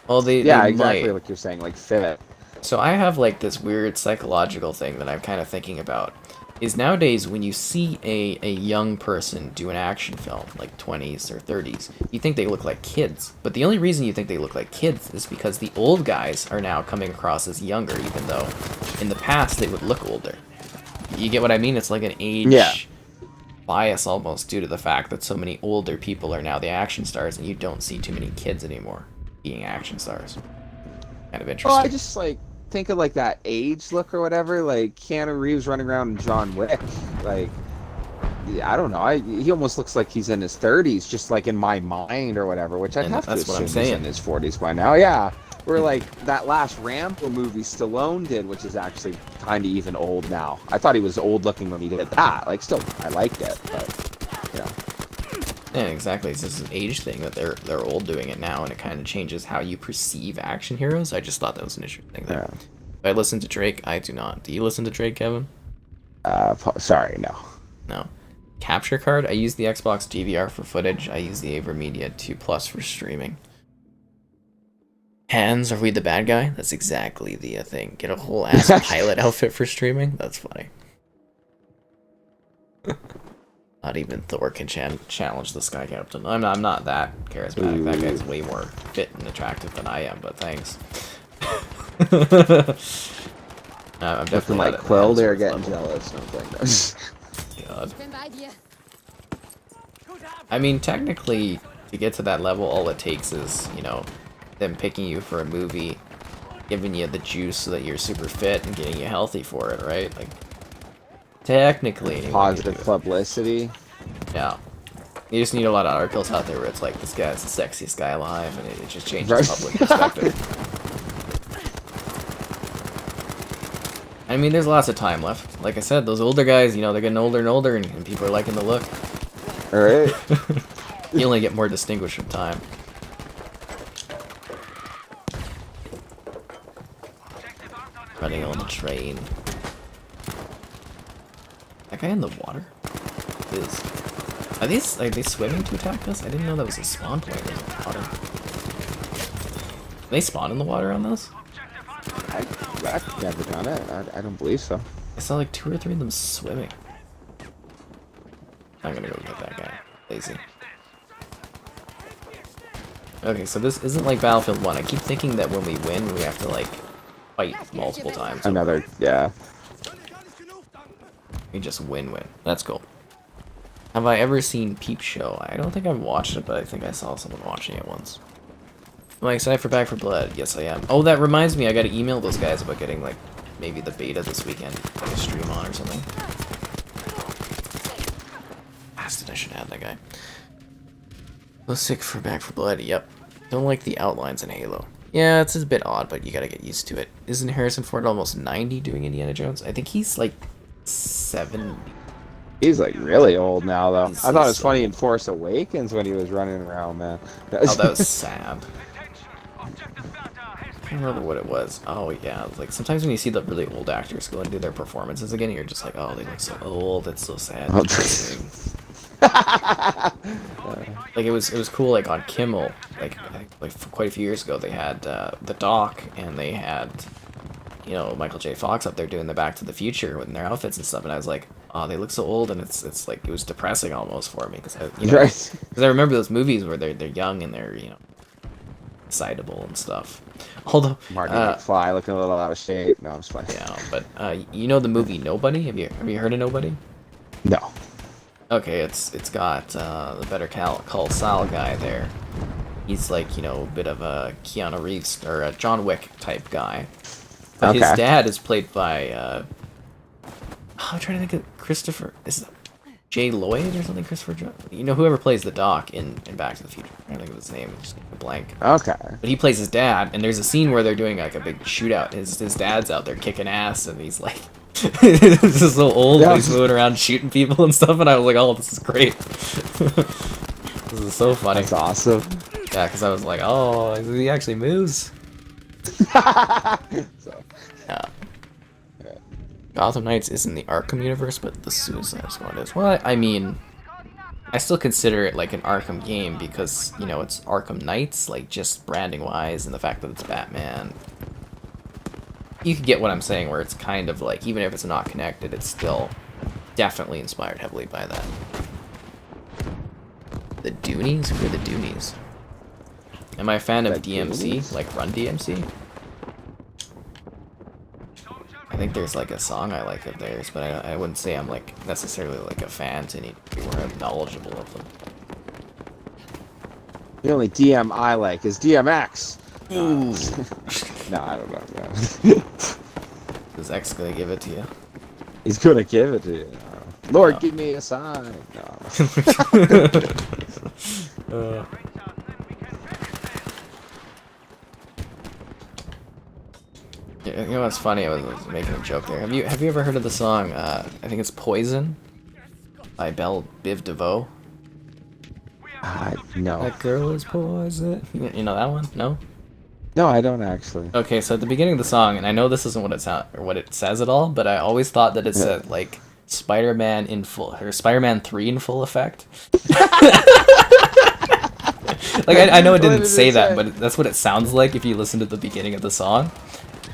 Well, they exactly might. like you're saying, like fit. So I have like this weird psychological thing that I'm kind of thinking about. Is nowadays when you see a young person do an action film, like 20s or 30s, you think they look like kids. But the only reason you think they look like kids is because the old guys are now coming across as younger, even though in the past they would look older. You get what I mean? It's like an age bias almost due to the fact that so many older people are now the action stars and you don't see too many kids anymore being action stars. Kind of interesting. Well, I just like think of like that age look or whatever, like Keanu Reeves running around in John Wick. Like, yeah, I don't know. He almost looks like he's in his 30s, just like in my mind or whatever. Which I'd have to assume he's in his 40s by now. Yeah, where like that last Rambo movie Stallone did, which is actually kind of even old now. I thought he was old looking when he did that. Like, still, I liked it, but you know. Yeah, exactly. It's just an age thing that they're old doing it now, and it kind of changes how you perceive action heroes. I just thought that was an interesting thing. Yeah. I listen to Drake. I do not. Do you listen to Drake, Kevin? Sorry, no. No. Capture card. I use the Xbox DVR for footage. I use the AverMedia 2 Plus for streaming. Hands, are we the bad guy? That's exactly the thing. Get a whole ass pilot outfit for streaming. That's funny. Not even Thor can challenge the Sky Captain. I'm not that charismatic. That guy's way more fit and attractive than I am, but thanks. I'm definitely like Quill there getting jealous. No, God. I mean, technically, to get to that level, all it takes is, you know, them picking you for a movie, giving you the juice so that you're super fit and getting you healthy for it, right? Like, technically, positive publicity. Yeah, you just need a lot of articles out there where it's like, this guy's the sexiest guy alive, and it just changes public perspective. I mean, there's lots of time left. Like I said, those older guys, you know, they're getting older and older, and people are liking the look. All right. You only get more distinguished with time. Running on the train. That guy in the water is. Are they swimming to attack us? I didn't know that was a spawn point in the water. They spawn in the water on this? I've never done it. I don't believe so. I saw like 2 or 3 of them swimming. I'm gonna go get that guy. Lazy. Okay, so this isn't like Battlefield 1. I keep thinking that when we win, we have to like fight multiple times. Another, yeah. We just win. That's cool. Have I ever seen Peep Show? I don't think I've watched it, but I think I saw someone watching it once. Am I excited for Back 4 Blood? Yes, I am. Oh, that reminds me, I gotta email those guys about getting, like, maybe the beta this weekend. Like a stream on or something. Bastard, I should add that guy. So sick for Back 4 Blood, yep. Don't like the outlines in Halo. Yeah, it's a bit odd, but you gotta get used to it. Isn't Harrison Ford almost 90 doing Indiana Jones? I think he's, like, 70. He's like really old now, though. I thought it was funny in Force Awakens when he was running around, man. Oh, that was sad. I can't remember what it was. Oh, yeah. Like, sometimes when you see the really old actors go and do their performances again, you're just like, oh, they look so old. It's so sad. Like, it was cool, like, on Kimmel. Like, I think, like, for quite a few years ago, they had the Doc, and they had, you know, Michael J. Fox up there doing the Back to the Future with their outfits and stuff, and I was like, oh, they look so old, and it's like, it was depressing almost for me, because I remember those movies where they're young and they're, you know, excitable and stuff. Although Marty McFly looking a little out of shape. No, I'm just playing. Yeah, but you know the movie Nobody? Have you heard of Nobody? No. Okay, it's got the Better Call Saul guy there. He's like, you know, a bit of a Keanu Reeves or a John Wick type guy. But his Okay. dad is played by I'm trying to think of Christopher. Is it Jay Lloyd or something? You know, whoever plays the Doc in Back to the Future. I don't think of his name. Just a blank. Okay. But he plays his dad, and there's a scene where they're doing like a big shootout. His dad's out there kicking ass, and he's like, this is so old. Yeah. But he's moving around shooting people and stuff. And I was like, oh, this is great. This is so funny. That's awesome. Yeah, because I was like, oh, he actually moves. So, Yeah. Gotham Knights isn't the Arkham universe, but the Suicide Squad is. Well, I mean, I still consider it like an Arkham game because, you know, it's Arkham Knights, like just branding wise, and the fact that it's Batman. You can get what I'm saying, where it's kind of like, even if it's not connected, it's still definitely inspired heavily by that. The Doonies? Who are the Doonies? Am I a fan of The DMC? Doonies? Like Run DMC? I think there's like a song I like of theirs, but I wouldn't say I'm like necessarily like a fan to any degree where I'm knowledgeable of them. the only DM I like is DMX. Ooh. No, I don't know. No. Is X gonna give it to you? He's gonna give it to you. Lord, No. give me a sign. No. You know what's funny? I was making a joke there. Have you ever heard of the song? I think it's Poison by Biv DeVoe. No. That girl is poison. You know that one? No. No, I don't actually. Okay, so at the beginning of the song, and I know this isn't what it says at all, but I always thought that it said like Spider-Man in full or Spider-Man 3 in full effect. Like I know it What didn't did say it that, say? but that's what it sounds like if you listen to the beginning of the song.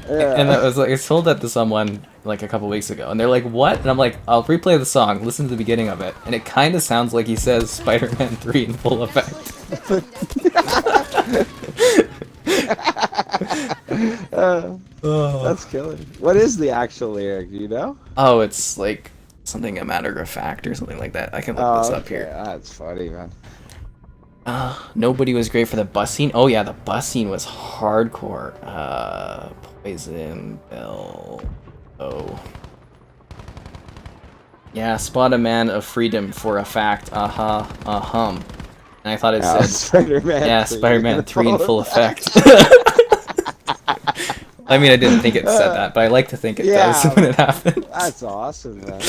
Yeah. And I was like, I told that to someone like a couple weeks ago, and they're like, "What?" And I'm like, "I'll replay the song, listen to the beginning of it, and it kind of sounds like he says Spider-Man 3 in full effect." That's killing. What is the actual lyric? Do you know? Oh, it's like something a matter of fact or something like that. I can look this up okay. here. That's funny, man. Nobody was great for the bus scene. Oh yeah, the bus scene was hardcore. Poison Bell. Oh. Yeah, spot a man of freedom for a fact. And I thought it said Spider-Man. yeah, 3 Spider-Man 3 in full effect. I mean, I didn't think it said that, but I like to think it does when it happens. That's awesome, man.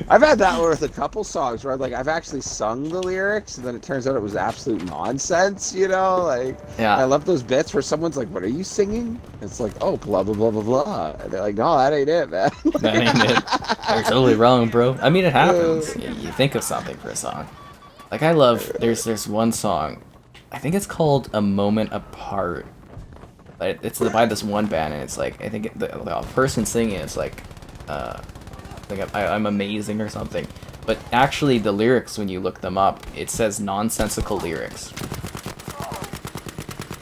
I've had that with a couple songs where I've actually sung the lyrics, and then it turns out it was absolute nonsense, you know? Like, Yeah. I love those bits where someone's like, "What are you singing?" It's like, "Oh, blah, blah, blah, blah, blah." And they're like, "No, that ain't it, man." That ain't it. You're totally wrong, bro. I mean, it happens. You think of something for a song. Like, I love, there's one song, I think it's called A Moment Apart. But it's by this one band, and it's like, I think the person singing is like I'm amazing or something. But actually, the lyrics, when you look them up, it says nonsensical lyrics.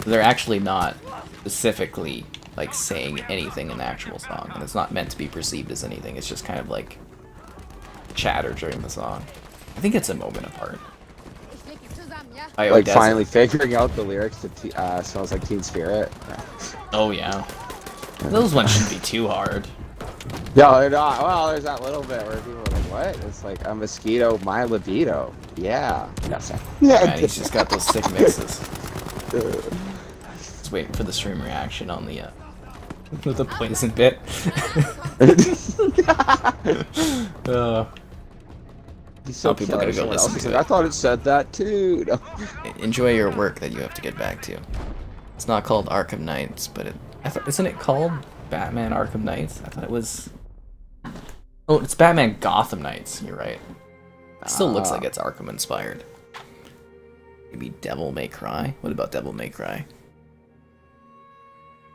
They're actually not specifically like saying anything in the actual song, and it's not meant to be perceived as anything. It's just kind of like chatter during the song. I think it's A Moment Apart. By Like, Odessa. finally figuring out the lyrics to Smells Like Teen Spirit. Oh yeah. Those ones shouldn't be too hard. No, they're not. Well, there's that little bit where people are like, "What?" It's like, "A mosquito, my libido." Yeah. No, sorry. Man, he's just got those sick mixes. Just waiting for the stream reaction on the with the poison bit. He's so people gotta go someone listen else is to like, it. "I thought it said that too." No. Enjoy your work that you have to get back to. It's not called Arkham Knights, but isn't it called Batman Arkham Knights? I thought it was. Oh, it's Batman Gotham Knights. You're right. It still looks like it's Arkham inspired. Maybe Devil May Cry. What about Devil May Cry?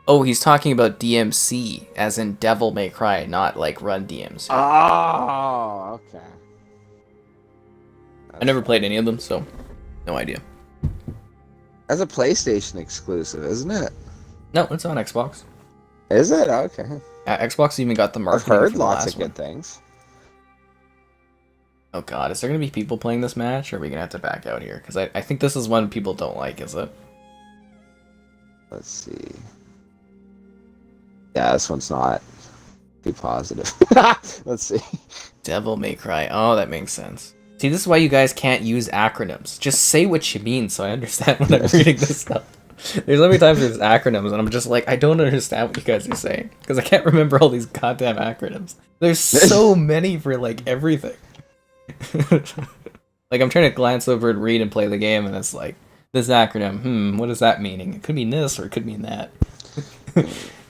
Oh, he's talking about DMC, as in Devil May Cry, not like Run DMC. Oh, okay. I never played any of them, so no idea. That's a PlayStation exclusive, isn't it? No, it's on Xbox. Is it? Okay. Xbox even got the I've marketing heard for the lots last of good one. things. Oh god, is there gonna be people playing this match, or are we gonna have to back out here? Because I think this is one people don't like, is it? Let's see. Yeah, this one's not too positive. Let's see. Devil May Cry. Oh, that makes sense. See, this is why you guys can't use acronyms. Just say what you mean so I understand when I'm reading this stuff. There's so many times there's acronyms and I'm just like, I don't understand what you guys are saying. Because I can't remember all these goddamn acronyms. There's so many for, like, everything. Like, I'm trying to glance over and read and play the game and it's like, this acronym, what is that meaning? It could mean this or it could mean that.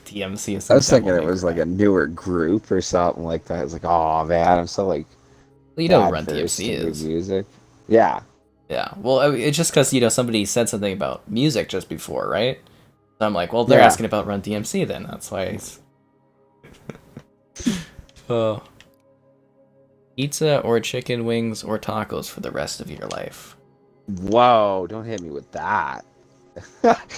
TMC is I was thinking it was like a newer group or something like that. It's like, oh man, I'm so like. Well, you know what Run DMC is. Music. Yeah. Yeah. Well, I mean, it's just because, you know, somebody said something about music just before, right? So I'm like, well, they're asking about Run DMC then. That's why Oh. Pizza or chicken wings or tacos for the rest of your life? Whoa, don't hit me with that.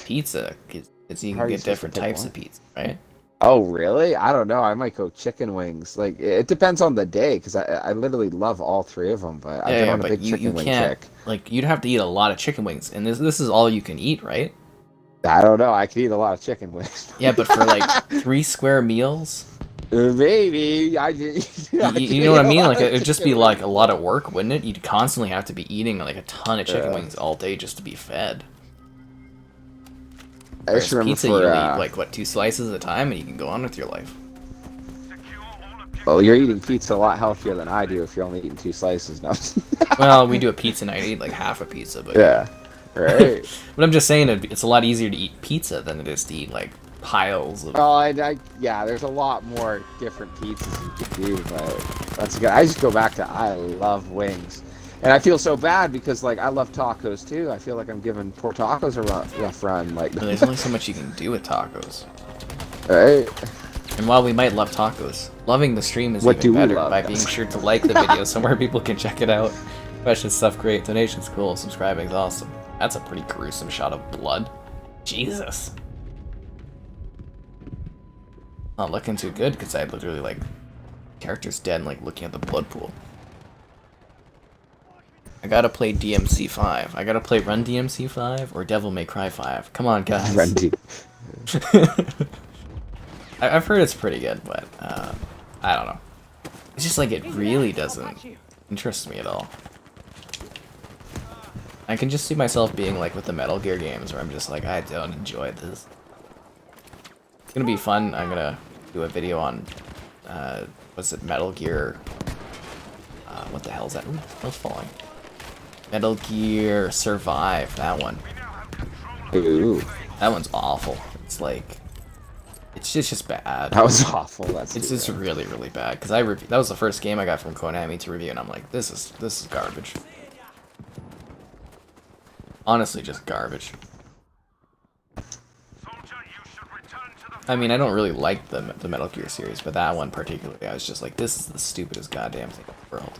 Pizza, because you can get different types of pizza, right? Oh, really? I don't know. I might go chicken wings. Like, it depends on the day, because I literally love all three of them, but I'm not a big chicken wing chick. Like, you'd have to eat a lot of chicken wings, and this is all you can eat, right? I don't know. I could eat a lot of chicken wings. Yeah, but for, like, 3 square meals? Maybe. You know what I mean? Like, it'd just be, like, a lot of work, wouldn't it? You'd constantly have to be eating, like, a ton of chicken wings all day just to be fed. I just remember pizza, you eat, like, what, 2 slices at a time, and you can go on with your life. Well, you're eating pizza a lot healthier than I do if you're only eating 2 slices now. Well, we do a pizza night. I eat, like, half a pizza, but... Yeah, right. But I'm just saying, it's a lot easier to eat pizza than it is to eat, like, piles of... Oh, yeah, there's a lot more different pizzas you could do, but that's good. I just go back to I love wings. And I feel so bad because, like, I love tacos, too. I feel like I'm giving poor tacos a rough run. Like, there's only so much you can do with tacos. Right. And while we might love tacos, loving the stream is even better by being sure to like the video so more people can check it out. Question stuff great, donations cool, subscribing is awesome. That's a pretty gruesome shot of blood. Jesus. Not looking too good because I literally, like, character's dead and, like, looking at the blood pool. I gotta play DMC 5. I gotta play Run DMC 5 or Devil May Cry 5. Come on, guys. Run D. I've heard it's pretty good, but I don't know. It's just like it really doesn't interest me at all. I can just see myself being like with the Metal Gear games where I'm just like, I don't enjoy this. It's gonna be fun. I'm gonna do a video on, what's it, Metal Gear, what the hell is that? Ooh, that's falling. Metal Gear Survive, that one. Ooh. That one's awful. It's like, it's just bad. That was awful. It's just really, really bad. Because that was the first game I got from Konami to review, and I'm like, this is garbage. Honestly, just garbage. I mean, I don't really like the Metal Gear series, but that one particularly, I was just like, this is the stupidest goddamn thing in the world.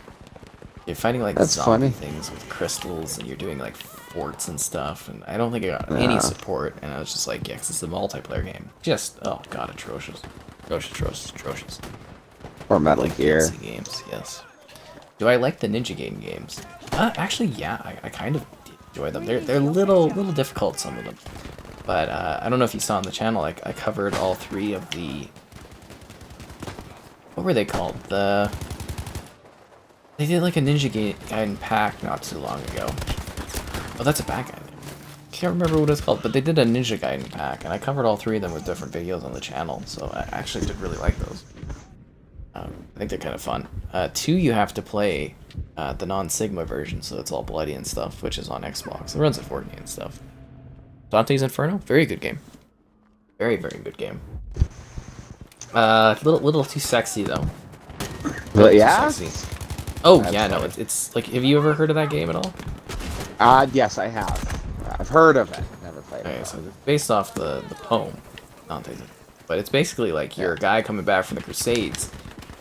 You're fighting like zombie things with crystals, and you're doing like forts and stuff, and I don't think I got any support, and I was just like, yeah, 'cause it's a multiplayer game. Just, oh god, atrocious. Atrocious. Or Metal Gear. Games, yes. Do I like the Ninja Gaiden games? Actually, yeah, I kind of enjoy them. They're a little difficult, some of them. But I don't know if you saw on the channel, I covered all 3 of the... What were they called? They did like a Ninja Gaiden pack not too long ago. Oh, that's a bad guy. Can't remember what it's called, but they did a Ninja Gaiden pack, and I covered all 3 of them with different videos on the channel, so I actually did really like those. I think they're kind of fun. 2, you have to play the non-Sigma version, so it's all bloody and stuff, which is on Xbox. It runs at 4K and stuff. Dante's Inferno, very good game. Very, very good game. Little too sexy though. But yeah. Oh yeah, no, it's like, have you ever heard of that game at all? Yes, I have. I've heard of it. Never played it. Okay, so it's based off the poem, Dante's. But it's basically like you're a guy coming back from the Crusades,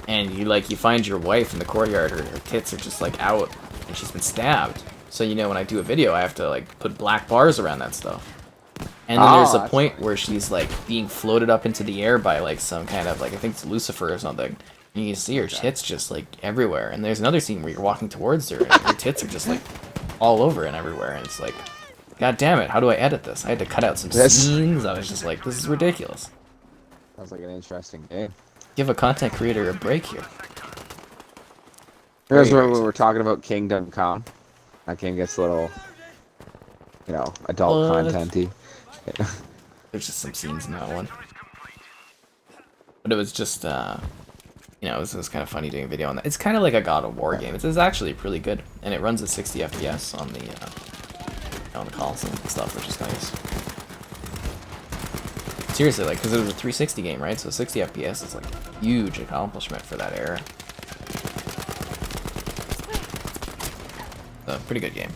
and you find your wife in the courtyard. Her tits are just like out, and she's been stabbed. So you know, when I do a video, I have to like put black bars around that stuff. And then there's a point where she's like being floated up into the air by like some kind of, like, I think it's Lucifer or something. And you see her tits just like everywhere. And there's another scene where you're walking towards her and her tits are just like all over and everywhere. And it's like, God damn it, how do I edit this? I had to cut out some scenes. I was just like, this is ridiculous. Sounds like an interesting game. Give a content creator a break here. Here's where we were talking about Kingdom Come. That game gets a little, you know, adult content-y. There's just some scenes in that one. But it was just, you know, it was kind of funny doing a video on that. It's kind of like a God of War game. It's actually pretty good. And it runs at 60 FPS on the console and stuff, which is nice. Seriously, like, because it was a 360 game, right? So 60 FPS is like a huge accomplishment for that era. So, pretty good game.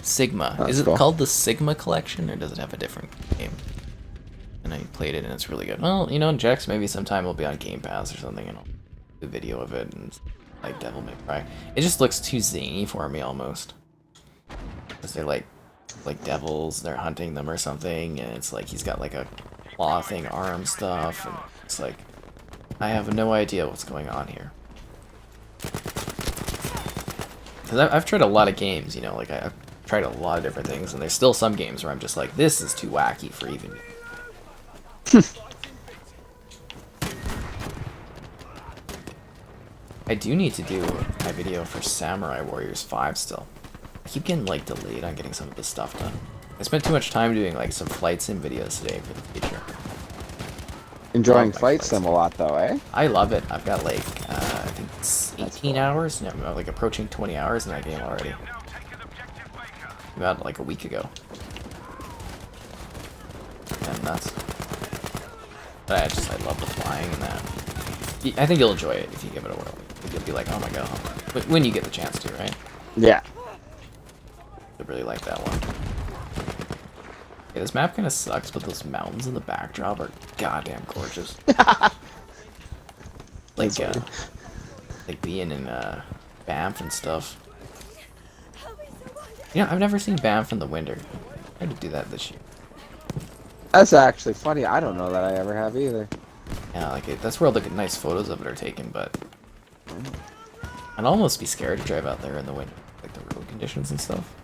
Sigma. Is it called the Sigma Collection, or does it have a different game? And I played it, and it's really good. Well, you know, Jex, maybe sometime it'll be on Game Pass or something, and I'll do a video of it, and like Devil May Cry. It just looks too zany for me, almost. Because they're like devils, they're hunting them or something, and it's like he's got like a claw thing arm stuff, and it's like, I have no idea what's going on here. Because I've tried a lot of games, you know, like I've tried a lot of different things, and there's still some games where I'm just like, this is too wacky for even me. I do need to do my video for Samurai Warriors 5 still. I keep getting like delayed on getting some of this stuff done. I spent too much time doing like some flight sim videos today for the future. Enjoying flight sim a lot though, eh? I love it. I've got like, I think it's 18 hours? No, like approaching 20 hours in that game already. About like a week ago. Damn nuts. But I love the flying and that. I think you'll enjoy it if you give it a whirl. You'll be like, oh my god. When you get the chance to, right? Yeah. I really like that one. Yeah, this map kind of sucks, but those mountains in the backdrop are goddamn gorgeous. like being in Banff and stuff. You know, I've never seen Banff in the winter. I had to do that this year. That's actually funny. I don't know that I ever have either. Yeah, like that's where all the nice photos of it are taken, but I'd almost be scared to drive out there in the winter, like the road conditions and stuff.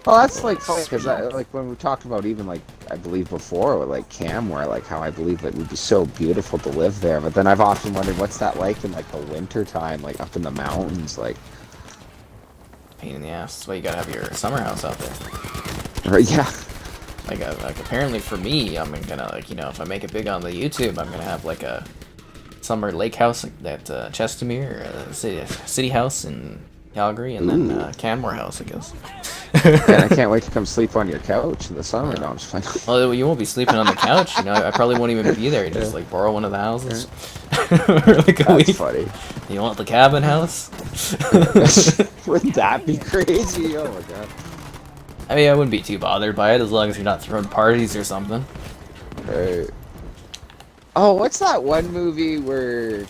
Well, that's like funny because like when we talked about even like I believe before with like Camware, like how I believe it would be so beautiful to live there, but then I've often wondered what's that like in like the winter time, like up in the mountains, like. Pain in the ass. That's why you gotta have your summer house out there. Right? Yeah. Like apparently for me, I'm gonna like, you know, if I make it big on the YouTube, I'm gonna have like a summer lake house at Chestermere, city house in Calgary, and then Canmore house, I guess. And I can't wait to come sleep on your couch in the summer. No, I'm just fine. Well, you won't be sleeping on the couch, you know. I probably won't even be there. You just like borrow one of the houses for like a week. That's funny. You want the cabin house? Wouldn't that be crazy? Oh my god. I mean, I wouldn't be too bothered by it as long as you're not throwing parties or something. Right. Oh, what's that one movie where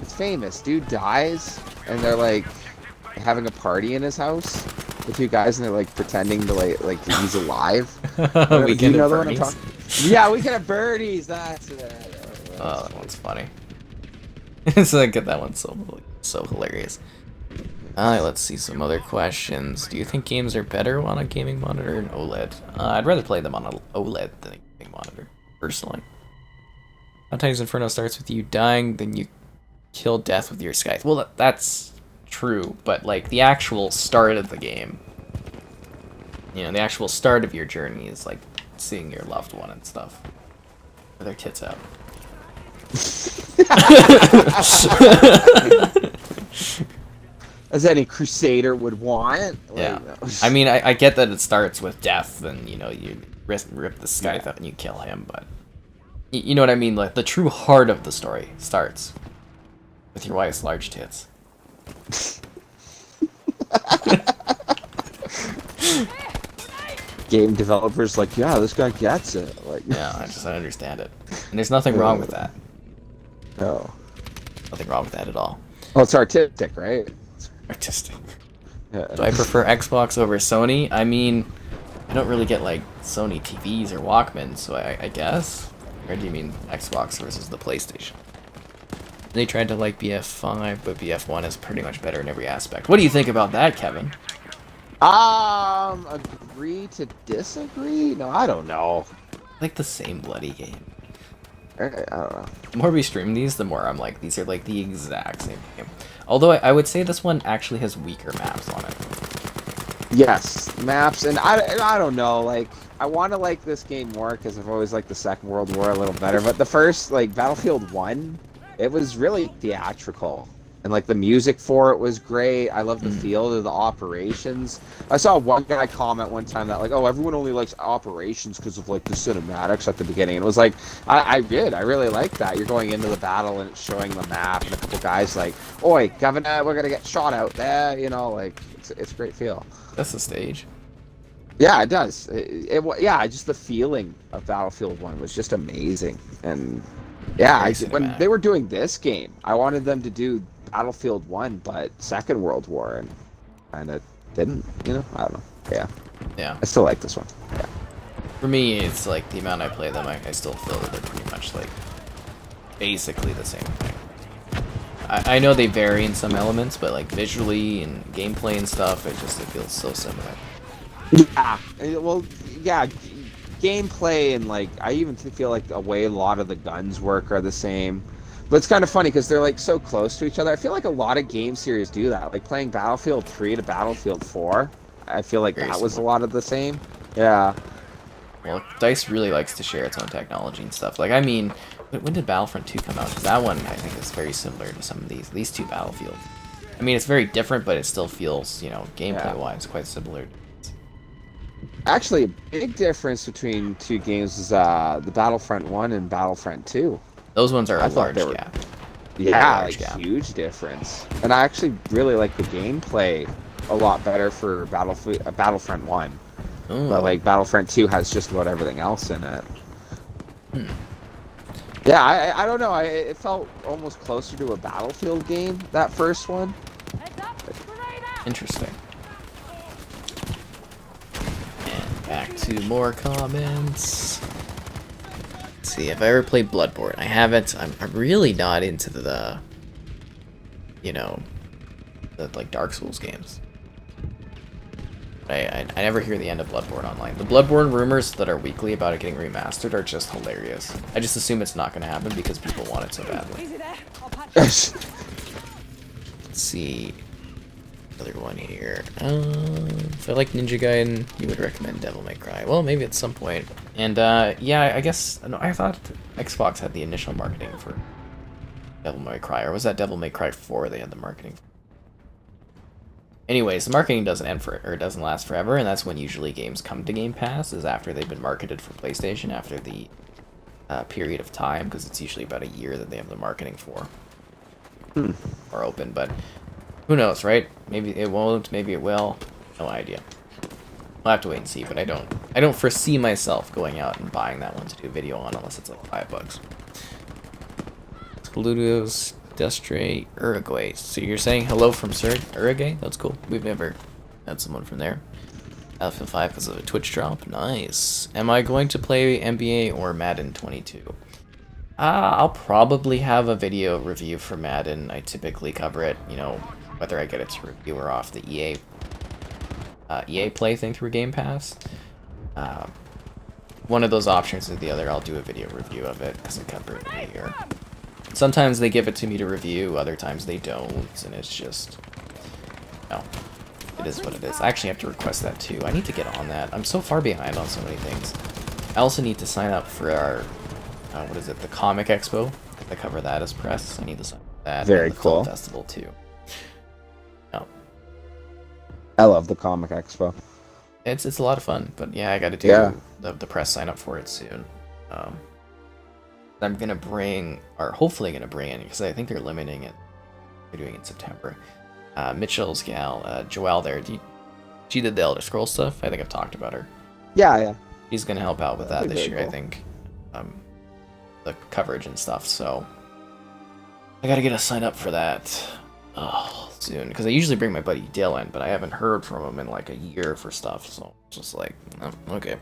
it's famous? Dude dies, and they're like having a party in his house. The two guys, and they're like pretending to like he's alive. Weekend at Bernie's. Yeah, Weekend at Bernie's. That's it. Oh, that one's funny. So I get that one so hilarious. Alright, let's see some other questions. Do you think games are better on a gaming monitor or an OLED? I'd rather play them on an OLED than a gaming monitor, personally. Sometimes Inferno starts with you dying, then you kill death with your scythe. Well, that's true, but like the actual start of the game, you know, the actual start of your journey is like seeing your loved one and stuff with their tits out. As any crusader would want. Yeah. Like, no. I mean, I get that it starts with death, and you know, you rip the scythe out and you kill him, but you know what I mean? Like the true heart of the story starts with your wife's large tits. Game developers like, yeah, this guy gets it. Like, yeah, I don't understand it, and there's nothing wrong with that. No, nothing wrong with that at all. Well, it's artistic, right? Artistic. Yeah. Do I prefer Xbox over Sony? I mean, I don't really get like Sony TVs or Walkmans, so I guess. Or do you mean Xbox versus the PlayStation? They tried to like BF5, but BF1 is pretty much better in every aspect. What do you think about that, Kevin? Agree to disagree? No, I don't know. Like the same bloody game. I don't know. The more we stream these, the more I'm like, these are like the exact same game. Although I would say this one actually has weaker maps on it. Yes, maps, and I don't know, like, I want to like this game more because I've always liked the Second World War a little better, but the first, like, Battlefield 1, it was really theatrical. And, like, the music for it was great. I love the feel of the operations. I saw one guy comment one time that, like, oh, everyone only likes operations because of, like, the cinematics at the beginning. And it was like, I really like that. You're going into the battle and it's showing the map and a couple guys like, oi, Governor, we're going to get shot out there. You know, like, it's a great feel. That's the stage. Yeah, it does. Yeah, just the feeling of Battlefield 1 was just amazing. And, yeah, when they were doing this game, I wanted them to do Battlefield 1, but Second World War, and kind of didn't, you know? I don't know. Yeah. Yeah. I still like this one. Yeah. For me, it's like the amount I play them, I still feel that they're pretty much like basically the same thing. I know they vary in some elements, but like visually and gameplay and stuff, it feels so similar. Yeah. Well, yeah. Gameplay and like I even feel like the way a lot of the guns work are the same. But it's kind of funny because they're like so close to each other. I feel like a lot of game series do that. Like playing Battlefield 3 to Battlefield 4, I feel like that was a lot of the same. Yeah. Well, DICE really likes to share its own technology and stuff. Like, I mean, when did Battlefront 2 come out? Because that one, I think, is very similar to some of these two Battlefields. I mean, it's very different, but it still feels, you know, gameplay-wise, quite similar. Actually, a big difference between two games is the Battlefront 1 and Battlefront 2. Those ones are a large gap. Yeah, like huge difference. And I actually really like the gameplay a lot better for Battlefront 1. Ooh. But like Battlefront 2 has just about everything else in it. Yeah, I don't know. It felt almost closer to a Battlefield game, that first one. Interesting. And back to more comments. Let's see, have I ever played Bloodborne? I haven't. I'm really not into the you know, the like Dark Souls games. I never hear the end of Bloodborne online. The Bloodborne rumors that are weekly about it getting remastered are just hilarious. I just assume it's not going to happen because people want it so badly. Let's see. Another one here. If I like Ninja Gaiden, you would recommend Devil May Cry. Well, maybe at some point. And yeah, I guess I thought Xbox had the initial marketing for Devil May Cry, or was that Devil May Cry 4 they had the marketing for? Anyways, the marketing doesn't end or doesn't last forever, and that's when usually games come to Game Pass, is after they've been marketed for PlayStation, after the period of time, because it's usually about a year that they have the marketing for. Or open, but who knows, right? Maybe it won't, maybe it will. No idea. We'll have to wait and see, but I don't foresee myself going out and buying that one to do a video on unless it's like $5. Saludos, Destre, Uruguay. So you're saying hello from Uruguay? That's cool. We've never had someone from there. Alpha 5 because of a Twitch drop. Nice. Am I going to play NBA or Madden 22? I'll probably have a video review for Madden. I typically cover it, you know, whether I get it to review or off the EA Play thing through Game Pass. One of those options or the other, I'll do a video review of it because I cover it here. Sometimes they give it to me to review, other times they don't, and it's just, no, it is what it is. I actually have to request that too. I need to get on that. I'm so far behind on so many things. I also need to sign up for our, what is it, the Comic Expo. I cover that as press. I need to sign up for that. Very and the cool. Film Festival too. No. I love the Comic Expo. It's a lot of fun, but yeah, I got to do the press sign up for it soon. I'm gonna bring, or hopefully gonna bring in, because I think they're limiting it. They're doing it in September. Mitchell's gal, Joelle there. She did the Elder Scrolls stuff. I think I've talked about her. Yeah. She's gonna help out with that this year, cool. I think. The coverage and stuff. So I gotta get a sign up for that soon, because I usually bring my buddy Dylan, but I haven't heard from him in like a year for stuff. So it's just like, okay.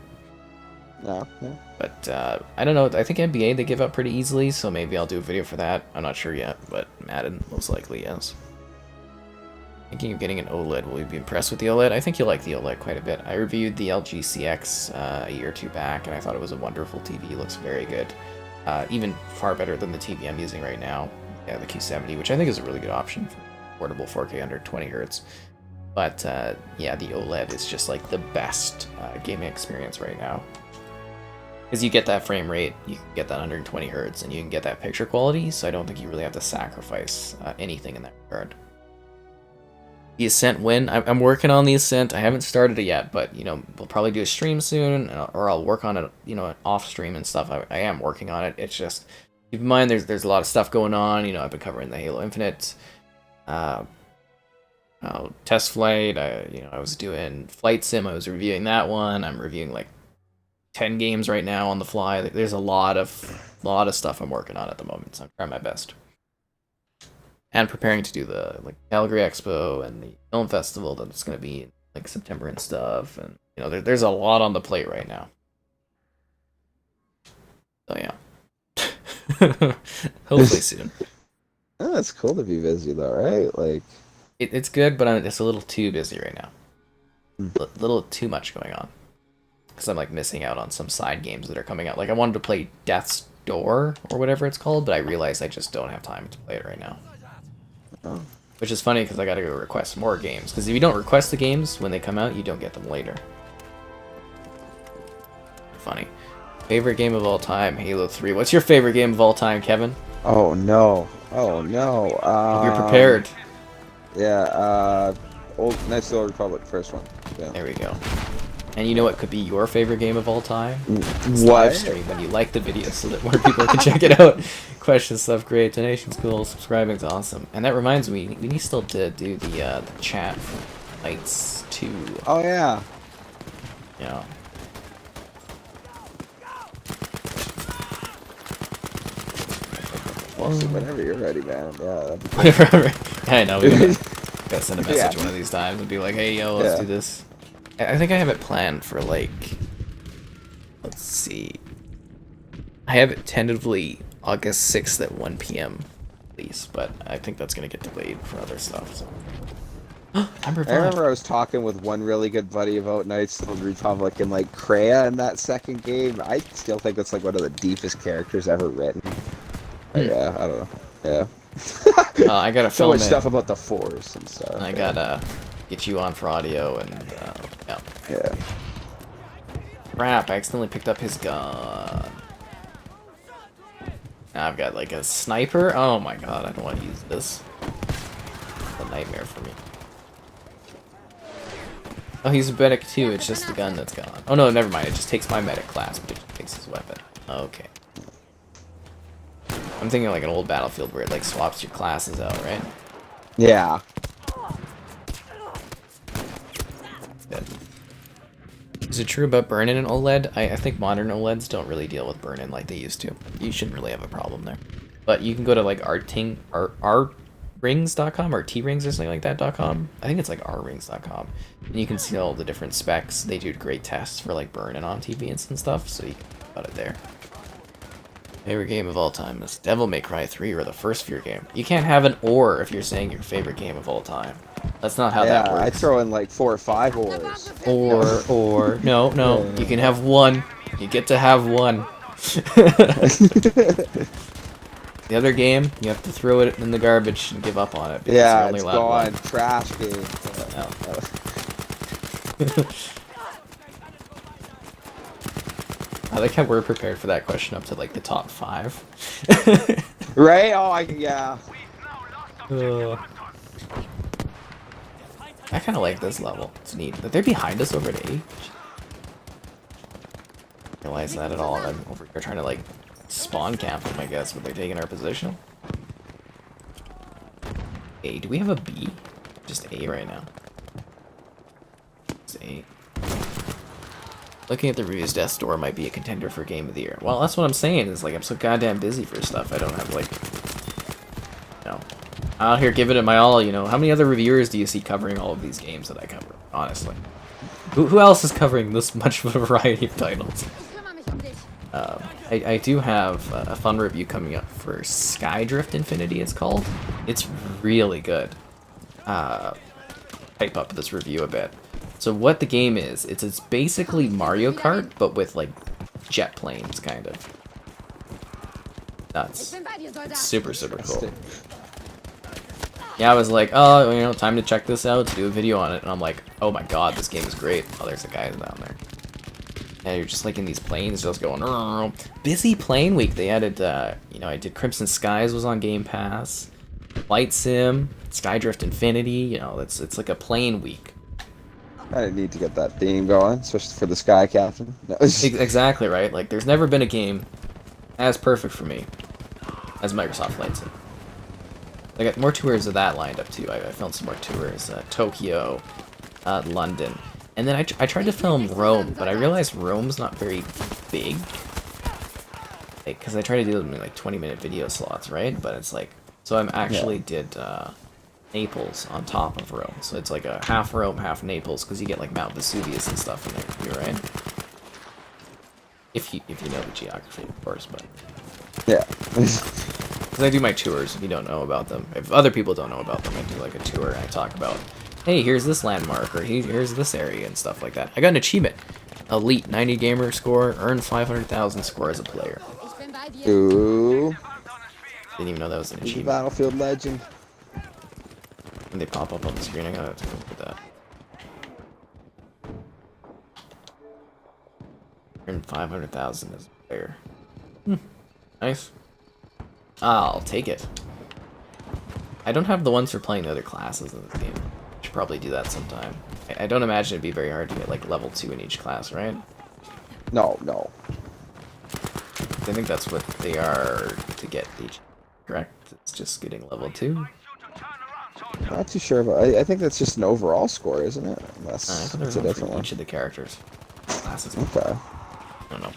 No, no. But I don't know. I think NBA they give up pretty easily, so maybe I'll do a video for that. I'm not sure yet, but Madden most likely yes. Thinking of getting an OLED. Will you be impressed with the OLED? I think you'll like the OLED quite a bit. I reviewed the LG CX a year or two back, and I thought it was a wonderful TV. It looks very good. Even far better than the TV I'm using right now. Yeah, the Q70, which I think is a really good option for portable 4K under 20 Hz. But yeah, the OLED is just like the best gaming experience right now. Because you get that frame rate, you can get that 120 Hz, and you can get that picture quality, so I don't think you really have to sacrifice anything in that regard. The Ascent win. I'm working on the Ascent. I haven't started it yet, but you know we'll probably do a stream soon, or I'll work on it, you know, off stream and stuff. I am working on it. It's just keep in mind there's a lot of stuff going on. You know, I've been covering the Halo Infinite, test flight. I was doing Flight Sim. I was reviewing that one. I'm reviewing like 10 games right now on the fly. There's a lot of stuff I'm working on at the moment, so I'm trying my best. And preparing to do the Calgary Expo and the film festival that's going to be in like September and stuff. And you know, there's a lot on the plate right now. So yeah, hopefully soon. Oh, it's cool to be busy though, right? Like It's good, but I'm just a little too busy right now. A little too much going on. Because I'm like missing out on some side games that are coming out. Like I wanted to play Death's Door or whatever it's called, but I realized I just don't have time to play it right now. Oh. Which is funny because I gotta go request more games. Because if you don't request the games when they come out, you don't get them later. Funny. Favorite game of all time, Halo 3. What's your favorite game of all time, Kevin? Oh no. Oh no. You're prepared. Yeah, Knights of the Old Republic, first one. Yeah. There we go. And you know what could be your favorite game of all time? It's What? Livestream, when you like the video so that more people can check it out. Questions, stuff, great. Donations, cool. Subscribing's awesome. And that reminds me, we need still to do the chat for Knights 2. Oh yeah. Yeah. Well, so whenever you're ready, man. Yeah. Whatever. I know, we gotta send a message one of these times and be like, hey, yo, let's do this. I think I have it planned for, like, let's see. I have it tentatively August 6th at 1 p.m. please, but I think that's going to get delayed for other stuff. So. I remember I was talking with one really good buddy about Knights of the Republic and, like, Kreia in that second game. I still think it's, like, one of the deepest characters ever written. Yeah, I don't know. Yeah. I gotta so film much it. stuff about the Force and stuff. And I gotta get you on for audio and Yeah. Crap, I accidentally picked up his gun. Now I've got like a sniper. Oh my god, I don't want to use this. It's a nightmare for me. Oh, he's a medic too. It's just the gun that's gone. Oh no, never mind. It just takes my medic class, but it just takes his weapon. Okay. I'm thinking like an old Battlefield where it like swaps your classes out, right? Yeah. Good. Is it true about burn-in and OLED? I think modern OLEDs don't really deal with burn-in like they used to. You shouldn't really have a problem there. But you can go to like rings.com or trings or something like that.com. I think it's like rrings.com. And you can see all the different specs. They do great tests for like burn-in on TVs and stuff, so you can think about it there. Favorite game of all time is Devil May Cry 3 or the first Fear game. You can't have an or if you're saying your favorite game of all time. That's not how that works. I throw in like 4 or 5 ors. Or, no, you can have one. You get to have one. The other game, you have to throw it in the garbage and give up on it. Yeah, only it's allowed gone. one. Trash game. I like how we're prepared for that question up to like the top 5. Right? Oh, yeah. I kind of like this level. It's neat. But they're behind us over at A. Realize that at all. I'm over here trying to like spawn camp them, I guess, but they're taking our position. A. Do we have a B? Just A right now. Just A. Looking at the reviews, Death's Door might be a contender for Game of the Year. Well, that's what I'm saying. Is like I'm so goddamn busy for stuff. I don't have like, out here giving it my all. You know, how many other reviewers do you see covering all of these games that I cover? Honestly, who else is covering this much of a variety of titles? I do have a fun review coming up for Skydrift Infinity, it's called. It's really good. Hype up this review a bit. So what the game is, it's basically Mario Kart, but with like jet planes, kind of. Nuts. It's super, super cool. Yeah, I was like, oh, you know, time to check this out, to do a video on it, and I'm like, oh my god, this game is great. Oh, there's a guy down there. And you're just like in these planes, just going, busy plane week. They added, you know, I did Crimson Skies was on Game Pass, Flight Sim, Skydrift Infinity. You know, it's like a plane week. I need to get that theme going, especially for the Sky Captain. Exactly right. Like, there's never been a game as perfect for me as Microsoft Flight Sim. I got more tours of that lined up too. I filmed some more tours, Tokyo, London. And then I tried to film Rome, but I realized Rome's not very big. Because I tried to do them in like 20-minute video slots, right? But it's like, so I actually did Naples on top of Rome. So it's like a half Rome, half Naples, because you get like Mount Vesuvius and stuff in there, you're right? If you know the geography, of course, but... Yeah. Because I do my tours, if you don't know about them. If other people don't know about them, I do like a tour and I talk about, hey, here's this landmark, or here's this area, and stuff like that. I got an achievement. Elite 90 gamer score, earned 500,000 score as a player. Ooh. Didn't even know that was an achievement. Battlefield legend. When they pop up on the screen, I gotta take a look at that. Earned 500,000 as a player. Nice. I'll take it. I don't have the ones for playing the other classes in this game. Should probably do that sometime. I don't imagine it'd be very hard to get like level 2 in each class, right? No. I think that's what they are to get each. Correct? It's just getting level 2. Not too sure, but I think that's just an overall score, isn't it? Unless it's a different one. Each of the characters. Classes. Okay. I don't know.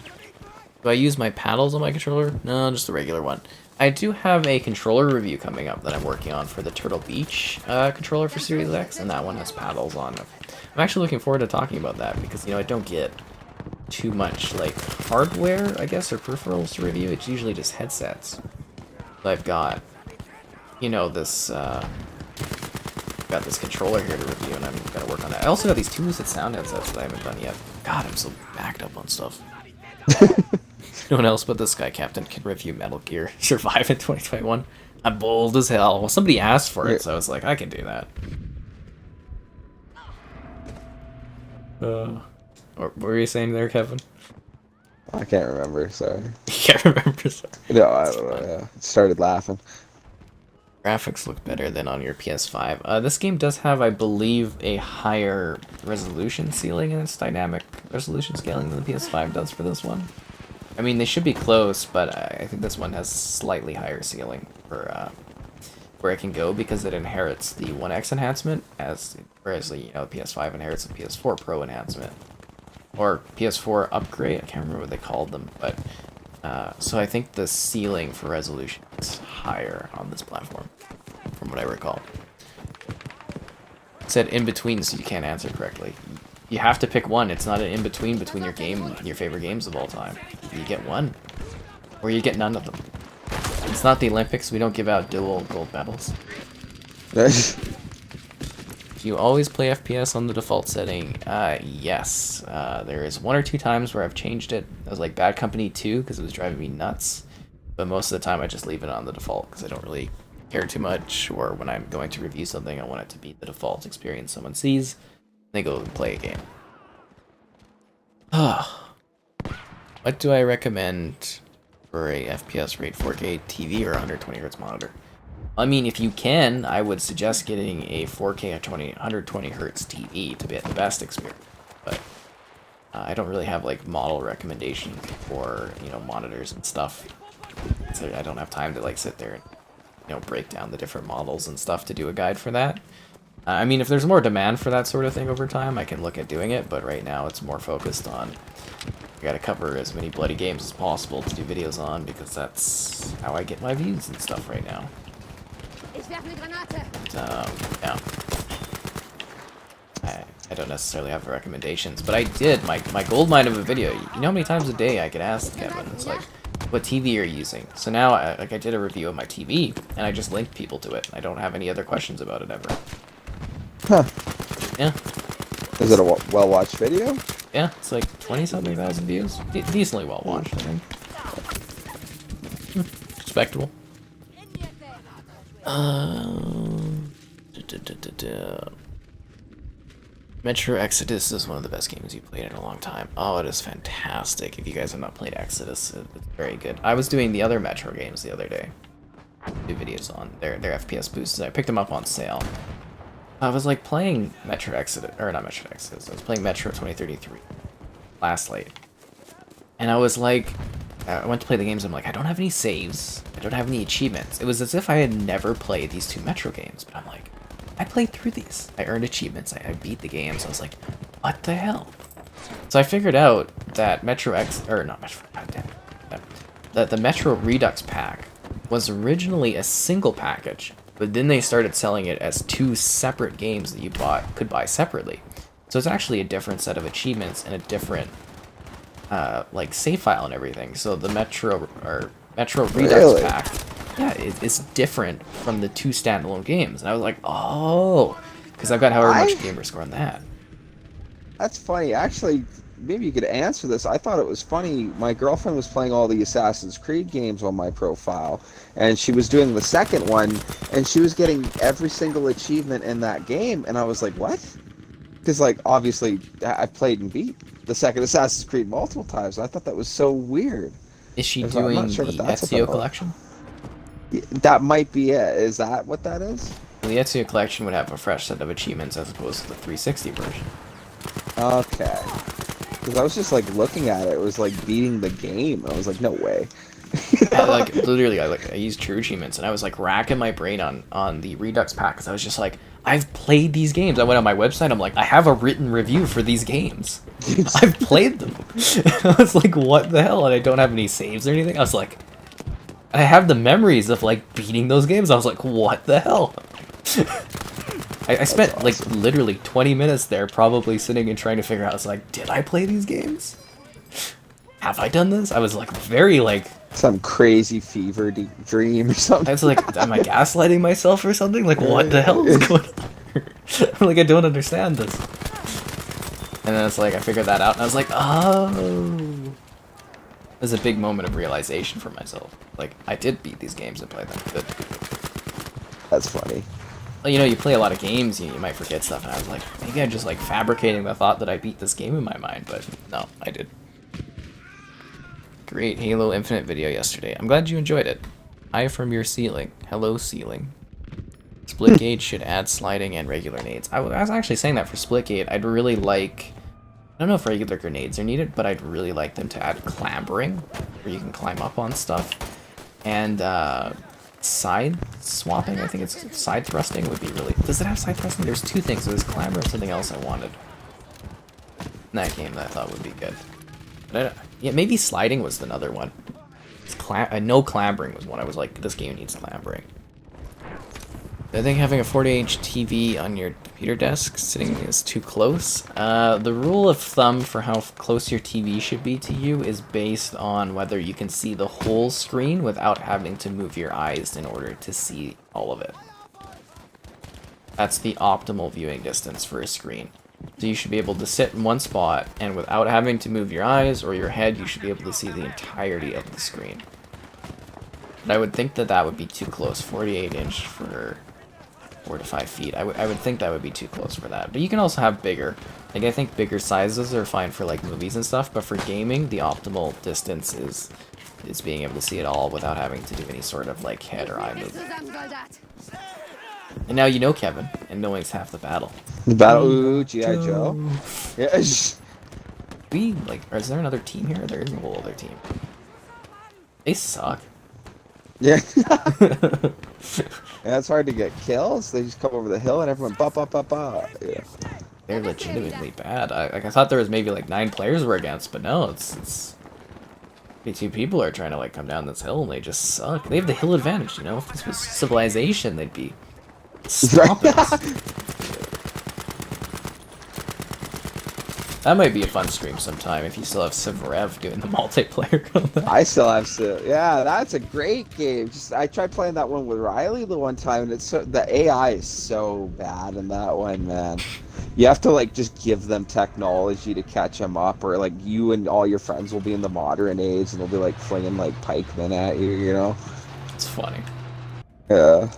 Do I use my paddles on my controller? No, just the regular one. I do have a controller review coming up that I'm working on for the Turtle Beach controller for Series X, and that one has paddles on it. I'm actually looking forward to talking about that because, you know, I don't get too much, like, hardware, I guess, or peripherals to review. It's usually just headsets. So I've got, you know, this, got this controller here to review, and I'm gonna work on that. I also got these two Lucid sound headsets that I haven't done yet. God, I'm so backed up on stuff. No one else but the Sky Captain can review Metal Gear Survive in 2021. I'm bold as hell. Well, somebody asked for it, so I was like, I can do that. What were you saying there, Kevin? I can't remember, sorry. You can't remember, sorry. No, I don't know, yeah. Started laughing. Graphics look better than on your PS5. This game does have, I believe, a higher resolution ceiling in its dynamic resolution scaling than the PS5 does for this one. I mean, they should be close, but I think this one has slightly higher ceiling for where it can go because it inherits the 1X enhancement, whereas the PS5 inherits the PS4 Pro enhancement or PS4 upgrade. I can't remember what they called them, but so I think the ceiling for resolution is higher on this platform, from what I recall. It said in between, so you can't answer correctly. You have to pick one. It's not an in-between between your game and your favorite games of all time. You get one, or you get none of them. It's not the Olympics. We don't give out dual gold medals. Do you always play FPS on the default setting? Yes. There is 1 or 2 times where I've changed it. It was like Bad Company 2 because it was driving me nuts. But most of the time I just leave it on the default because I don't really care too much. Or when I'm going to review something, I want it to be the default experience someone sees. They go and play a game. What do I recommend for a FPS rate 4K TV or 120Hz monitor? I mean, if you can, I would suggest getting a 4K 120Hz TV to be at the best experience. But I don't really have like model recommendations for monitors and stuff. So I don't have time to like sit there and break down the different models and stuff to do a guide for that. I mean, if there's more demand for that sort of thing over time, I can look at doing it, but right now it's more focused on I gotta cover as many bloody games as possible to do videos on, because that's how I get my views and stuff right now. But, yeah. I don't necessarily have recommendations, but I did my gold mine of a video. You know how many times a day I get asked, Kevin? It's like, what TV are you using? So now, I did a review of my TV, and I just linked people to it. I don't have any other questions about it ever. Huh. Yeah. Is it a well-watched video? Yeah, it's like 20-something thousand views. Decently well-watched, I think. Respectable. Metro Exodus is one of the best games you've played in a long time. Oh, it is fantastic. If you guys have not played Exodus, it's very good. I was doing the other Metro games the other day. Do videos on their FPS boosts. I picked them up on sale. I was like playing Metro Exodus, or not Metro Exodus, I was playing Metro 2033 last night. And I was like, I went to play the games, I'm like, I don't have any saves, I don't have any achievements. It was as if I had never played these two Metro games, but I'm like, I played through these. I earned achievements, I beat the games, I was like, what the hell? So I figured out that that the Metro Redux pack was originally a single package, but then they started selling it as two separate games that you could buy separately. So it's actually a different set of achievements and a different like save file and everything. So the Metro Redux pack, yeah, it's different from the two standalone games. And I was like, oh, because I've got however much gamer score on that. That's funny. Actually, maybe you could answer this. I thought it was funny. My girlfriend was playing all the Assassin's Creed games on my profile, and she was doing the second one, and she was getting every single achievement in that game, and I was like, what? Because, like, obviously, I played and beat the second Assassin's Creed multiple times. I thought that was so weird. Is she doing the Ezio collection? That might be it. Is that what that is? Well, the Ezio collection would have a fresh set of achievements as opposed to the 360 version. Okay. Because I was just like looking at it, it was like beating the game. I was like, no way. Like literally, I used true achievements, and I was like racking my brain on the Redux pack because I was just like, I've played these games. I went on my website. I'm like, I have a written review for these games. I've played them. I was like, what the hell? And I don't have any saves or anything. I was like, I have the memories of like beating those games. I was like, what the hell? I spent awesome. Like literally 20 minutes there probably sitting and trying to figure out, I was like, did I play these games? Have I done this? I was like very like... Some crazy fever dream or something. I was like, am I gaslighting myself or something? Like, what the hell is going on? I'm like, I don't understand this. And then it's like, I figured that out and I was like, oh. It was a big moment of realization for myself. Like, I did beat these games and play them. Good. That's funny. You know, you play a lot of games, you might forget stuff, and I was like, maybe I'm just like fabricating the thought that I beat this game in my mind, but no, I did. Great Halo Infinite video yesterday. I'm glad you enjoyed it. Eye from your ceiling. Hello, ceiling. Splitgate should add sliding and regular nades. I was actually saying that for Splitgate. I'd really like... I don't know if regular grenades are needed, but I'd really like them to add clambering, where you can climb up on stuff. And, side swapping, I think it's side thrusting would be really... Does it have side thrusting? There's two things. There's clamber and something else I wanted in that game that I thought would be good. But yeah, maybe sliding was another one. No clambering was one. I was like, this game needs clambering. I think having a 40-inch TV on your computer desk sitting is too close. The rule of thumb for how close your TV should be to you is based on whether you can see the whole screen without having to move your eyes in order to see all of it. That's the optimal viewing distance for a screen. So you should be able to sit in one spot, and without having to move your eyes or your head, you should be able to see the entirety of the screen. But I would think that that would be too close. 48-inch for 4 to 5 feet. I would think that would be too close for that. But you can also have bigger. Like, I think bigger sizes are fine for like movies and stuff, but for gaming, the optimal distance is being able to see it all without having to do any sort of like head or eye movement. And now you know Kevin, and knowing's half the battle. The battle, ooh, G.I. Joe. Yeah. Is there another team here? There is a whole other team. They suck. Yeah. Yeah, it's hard to get kills. They just come over the hill and everyone ba. Yeah. They're legitimately bad. I thought there was maybe like 9 players we're against, but no, it's 2 people are trying to like come down this hill and they just suck. They have the hill advantage, you know? If this was Civilization, they'd be stomping us. That might be a fun stream sometime if you still have Civ doing the multiplayer on that. I still have yeah, that's a great game. Just I tried playing that one with Riley the one time, and it's the AI is so bad in that one, man. You have to like just give them technology to catch them up, or like you and all your friends will be in the modern age and they'll be like flinging like pikemen at you, you know? It's funny. Yeah.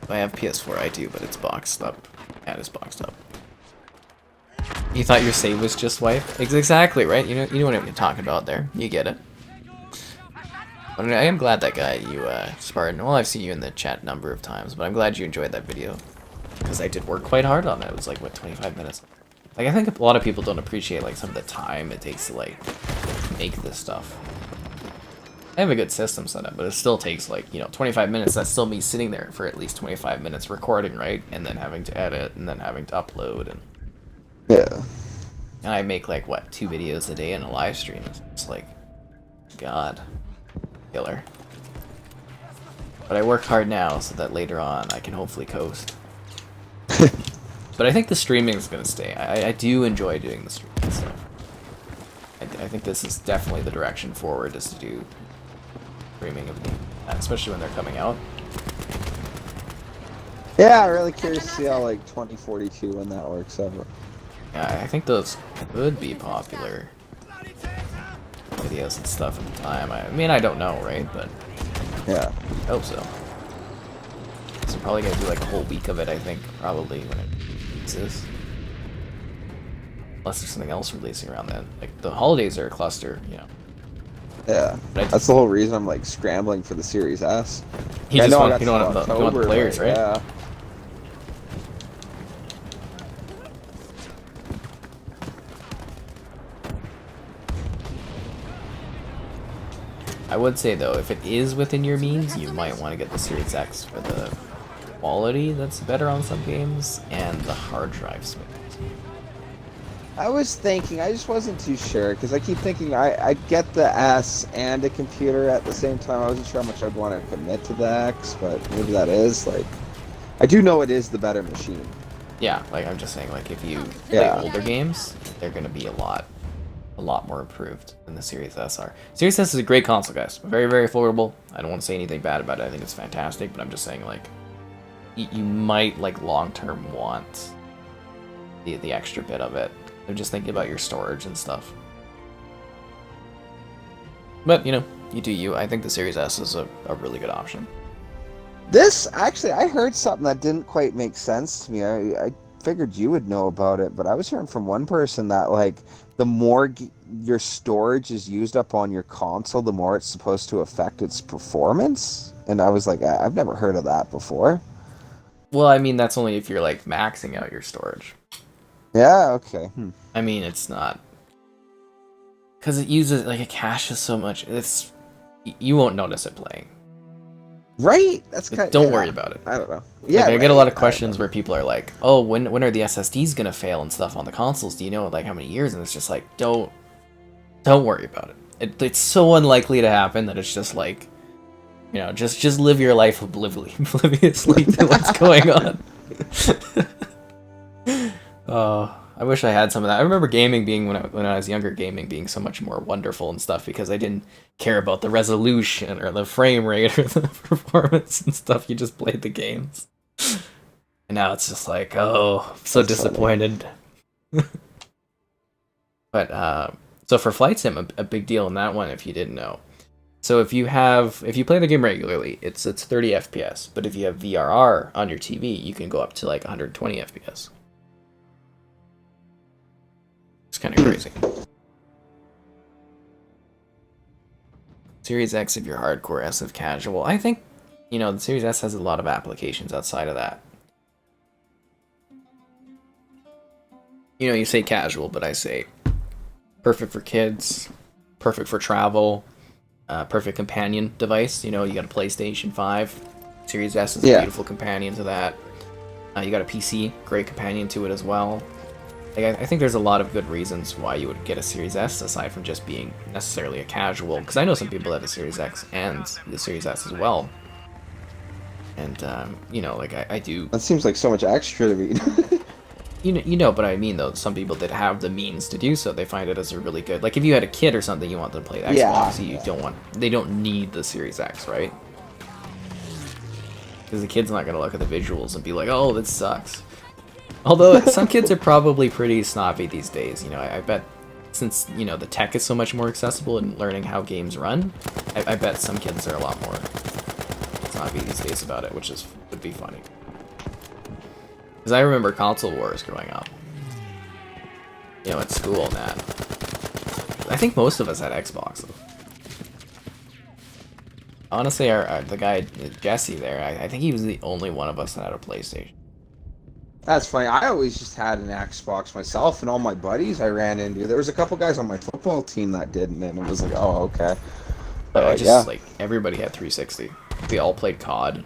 I have PS4, I do, but it's boxed up. Yeah, it is boxed up. You thought your save was just wipe? Exactly, right? You know what I'm talking about there. You get it. But I am glad that guy, you, Spartan, well, I've seen you in the chat a number of times, but I'm glad you enjoyed that video. Because I did work quite hard on it. It was like, what, 25 minutes? Like, I think a lot of people don't appreciate, like, some of the time it takes to, like, make this stuff. I have a good system set up, but it still takes, like, 25 minutes. That's still me sitting there for at least 25 minutes recording, right? And then having to edit, and then having to upload, and... Yeah. And I make, like, what, 2 videos a day in a live stream. It's like, God. Killer. But I work hard now so that later on I can hopefully coast. But I think the streaming is going to stay. I do enjoy doing the streaming stuff. I think this is definitely the direction forward, is to do streaming of games, especially when they're coming out. Yeah, I'm really curious to see how like 2042 when that works out. Yeah, I think those could be popular videos and stuff at the time. I mean, I don't know, right? But yeah, I hope so. So I'm probably gonna do like a whole week of it, I think, probably when it releases. Unless there's something else releasing around then. Like the holidays are a cluster, Yeah, that's the whole reason I'm like scrambling for the Series S. You just want, you don't want the players, right? Yeah. I would say though, if it is within your means, you might want to get the Series X for the quality that's better on some games and the hard drive space. I was thinking, I just wasn't too sure, because I keep thinking I'd get the S and a computer at the same time. I wasn't sure how much I'd want to commit to the X, but maybe that is, like... I do know it is the better machine. Yeah, like I'm just saying, like if you play older games, they're going to be a lot more improved than the Series S are. Series S is a great console, guys. Very, very affordable. I don't want to say anything bad about it. I think it's fantastic, but I'm just saying, like, you might, like, long-term want the extra bit of it. I'm just thinking about your storage and stuff. But, you do you. I think the Series S is a really good option. This, actually, I heard something that didn't quite make sense to me. I figured you would know about it, but I was hearing from one person that, like, the more your storage is used up on your console, the more it's supposed to affect its performance. And I was like, I've never heard of that before. Well, I mean, that's only if you're, like, maxing out your storage. Yeah, okay. I mean, it's not... Because it uses, like, it caches so much. You won't notice it playing. Right? That's kind of... Don't worry about it. I don't know. Yeah, like, I get a lot of questions where people are like, oh, when are the SSDs gonna fail and stuff on the consoles? Do you know, like, how many years? And it's just like, don't worry about it. It's so unlikely to happen that it's just like, just live your life obliviously to what's going on. I wish I had some of that. I remember gaming being, when I was younger, gaming being so much more wonderful and stuff because I didn't care about the resolution or the frame rate or the performance and stuff. You just played the games. And now it's just like, oh, I'm so disappointed. But, so for Flight Sim, a big deal in that one, if you didn't know. So if you play the game regularly, it's 30 FPS. But if you have VRR on your TV, you can go up to like 120 FPS. It's kind of crazy. Series X if you're hardcore, S if casual. I think, the Series S has a lot of applications outside of that. You say casual, but I say perfect for kids, perfect for travel, perfect companion device. You got a PlayStation 5. Series S is a beautiful companion to that. You got a PC, great companion to it as well. Like, I think there's a lot of good reasons why you would get a Series S, aside from just being necessarily a casual. Because I know some people that have a Series X and the Series S as well. And, like, I do... That seems like so much extra to me. You know, but I mean though, some people that have the means to do so, they find it as a really good. Like if you had a kid or something, you want them to play the Xbox, they don't need the Series X, right? Because the kid's not gonna look at the visuals and be like, oh, this sucks. Although some kids are probably pretty snobby these days. You know, I bet since the tech is so much more accessible in learning how games run, I bet some kids are a lot more snobby these days about it, which would be funny. Because I remember console wars growing up. You know, at school and that. I think most of us had Xbox. Honestly, the guy, Jesse there, I think he was the only one of us that had a PlayStation. That's funny. I always just had an Xbox myself, and all my buddies I ran into. There was a couple guys on my football team that didn't, and it was like, oh, okay. But yeah, like everybody had 360. We all played COD.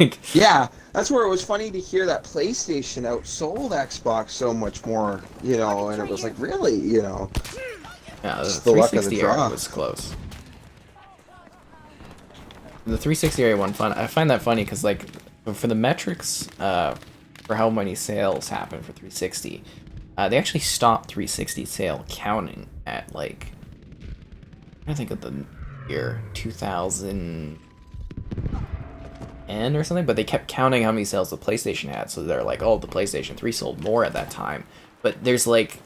Like, yeah, that's where it was funny to hear that PlayStation outsold Xbox so much more, and it was like, really, yeah, the just the luck of the 360 era draw. was close. The 360 era one fun. I find that funny because like for the metrics for how many sales happen for 360, they actually stopped 360 sale counting at like I think of the year 2000. Or something, but they kept counting how many sales the PlayStation had, so they're like, oh, the PlayStation 3 sold more at that time. But there's like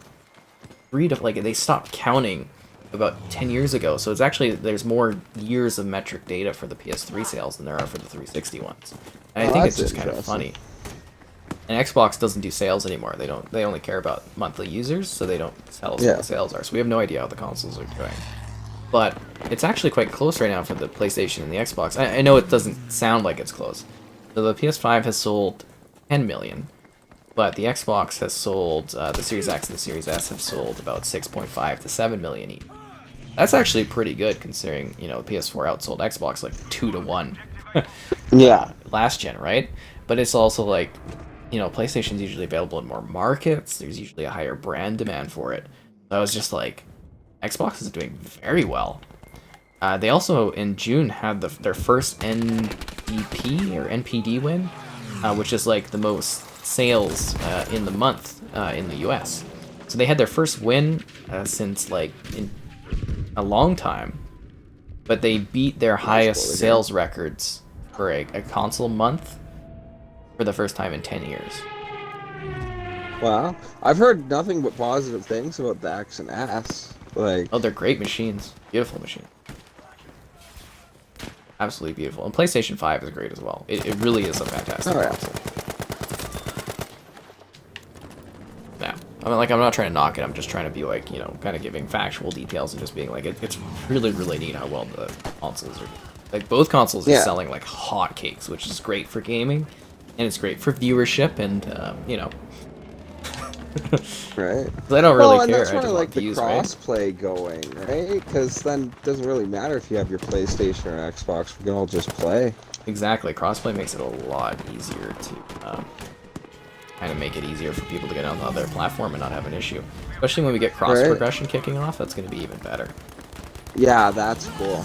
they stopped counting about 10 years ago, so it's actually there's more years of metric data for the PS3 sales than there are for the 360 ones. And I think it's just kind of funny. And Xbox doesn't do sales anymore. They only care about monthly users, so they don't tell us what the sales are. So we have no idea how the consoles are doing. But it's actually quite close right now for the PlayStation and the Xbox. I know it doesn't sound like it's close. So the PS5 has sold 10 million, but the Xbox has sold, the Series X and the Series S have sold about 6.5 to 7 million each. That's actually pretty good considering, the PS4 outsold Xbox like 2 to 1. Yeah. Last gen, right? But it's also like, PlayStation's usually available in more markets. There's usually a higher brand demand for it. So I was just like, Xbox is doing very well. They also, in June, had their first NPP or NPD win, which is like the most sales in the month in the US. So they had their first win since like in a long time, but they beat their highest sales records for a console month for the first time in 10 years. Wow. I've heard nothing but positive things about the X and S. Like, oh, they're great machines. Beautiful machine. Absolutely beautiful. And PlayStation 5 is great as well. It really is a fantastic console. Yeah. I mean, like, I'm not trying to knock it. I'm just trying to be, like, kind of giving factual details and just being like, it's really, really neat how well the consoles are. Like, both consoles are selling like hotcakes, which is great for gaming. And it's great for viewership and, right. I don't really care. That's where I like the cross-play going, right? Because then it doesn't really matter if you have your PlayStation or Xbox. We can all just play. Exactly. Crossplay makes it a lot easier to kind of make it easier for people to get on the other platform and not have an issue. Especially when we get cross-progression kicking off, that's going to be even better. Yeah, that's cool.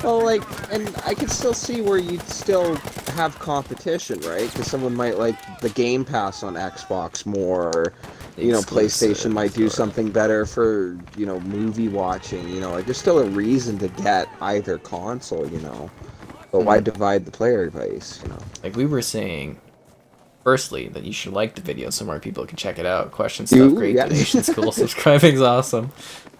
Well, like, and I can still see where you'd still have competition, right? Because someone might like the Game Pass on Xbox more, or, PlayStation might do something better for, movie watching, like, there's still a reason to get either console, but why divide the player base, Like we were saying, firstly, that you should like the video so more people can check it out. Question stuff, great, donations, cool, subscribing's awesome.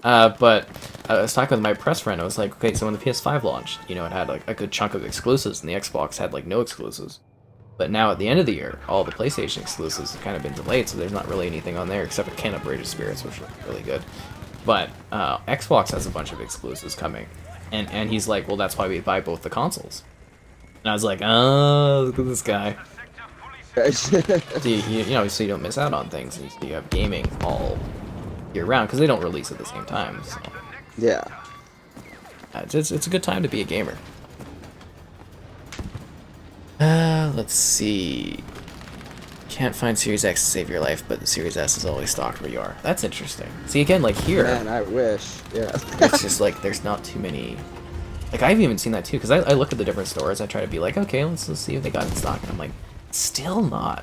But I was talking with my press friend. I was like, okay, so when the PS5 launched, it had like a good chunk of exclusives, and the Xbox had like no exclusives. But now at the end of the year, all the PlayStation exclusives have kind of been delayed, so there's not really anything on there except for Can of Rage of Spirits, which is really good. But Xbox has a bunch of exclusives coming, and he's like, well, that's why we buy both the consoles. And I was like, oh, look at this guy. So you don't miss out on things. You have gaming all year round because they don't release at the same time. So. Yeah, it's a good time to be a gamer. Let's see. Can't find Series X to save your life, but the Series S is always stocked where you are. That's interesting. See, again, like here, man, I wish. Yeah, it's just like there's not too many. Like I've even seen that too because I look at the different stores. I try to be like, okay, let's see if they got it in stock, and I'm like, still not.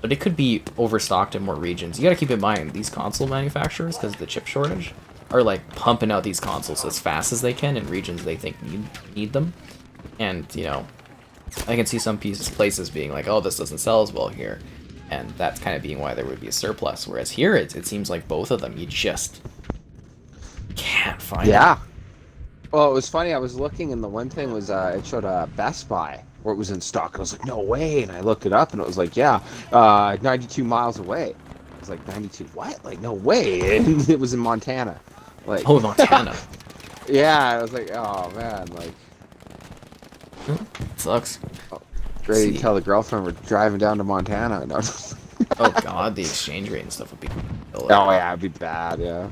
But it could be overstocked in more regions. You gotta keep in mind, these console manufacturers, because of the chip shortage, are like pumping out these consoles as fast as they can in regions they think need them. And, you know, I can see some places being like, oh, this doesn't sell as well here. And that's kind of being why there would be a surplus. Whereas here, it seems like both of them, you just can't find them. Well, it was funny. I was looking, and the one thing was it showed a Best Buy where it was in stock. And I was like, no way. And I looked it up, and it was like, yeah, 92 miles away. I was like, 92 what? Like, no way. And it was in Montana. Like, Oh, Montana. yeah, I was like, oh, man. Like, Sucks. ready to tell the girlfriend we're driving down to Montana. No. Oh, God, the exchange rate and stuff would be... Oh, yeah, it'd be bad, yeah.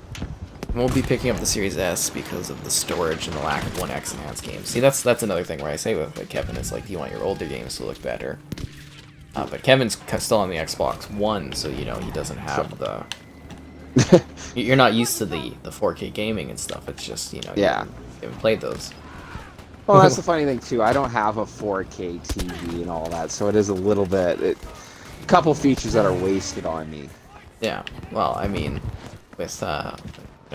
Won't be picking up the Series S because of the storage and the lack of 1X enhanced games. See, that's another thing where I say with like, Kevin, it's like, you want your older games to look better. But Kevin's still on the Xbox One, so, you know, he doesn't have the... You're not used to the 4K gaming and stuff. It's just, you know, Yeah. you haven't played those. Well, that's the funny thing, too. I don't have a 4K TV and all that, so it is a little bit... a couple features that are wasted on me. Yeah, well, I mean, with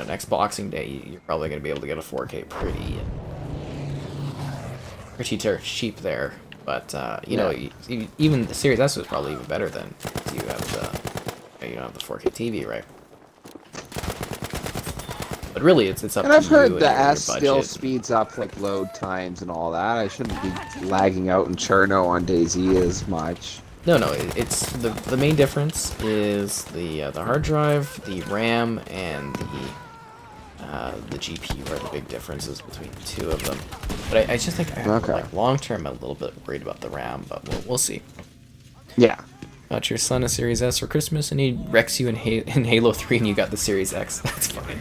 next Boxing Day, you're probably going to be able to get a 4K pretty cheap there. But you know, even the Series S was probably even better than you have you don't have the 4K TV, right? But really, it's up to you. And I've heard and the your S still budget. speeds up like load times and all that. I shouldn't be lagging out in Cherno on DayZ as much. No, it's the main difference is the hard drive, the RAM, and the GPU are the big differences between the two of them. But I just think like long term, I'm a little bit worried about the RAM, but we'll see. Yeah. Got your son a Series S for Christmas, and he wrecks you in Halo 3, and you got the Series X. That's funny.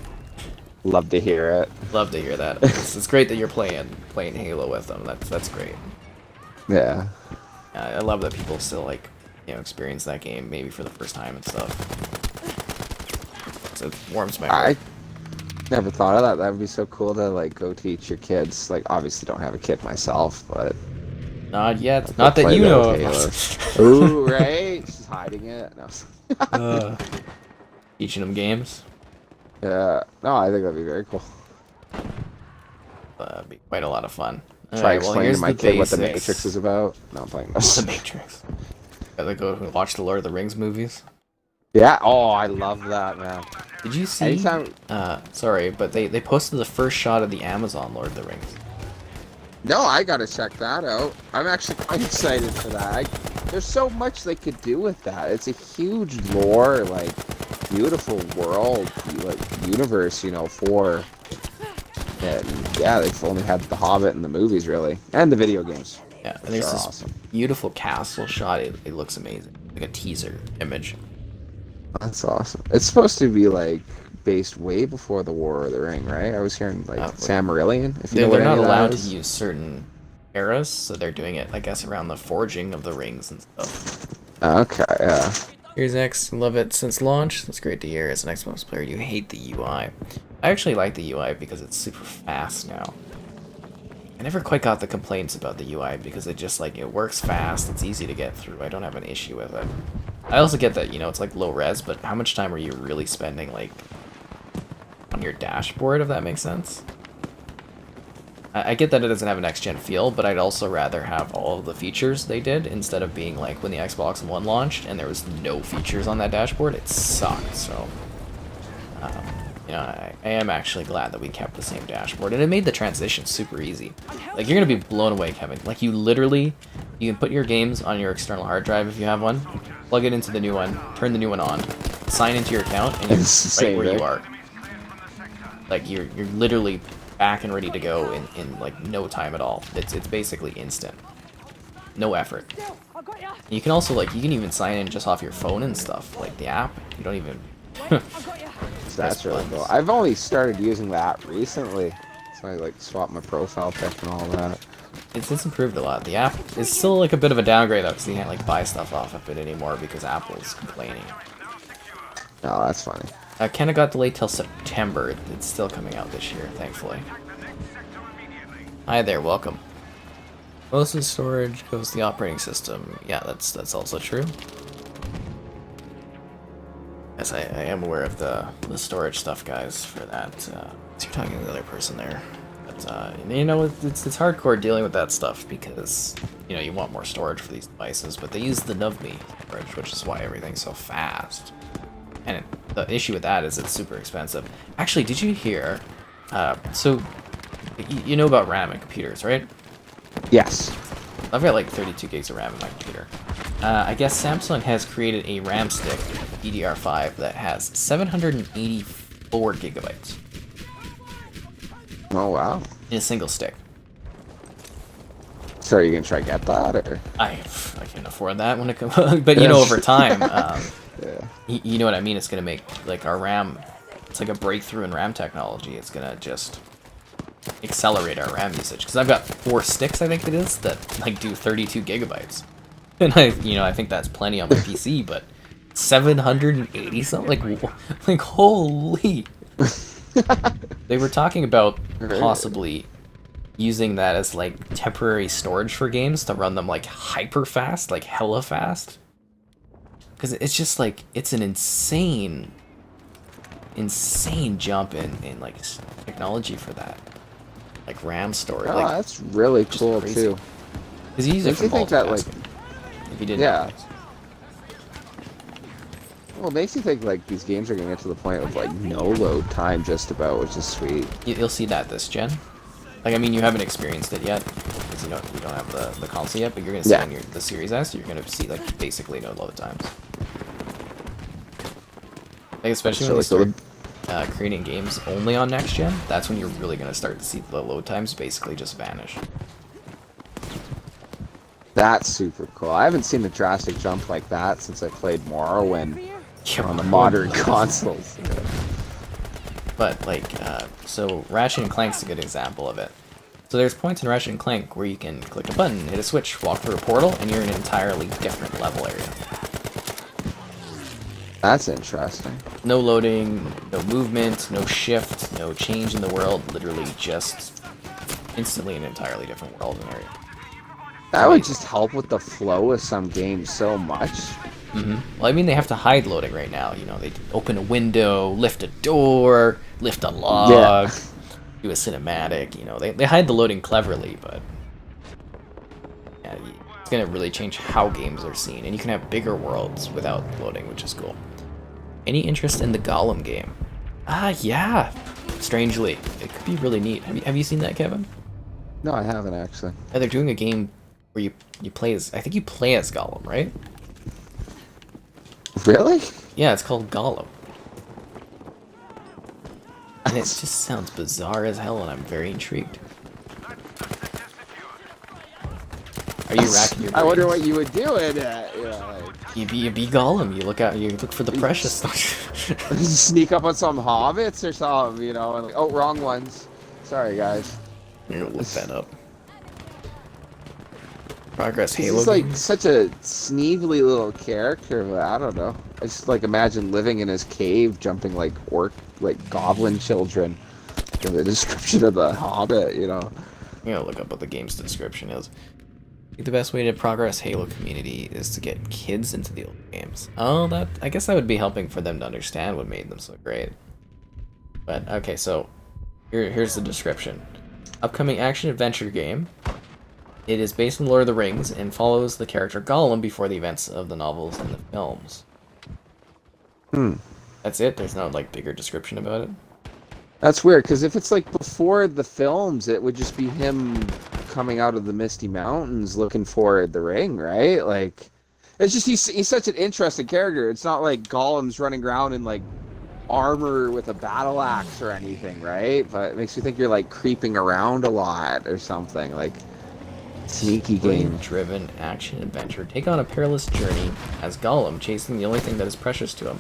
Love to hear it. Love to hear that. It's great that you're playing Halo with them. That's great. Yeah. I love that people still like, you know, experience that game maybe for the first time and stuff. So it warms my heart. I never thought of that. That would be so cool to like go teach your kids. Like, obviously, don't have a kid myself, but Not yet. Not that you know of. Ooh, right? She's hiding it. No. Teaching them games. Yeah. No, I think that'd be very cool. That'd be quite a lot of fun. Try explaining to my kid what the basics. Matrix is about. No, I'm playing this. The Matrix. Gotta go watch the Lord of the Rings movies. Yeah. Oh, I love that, man. Did you see? Anytime... Sorry, but they posted the first shot of the Amazon Lord of the Rings. No, I gotta check that out. I'm actually quite excited for that. There's so much they could do with that. It's a huge lore, like, beautiful world, like, universe, you know, for... And, yeah, they've only had The Hobbit and the movies, really. And the video games. Yeah, and there's this awesome. beautiful castle shot. It looks amazing. Like a teaser image. That's awesome. It's supposed to be, like, based way before the War of the Ring, right? I was hearing, like, Silmarillion, if you know what They're not any of that allowed to is. use certain eras, so they're doing it, I guess, around the forging of the rings and stuff. Okay, yeah. Series X, love it since launch. That's great to hear. As an Xbox player, you hate the UI. I actually like the UI because it's super fast now. I never quite got the complaints about the UI because it just, like, it works fast, it's easy to get through. I don't have an issue with it. I also get that, you know, it's like low res, but how much time are you really spending, like, on your dashboard, if that makes sense? I get that it doesn't have an next-gen feel, but I'd also rather have all of the features they did instead of being like when the Xbox One launched and there was no features on that dashboard. It sucked, so... you know, I am actually glad that we kept the same dashboard, and it made the transition super easy. Like, you're gonna be blown away, Kevin. Like, you literally, you can put your games on your external hard drive if you have one, plug it into the new one, turn the new one on, sign into your account, and you're right where you are. Like, you're literally back and ready to go in like no time at all. It's basically instant. No effort. You can also, like, you can even sign in just off your phone and stuff, like the app. You don't even... That's really cool. I've only started using that recently, so I like swapped my profile pic and all that. It's improved a lot. The app is still like a bit of a downgrade though, because you can't like buy stuff off of it anymore because Apple's complaining. Oh, that's funny. Kinda got delayed till September. It's still coming out this year, thankfully. Hi there, welcome. Most of the storage goes to the operating system. Yeah, that's also true. Yes, I am aware of the storage stuff, guys, for that. So you're talking to the other person there. But, you know, it's hardcore dealing with that stuff because, you know, you want more storage for these devices, but they use the NVMe storage, which is why everything's so fast. And the issue with that is it's super expensive. Actually, did you hear? So, you know about RAM in computers, right? Yes. I've got like 32 gigs of RAM in my computer. I guess Samsung has created a RAM stick, DDR5, that has 784 gigabytes Oh wow. in a single stick. So are you gonna try to get that, or? I can afford that when it comes, but you know, over time, Yeah. you know what I mean. It's gonna make like our RAM. It's like a breakthrough in RAM technology. It's gonna just accelerate our RAM usage because I've got 4 sticks, I think it is, that like do 32 gigabytes, and I think that's plenty on my PC, but 780 something, like holy. They were talking about possibly using that as like temporary storage for games to run them like hyper fast, like hella fast, because it's just like it's an insane jump in like technology for that. Like RAM storage. Oh, like, that's really cool crazy. too. Because you use it Makes for you think that, like, multitasking. If you didn't yeah. know. Well, it makes you think like these games are gonna get to the point of like no load time just about, which is sweet. You'll see that this gen. Like, I mean, you haven't experienced it yet because you don't have the console yet, but you're gonna see on the Series S, you're gonna see like basically no load times. Like, especially when they start creating games only on next gen, that's when you're really gonna start to see the load times basically just vanish. That's super cool. I haven't seen a drastic jump like that since I played Morrowind on the Yeah, modern consoles. But like, so Ratchet and Clank's a good example of it. So there's points in Ratchet and Clank where you can click a button, hit a switch, walk through a portal, and you're in an entirely different level area. That's interesting. No loading, no movement, no shift, no change in the world, literally just instantly an entirely different world and area. That would just help with the flow of some games so much. Mm-hmm. Well, I mean, they have to hide loading right now. You know, they open a window, lift a door, lift a log, do a cinematic. You know, they hide the loading cleverly, but yeah, it's gonna really change how games are seen, and you can have bigger worlds without loading, which is cool. Any interest in the Gollum game? Yeah. Strangely, it could be really neat. Have you seen that, Kevin? No, I haven't actually. Yeah, they're doing a game where you play as, I think you play as Gollum, right? Really? Yeah, it's called Gollum. And it just sounds bizarre as hell, and I'm very intrigued. Are you racking your brains? I wonder what you would do in it. You know, like, You be Gollum. You look for the precious stuff. sneak up on some hobbits or something, you know, and like, oh, wrong ones. Sorry, guys. You're gonna look that up. Progress He's Halo. just like game? such a sneevely little character, but I don't know. I just like imagine living in his cave, jumping like goblin children. In the description of the Hobbit, you know. I'm gonna look up what the game's description is. I think the best way to progress Halo community is to get kids into the old games. Oh, I guess that would be helping for them to understand what made them so great. But okay, so here's the description. Upcoming action-adventure game. It is based on Lord of the Rings and follows the character Gollum before the events of the novels and the films. That's it? There's no like bigger description about it? That's weird, because if it's like before the films, it would just be him coming out of the Misty Mountains looking for the ring, right? Like, it's just he's such an interesting character. It's not like Gollum's running around in like armor with a battle axe or anything, right? But it makes you think you're like creeping around a lot or something, like sneaky game. Driven action adventure. Take on a perilous journey as Gollum, chasing the only thing that is precious to him.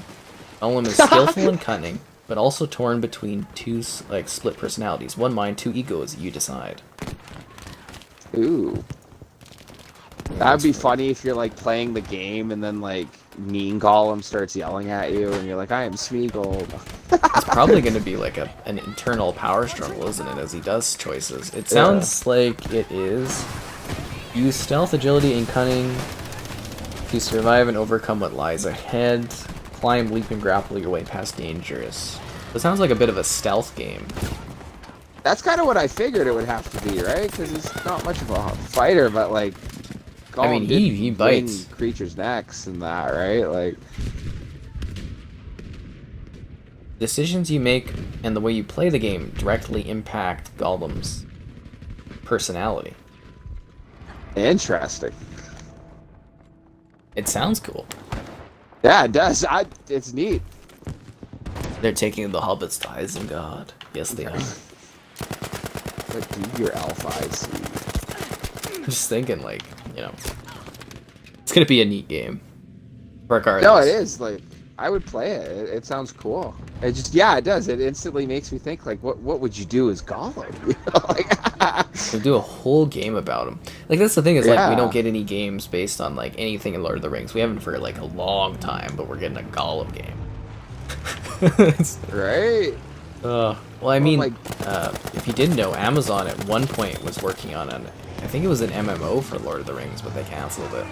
Gollum is skillful and cunning, but also torn between two like split personalities. One mind, two egos. You decide. Ooh. That'd be funny if you're like playing the game and then like mean Gollum starts yelling at you and you're like, I am Smeagol. It's probably going to be like an internal power struggle, isn't it, as he does choices. It sounds like it is. Use stealth, agility, and cunning to survive and overcome what lies ahead. climb, leap, and grapple your way past dangers. It sounds like a bit of a stealth game. That's kind of what I figured it would have to be, right? Because he's not much of a fighter, but like, I mean, he bites creatures' necks and that, right? Like, decisions you make and the way you play the game directly impact Golem's personality. interesting. It sounds cool. Yeah, it does. It's neat. They're taking the hobbits to Isengard. Yes, they are. What do your elf eyes see? I'm just thinking, like, you know, it's gonna be a neat game. Regardless. No, it is. Like, I would play it. It sounds cool. It just, yeah, it does. It instantly makes me think, like, what would you do as Gollum? You know, like, We'll do a whole game about him. Like, that's the thing is, like, we Yeah. don't get any games based on, like, anything in Lord of the Rings. We haven't for, like, a long time, but we're getting a Gollum game. right? Well, I mean, like- if you didn't know, Amazon at one point was working on I think it was an MMO for Lord of the Rings, but they canceled it.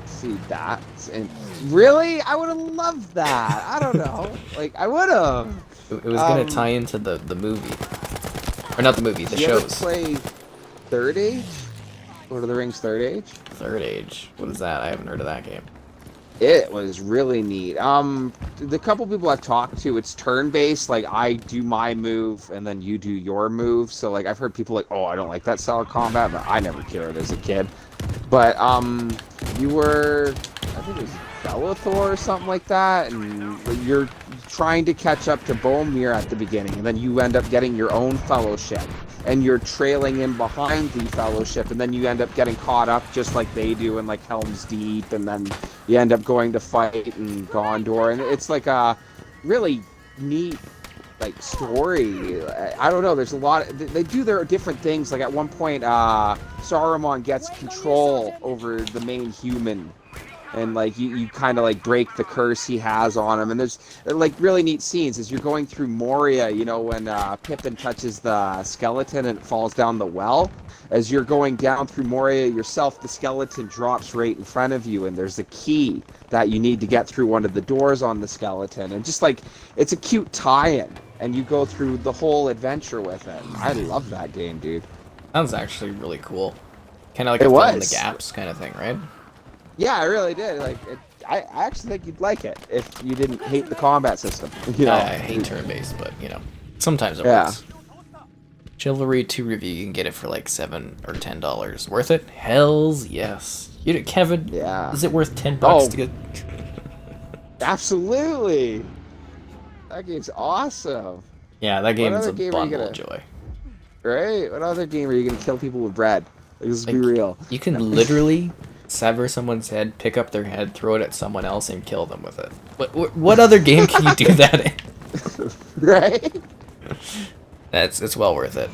See that? And really, I would have loved that. I don't know. Like, I would have. It was gonna tie into the movie, or not the movie, the You ever shows. play Third Age? Lord of the Rings Third Age? Third Age. What is that? I haven't heard of that game. It was really neat. The couple people I've talked to, it's turn-based. Like, I do my move, and then you do your move. So, like, I've heard people like, oh, I don't like that style of combat, but I never cared as a kid. But, you were, I think it was Bellathor or something like that, and you're trying to catch up to Boromir at the beginning, and then you end up getting your own fellowship. And you're trailing in behind the fellowship, and then you end up getting caught up just like they do in like Helm's Deep, and then you end up going to fight in Gondor, and it's like a really neat like story. I don't know, there's a lot they do their different things. Like at one point Saruman gets control over the main human, and like you kind of like break the curse he has on him, and there's like really neat scenes as you're going through Moria, you know, when Pippin touches the skeleton and it falls down the well. As you're going down through Moria yourself, the skeleton drops right in front of you, and there's a key that you need to get through one of the doors on the skeleton, and just like it's a cute tie-in, and you go through the whole adventure with it. I love that game, dude. That was actually really cool. Kind of like It a fill in the was. gaps kind of thing, right? Yeah, I really did. Like, I actually think you'd like it if you didn't hate the combat system. You know, I hate turn-based, but, you know, sometimes it Yeah. works. Chivalry 2 review, you can get it for like $7 or $10. Worth it? Hells yes. Kevin, Yeah. is it worth $10 Oh. to get... Absolutely. That game's awesome, Yeah, that game's other a game are you bundle of gonna- joy. right? What other game are you gonna kill people with bread? Like, let's be Like, real. You can literally sever someone's head, pick up their head, throw it at someone else, and kill them with it. What other game can you do that in? Right? It's well worth it.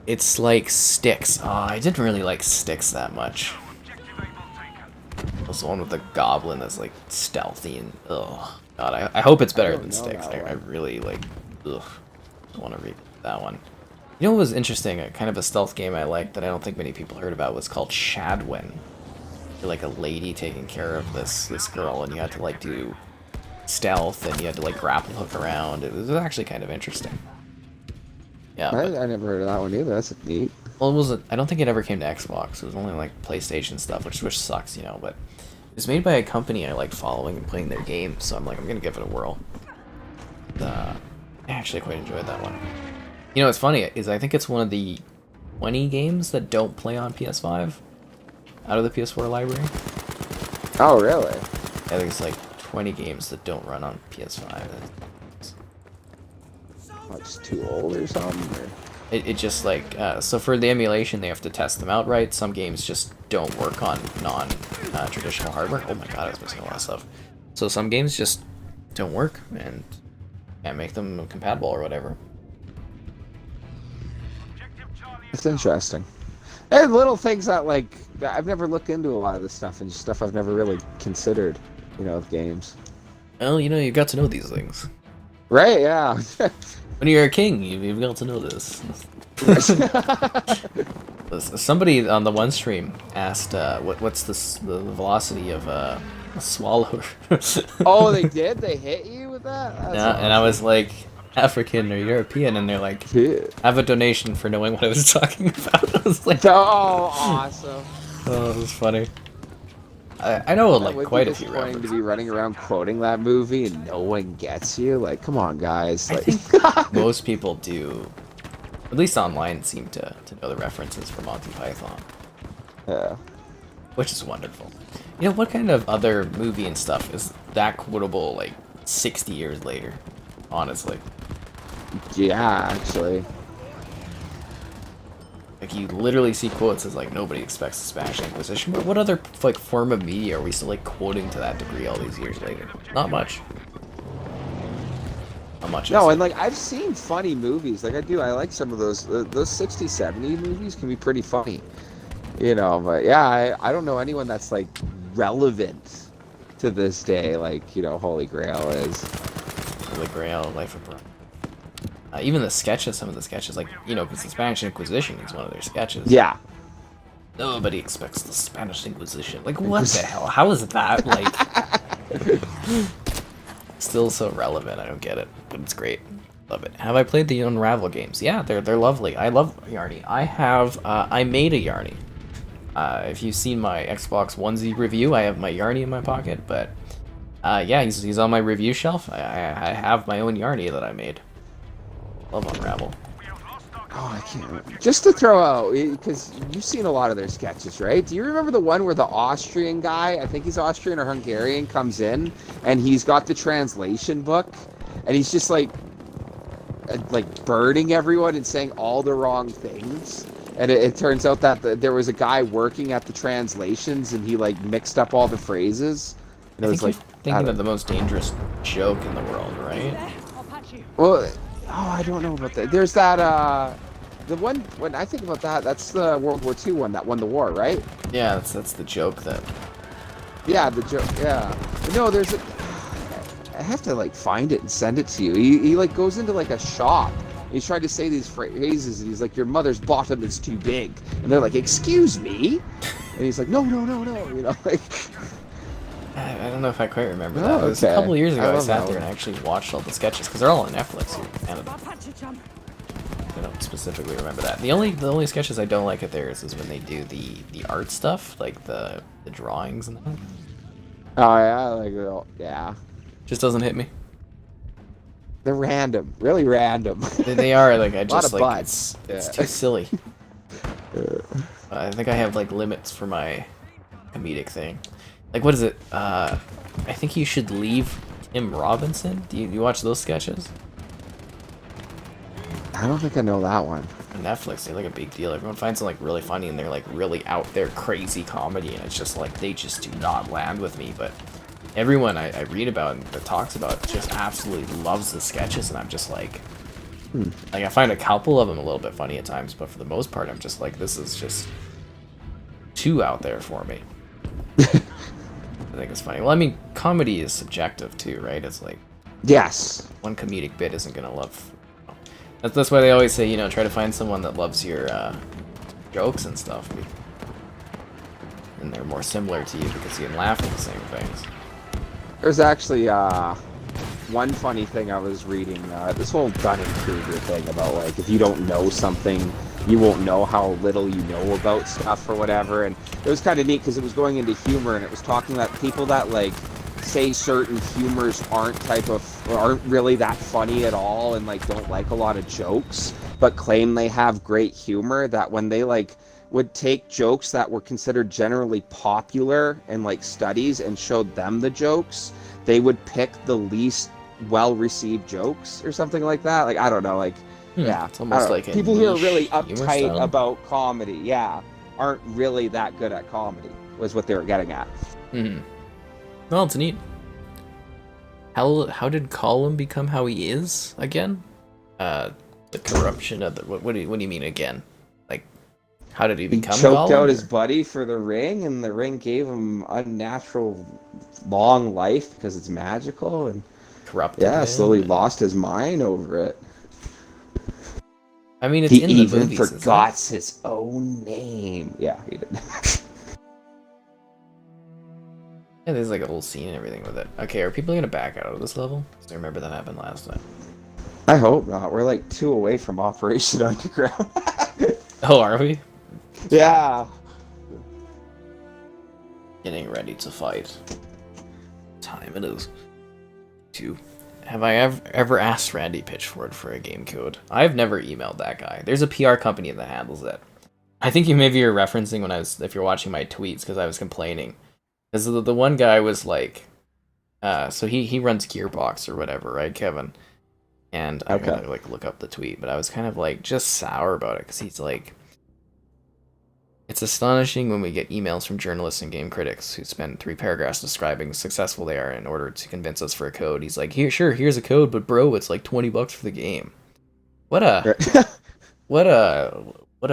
It's like Styx. Oh, I didn't really like Styx that much. It was the one with the goblin that's like stealthy and oh god. I hope it's better don't than know Styx. that I one. really like. Ugh, I want to read that one. You know what was interesting? A kind of a stealth game I liked that I don't think many people heard about was called Shadwin. You're like a lady taking care of this girl, and you had to like do stealth, and you had to like grapple hook around. It was actually kind of interesting. Yeah. but- I never heard of that one either. That's neat. well, it wasn't. I don't think it ever came to Xbox. It was only like PlayStation stuff, which sucks, you know. But it was made by a company I like following and playing their games, so I'm like, I'm gonna give it a whirl. I actually quite enjoyed that one. You know, what's funny is I think it's one of the 20 games that don't play on PS5 out of the PS4 library. Oh, really? I think it's like 20 games that don't run on PS5. Oh, it's too old or something? Or... It just like so for the emulation they have to test them out right. Some games just don't work on non-traditional hardware. Oh my god, I was missing a lot of stuff. So some games just don't work and can't make them compatible or whatever. It's interesting. And little things that, like, I've never looked into a lot of this stuff, and just stuff I've never really considered, you know, with games. Well, you know, you got to know these things. Right, yeah. When you're a king, you've got to know this. Somebody on the one stream asked, what's the velocity of swallowed. Oh, they did? They hit you with that? That's Yeah, and I was like, African or European, and they're like, awesome. have a donation for knowing what I was talking about. I was like, Oh, awesome. oh, it was funny. I know That like would quite be a few disappointing to references. be running around quoting that movie and no one gets you. Like, come on, guys. I Like, think most people do, at least online, seem to know the references from Monty Python, yeah. which is wonderful. You know, what kind of other movie and stuff is that quotable like 60 years later? Honestly. Yeah, actually. Like, you literally see quotes as like, nobody expects the Spanish Inquisition. But what other like form of media are we still like quoting to that degree all these years later? Not much. Not much. No, and like I've seen funny movies. Like I do. I like some of those 60, 70 movies can be pretty funny. You know, but yeah, I don't know anyone that's like relevant to this day like, you know, Holy Grail is. Holy Grail, Life of Brian. Even the sketches, some of the sketches, like, you know, because the Spanish Inquisition is one of their sketches. Yeah. Nobody expects the Spanish Inquisition. Like, what the hell? How is that, like, still so relevant? I don't get it, but it's great. Love it. Have I played the Unravel games? Yeah, they're lovely. I love Yarny. I made a Yarny. If you've seen my Xbox Onesie review, I have my Yarny in my pocket, but, yeah, he's on my review shelf. I have my own Yarny that I made. Love Unravel. Oh, I can't remember. Just to throw out, because you've seen a lot of their sketches, right? Do you remember the one where the Austrian guy, I think he's Austrian or Hungarian, comes in and he's got the translation book and he's just like burning everyone and saying all the wrong things? And it turns out that there was a guy working at the translations and he like mixed up all the phrases. And it was like, thinking of the most dangerous joke in the world, right? well, oh, I don't know about that. There's that, the one, when I think about that, that's the World War II one that won the war, right? Yeah, that's the joke that... Yeah, the joke, yeah. But no, there's a... I have to, like, find it and send it to you. He like, goes into, like, a shop. He's trying to say these phrases, and he's like, your mother's bottom is too big. And they're like, excuse me? And he's like, no, you know, like... I don't know if I quite remember Oh, that. It was a okay. couple of years ago I love sat that there one. and actually watched all the sketches, because they're all on Netflix here in Canada. I don't specifically remember that. The only sketches I don't like of theirs is when they do the art stuff, like the drawings and that. Oh, yeah, like, well, yeah. Just doesn't hit me. They're random. Really random. They are, like, I lot just, of like, butts. it's Yeah. too silly. I think I have, like, limits for my comedic thing. Like, what is it? I think you should leave Tim Robinson. Do you watch those sketches? I don't think I know that one. On Netflix, they're like a big deal. Everyone finds them like really funny, and they're like really out there crazy comedy, and it's just like they just do not land with me. But everyone I read about and that talks about it just absolutely loves the sketches, and I'm just like, like I find a couple of them a little bit funny at times, but for the most part, I'm just like, this is just too out there for me. I think it's funny. Well, I mean, comedy is subjective too, right? It's like Yes. one comedic bit isn't gonna love. That's why they always say, you know, try to find someone that loves your jokes and stuff, and they're more similar to you because you can laugh at the same things. There's actually one funny thing I was reading. This whole Dunning-Kruger thing about like if you don't know something, you won't know how little you know about stuff or whatever. And it was kind of neat because it was going into humor and it was talking that people that like say certain humors aren't really that funny at all and like don't like a lot of jokes but claim they have great humor, that when they like would take jokes that were considered generally popular in like studies and showed them the jokes, they would pick the least well received jokes or something like that. Like I don't know, like yeah, It's almost like a people who are really niche humor uptight style. about comedy, yeah, aren't really that good at comedy was what they were getting at. Well, it's neat. How did Colin become how he is again? The corruption of the what do you mean again? Like, how did he He become choked Gollum, out his or- buddy for the ring, and the ring gave him unnatural long life because it's magical, and corrupted yeah, him, slowly and- lost his mind over it. I mean, it's He in the even movies, isn't it? forgot his own name. Yeah, he did. Yeah, there's like a whole scene and everything with it. Okay, are people gonna back out of this level? 'Cause I remember that happened last time. I hope not. We're like 2 away from Operation Underground. Oh, are we? Yeah. Getting ready to fight. Time it is. 2. Have I ever asked Randy Pitchford for a game code? I've never emailed that guy. There's a PR company that handles it. I think maybe you're referencing when if you're watching my tweets, because I was complaining. Because the one guy was like, so he runs Gearbox or whatever, right, Kevin? And I'm gonna like look up the tweet, but I was kind of like just sour about it, because he's like, it's astonishing when we get emails from journalists and game critics who spend 3 paragraphs describing how successful they are in order to convince us for a code. He's like, here's a code, but bro, it's like $20 for the game. What a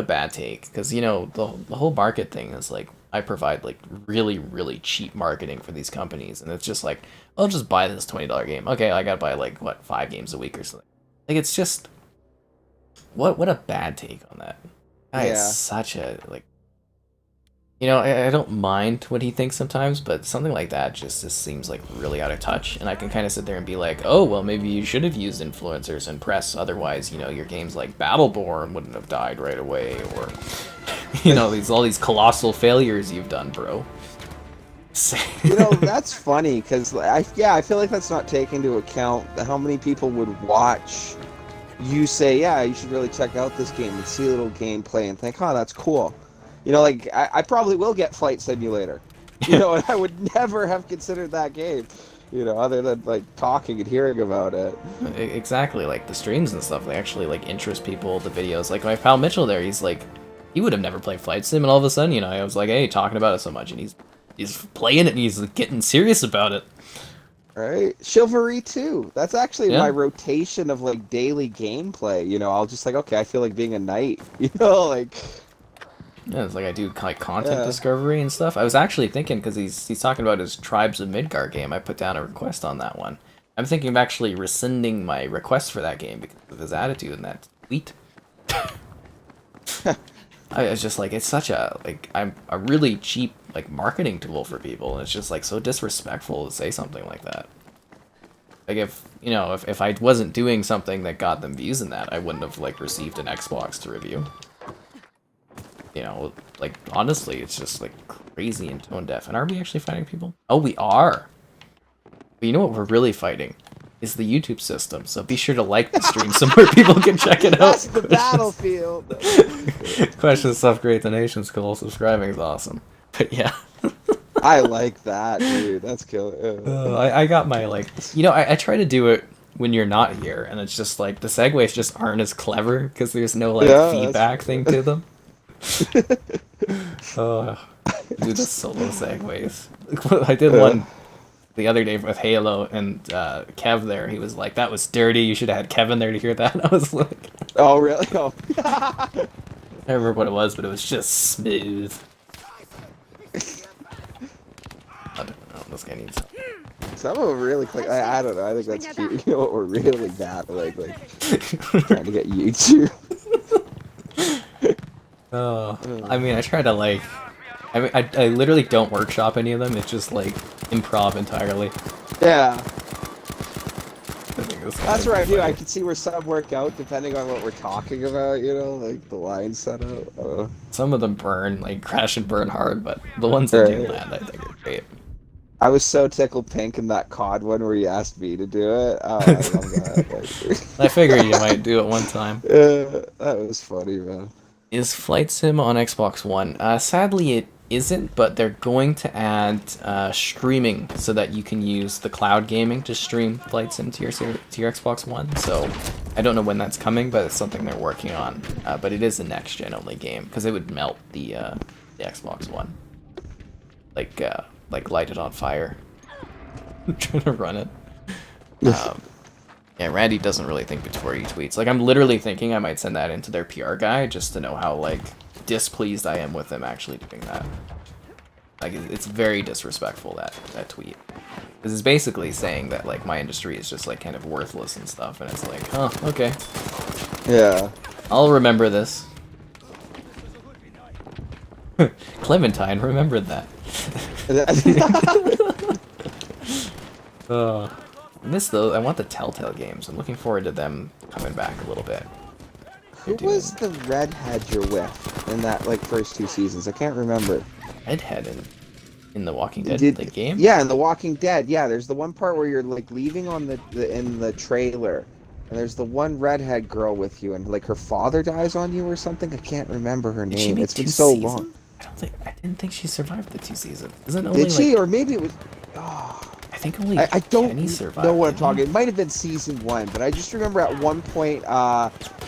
bad take. Because, you know, the whole market thing is like, I provide like really, really cheap marketing for these companies, and it's just like, I'll just buy this $20 game. Okay, I gotta buy like, what, 5 games a week or something. Like, it's just, what a bad take on that. That is such a, like, you know, I don't mind what he thinks sometimes, but something like that just seems like really out of touch. And I can kind of sit there and be like, oh, well, maybe you should have used influencers and press. Otherwise, you know, your games like Battleborn wouldn't have died right away. Or, you know, all these colossal failures you've done, bro. You know, that's funny, because I feel like that's not taken into account how many people would watch you say, yeah, you should really check out this game and see a little gameplay and think, oh, that's cool. You know, like, I probably will get Flight Simulator, you know, and I would never have considered that game, you know, other than, like, talking and hearing about it. Exactly, like, the streams and stuff, they actually, like, interest people, the videos. Like, my pal Mitchell there, he's like, he would have never played Flight Sim, and all of a sudden, you know, I was like, hey, talking about it so much, and he's playing it, and he's getting serious about it. Right? Chivalry 2. That's actually my rotation of, like, daily gameplay, you know, I'll just, like, okay, I feel like being a knight, you know, like... Yeah, it's like I do like content discovery and stuff. I was actually thinking, because he's talking about his Tribes of Midgard game, I put down a request on that one. I'm thinking of actually rescinding my request for that game because of his attitude in that tweet. I was just like, it's such a, like, I'm a really cheap, like, marketing tool for people, and it's just, like, so disrespectful to say something like that. Like, if, you know, if I wasn't doing something that got them views in that, I wouldn't have, like, received an Xbox to review. You know, like, honestly, it's just, like, crazy and tone deaf. And are we actually fighting people? Oh, we are! But you know what we're really fighting? Is the YouTube system, so be sure to like the stream so more people can check it out. That's the battlefield! Question stuff great, the nation's cool, subscribing is awesome. But yeah. I like that, dude. That's killer. I got my, like, you know, I try to do it when you're not here, and it's just, like, the segues just aren't as clever, because there's no, like, feedback thing to them. Do the solo segues. I did one the other day with Halo, and Kev there, he was like, that was dirty, you should have had Kevin there to hear that. And I was like... Oh, really? Oh. I don't remember what it was, but it was just smooth. I don't know, this guy needs help. Some of them really click. I don't know, I think that's cute. You know what we're really bad at, like trying to get YouTube. I mean, I try to, like... I mean, I literally don't workshop any of them, it's just, like, improv entirely. Yeah. That's right, dude. I can see where some work out depending on what we're talking about, you know, like the line setup. Some of them burn, like, crash and burn hard, but the ones that do land, I think are great. I was so tickled pink in that COD one where you asked me to do it. Oh, I love that. I figured you might do it one time. Yeah, that was funny, man. Is Flight Sim on Xbox One? Sadly, it isn't, but they're going to add streaming so that you can use the cloud gaming to stream Flight Sim to your Xbox One. So I don't know when that's coming, but it's something they're working on. But it is a next-gen only game because it would melt the Xbox One, like light it on fire. I'm trying to run it. Yeah, Randy doesn't really think before he tweets. Like, I'm literally thinking I might send that into their PR guy just to know how, like, displeased I am with them actually doing that. Like, it's very disrespectful, that tweet. Because it's basically saying that, like, my industry is just, like, kind of worthless and stuff, and it's like, oh, okay. Yeah. I'll remember this. Clementine remembered that. I miss those. I want the Telltale games. I'm looking forward to them coming back a little bit. Who was the redhead you're with in that like first 2 seasons? I can't remember. Redhead in the Walking Dead like, game? Yeah, in The Walking Dead. Yeah, there's the one part where you're like leaving on in the trailer, and there's the one redhead girl with you, and like her father dies on you or something. I can't remember her name. It's been so long. I didn't think she survived the 2 seasons. Isn't it Did only she? like, Or maybe it was. Oh, I think only I don't Kenny survived. know what I'm talking. It might have been season 1, but I just remember at one point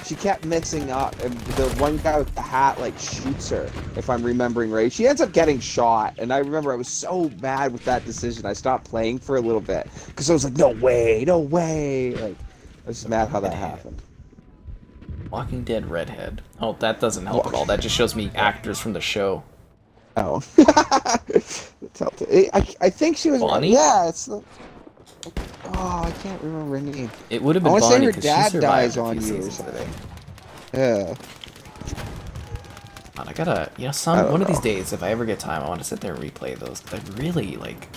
she kept mixing up, and the one guy with the hat like shoots her. If I'm remembering right, she ends up getting shot, and I remember I was so mad with that decision. I stopped playing for a little bit because I was like, no way. Like, I was just mad how that happened. Walking Dead redhead. Oh, that doesn't help at all. That just shows me actors from the show. Oh. I think she was. Bonnie? Yeah, it's. Oh, I can't remember her name. It would have I been want to say Bonnie her 'cause she dad survived dies a on few you or seasons, I something. think. Yeah. God, I gotta, one of these days, if I ever get time, I want to sit there and replay those. I really, like,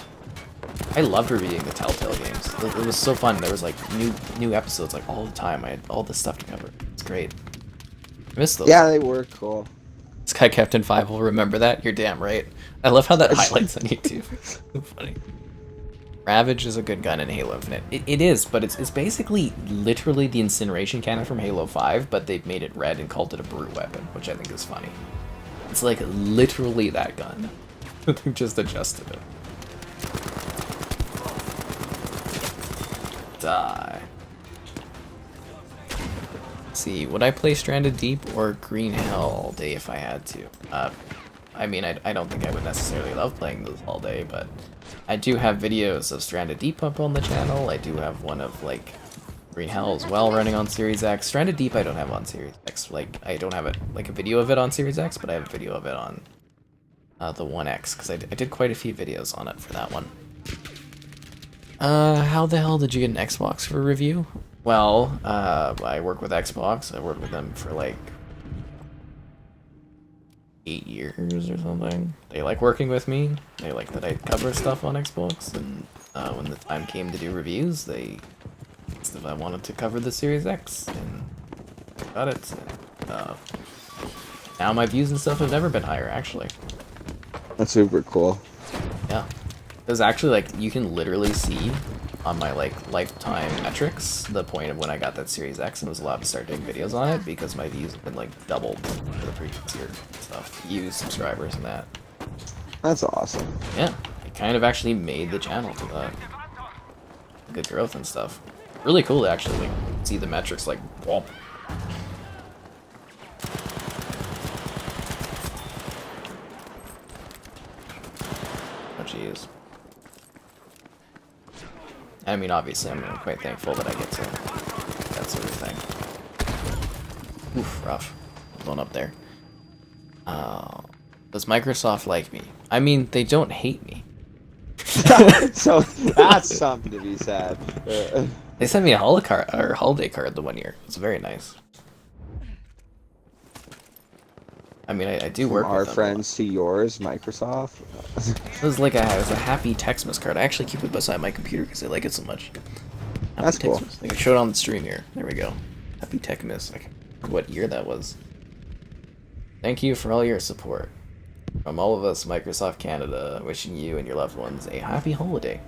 I loved reviewing the Telltale games. It was so fun. There was, like, new episodes, like, all the time. I had all this stuff to cover. It's great. I miss those. Yeah, they were cool. Sky Captain 5 will remember that. You're damn right. I love how that highlights on YouTube. So funny. Ravage is a good gun in Halo Infinite. It is, but it's basically literally the incineration cannon from Halo 5, but they've made it red and called it a brute weapon, which I think is funny. It's like literally that gun. They've just adjusted it. Die. Let's see, would I play Stranded Deep or Green Hell all day if I had to? I mean, I don't think I would necessarily love playing those all day, but I do have videos of Stranded Deep up on the channel. I do have one of, like, Green Hell as well running on Series X. Stranded Deep I don't have on Series X. Like, I don't have it, like, a video of it on Series X, but I have a video of it on the One X, because I did quite a few videos on it for that one. How the hell did you get an Xbox for review? Well, I work with Xbox. I worked with them for, like, 8 years or something. They like working with me. They like that I cover stuff on Xbox, and when the time came to do reviews, they asked if I wanted to cover the Series X, and I got it. And, now my views and stuff have never been higher, actually. That's super cool. Yeah. There's actually, like, you can literally see on my, like, lifetime metrics the point of when I got that Series X and was allowed to start doing videos on it, because my views have been, like, doubled for the previous year and stuff. Views, subscribers, and that. That's awesome. Yeah. It kind of actually made the channel to the good growth and stuff. Really cool to actually, like, see the metrics, like, whoop. Oh, jeez. I mean, obviously, I'm quite thankful that I get to that sort of thing. Oof, rough. Going up there. Does Microsoft like me? I mean, they don't hate me. So that's something to be said. They sent me a holiday card the one year. It's very nice. I mean, I do work From with our them friends to yours, Microsoft. It was like it was a happy Textmas card. I actually keep it beside my computer because I like it so much. Happy That's cool. Textmas. I can show it on the stream here. There we go. Happy Techmas. I can't remember what year that was. Thank you for all your support. From all of us, Microsoft Canada, wishing you and your loved ones a happy holiday.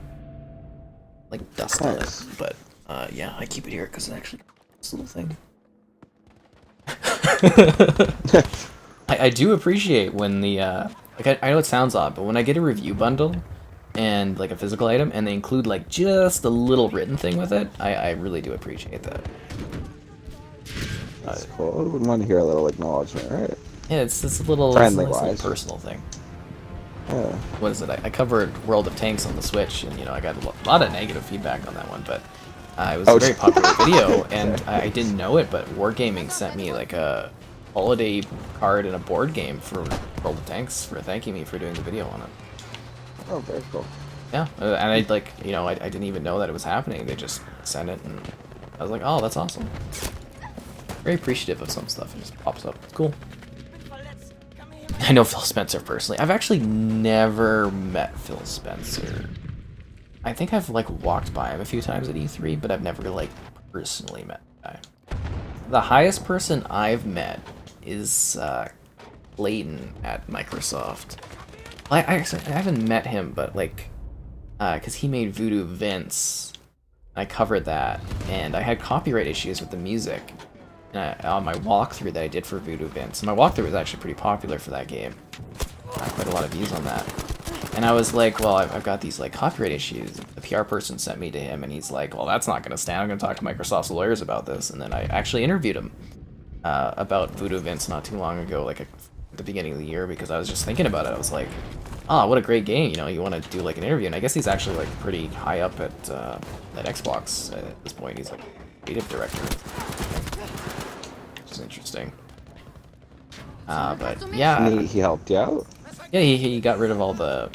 Like dust on it, but yeah, I keep it here because it's actually this little thing. I do appreciate when the like I know it sounds odd, but when I get a review bundle and like a physical item and they include like just a little written thing with it, I really do appreciate that. That's cool. I would want to hear a little acknowledgement, right? Yeah, it's this little, Friendly it's a nice wise. little personal thing. Yeah. What is it? I covered World of Tanks on the Switch, and I got a lot of negative feedback on that one, but it was a very popular video, and I didn't know it, but Wargaming sent me like a holiday card and a board game for World of Tanks for thanking me for doing the video on it. Oh, very cool. Yeah, and I like, I didn't even know that it was happening. They just sent it, and I was like, oh, that's awesome. Very appreciative of some stuff. It just pops up. It's cool. I know Phil Spencer personally. I've actually never met Phil Spencer. I think I've like walked by him a few times at E3, but I've never like personally met the guy. The highest person I've met is Clayton at Microsoft. I haven't met him, but like, because he made Voodoo Vince. I covered that, and I had copyright issues with the music on my walkthrough that I did for Voodoo Vince. My walkthrough was actually pretty popular for that game. Quite a lot of views on that. And I was like, well, I've got these like copyright issues. The PR person sent me to him, and he's like, well, that's not going to stand. I'm going to talk to Microsoft's lawyers about this. And then I actually interviewed him about Voodoo Vince not too long ago, like at the beginning of the year, because I was just thinking about it. I was like, oh, what a great game, you know, you want to do like an interview. And I guess he's actually like pretty high up at Xbox at this point. He's like creative director, which is interesting. But yeah, he helped you out. Yeah, he got rid of all the,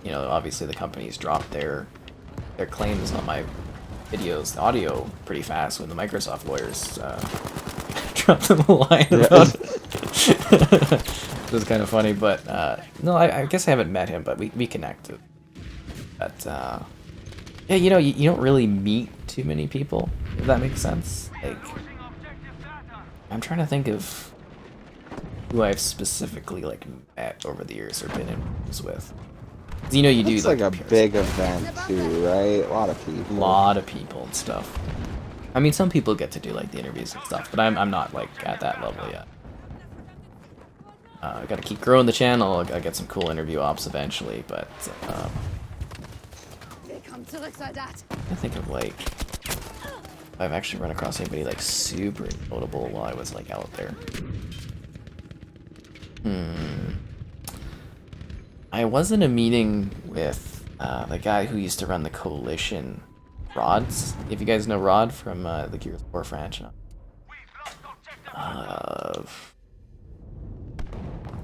you know, obviously the companies dropped their claims on my videos, the audio, pretty fast when the Microsoft lawyers dropped them a line about it. It was kind of funny, but no, I guess I haven't met him, but we connected. But yeah, you know, you don't really meet too many people, if that makes sense. Like, I'm trying to think of who I've specifically like met over the years or been in rooms with. You know, you do It's like a big event too, right? A lot of people. A lot of people and stuff. I mean, some people get to do like the interviews and stuff, but I'm not like at that level yet. I gotta keep growing the channel. I gotta get some cool interview ops eventually, but I think of like if I've actually run across anybody like super notable while I was like out there. I was in a meeting with the guy who used to run the Coalition, Rod's. If you guys know Rod from the Gears of War franchise.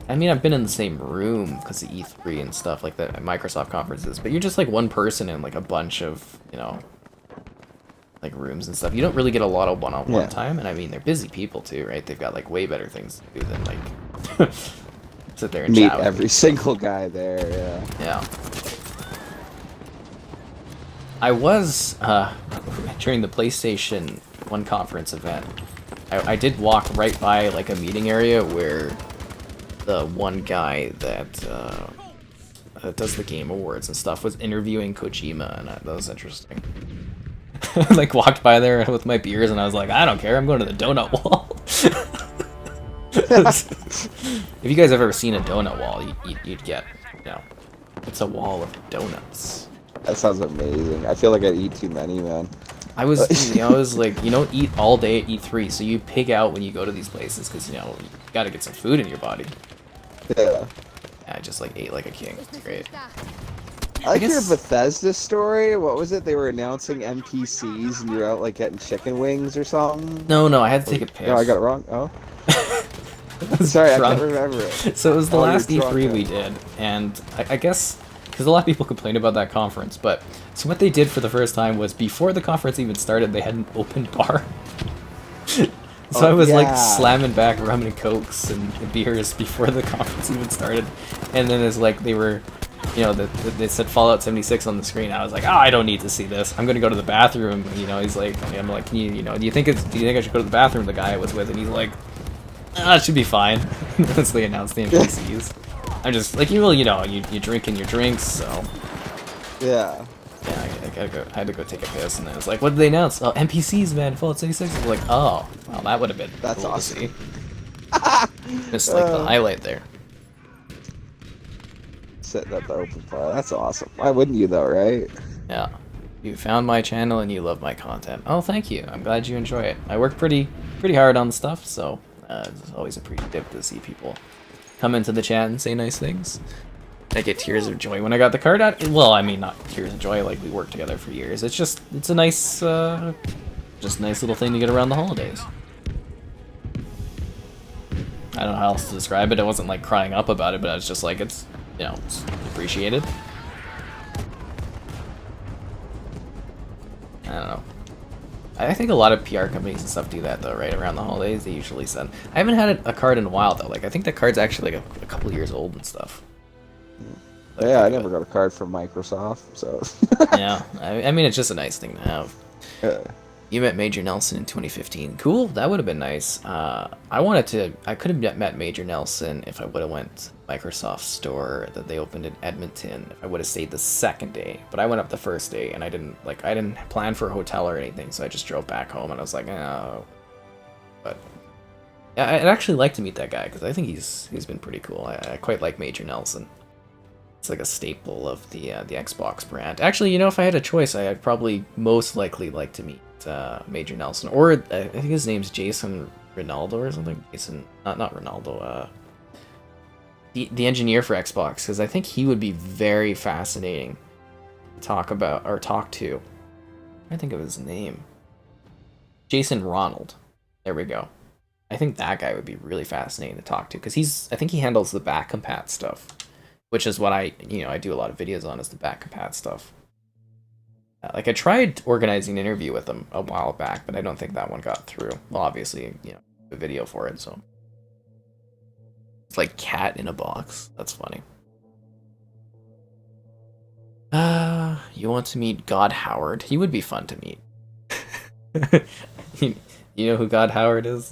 I mean, I've been in the same room because of E3 and stuff like that at Microsoft conferences, but you're just like one person in like a bunch of, you know, like rooms and stuff. You don't really get a lot of one-on-one time, and I mean, they're busy people too, right? They've got like way better things to do than like sit there and meet chat with every single guy there. Yeah. I was during the PlayStation 1 conference event. I did walk right by like a meeting area where the one guy that does the Game Awards and stuff was interviewing Kojima, and that was interesting. Like walked by there with my beers, and I was like, I don't care, I'm going to the donut wall. If you guys have ever seen a donut wall, you'd get, you know, it's a wall of donuts. That sounds amazing. I feel like I'd eat too many, man. I was, you know, I was like, you don't eat all day at E3, so you pig out when you go to these places, because, you know, you gotta get some food in your body. Yeah. I just like ate like a king. It's great. I like your Bethesda story. What was it? They were announcing NPCs and you're out like getting chicken wings or something? No, I had to take a piss. No, I got it wrong. Oh. Sorry, I can't remember it. So it was the last E3 we did, and I guess, because a lot of people complained about that conference, but, so what they did for the first time was, before the conference even started, they had an open bar. So I was like slamming back rum and cokes and beers before the conference even started, and then it's like they were, you know, they said Fallout 76 on the screen. I was like, oh, I don't need to see this. I'm gonna go to the bathroom. You know, he's like, I'm like, can you know, do you think I should go to the bathroom? The guy I was with, and he's like, it should be fine. Once they announced the NPCs, I'm just like, you know, you're drinking your drinks, so yeah. Yeah, I gotta go. I had to go take a piss, and then it's like, what did they announce? Oh, NPCs, man, Fallout 76. I was like, oh, well, that would have been That's cool awesome. to see. Just like the highlight there. Sitting at the open bar. That's awesome. Why wouldn't you though, right? Yeah. You found my channel and you love my content. Oh, thank you. I'm glad you enjoy it. I work pretty hard on stuff, so it's always appreciative to see people come into the chat and say nice things. I get tears of joy when I got the card out. Well, I mean, not tears of joy, like we worked together for years. It's a nice, just nice little thing to get around the holidays. I don't know how else to describe it. I wasn't like crying up about it, but I was just like, it's, you know, it's appreciated. I don't know. I think a lot of PR companies and stuff do that though, right? Around the holidays, they usually send. I haven't had a card in a while though. Like, I think that card's actually like a couple years old and stuff. Like, Yeah, I think never of got a card from Microsoft, so. it. Yeah, I mean, it's just a nice thing to have. Yeah. You met Major Nelson in 2015. Cool, that would have been nice. I could have met Major Nelson if I would have went to Microsoft store that they opened in Edmonton. If I would have stayed the second day, but I went up the first day and I didn't plan for a hotel or anything, so I just drove back home and I was like, oh. But yeah, I'd actually like to meet that guy because I think he's been pretty cool. I quite like Major Nelson. It's like a staple of the Xbox brand. Actually, you know, if I had a choice, I'd probably most likely like to meet Major Nelson, or I think his name's Jason Ronaldo or something. Jason, not Ronaldo. The engineer for Xbox, because I think he would be very fascinating to talk to. I think of his name. Jason Ronald. There we go. I think that guy would be really fascinating to talk to because I think he handles the back compat stuff, which is what I do a lot of videos on, is the back compat stuff. Like I tried organizing an interview with him a while back, but I don't think that one got through. Well, obviously, a video for it, so it's like cat in a box. That's funny. You want to meet God Howard? He would be fun to meet. You know who God Howard is,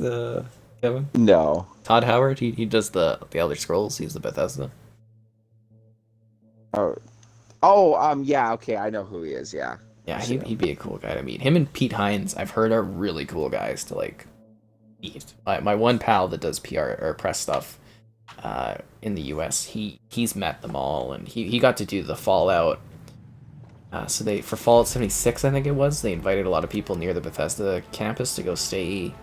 Kevin? No. Todd Howard. He does the Elder Scrolls. He's the Bethesda. Yeah, okay, I know who he is, yeah. Yeah, he'd be a cool guy to meet. Him and Pete Hines, I've heard, are really cool guys to, like, meet. My one pal that does PR or press stuff in the US, he's met them all, and he got to do the Fallout. So for Fallout 76, I think it was, they invited a lot of people near the Bethesda campus to go stay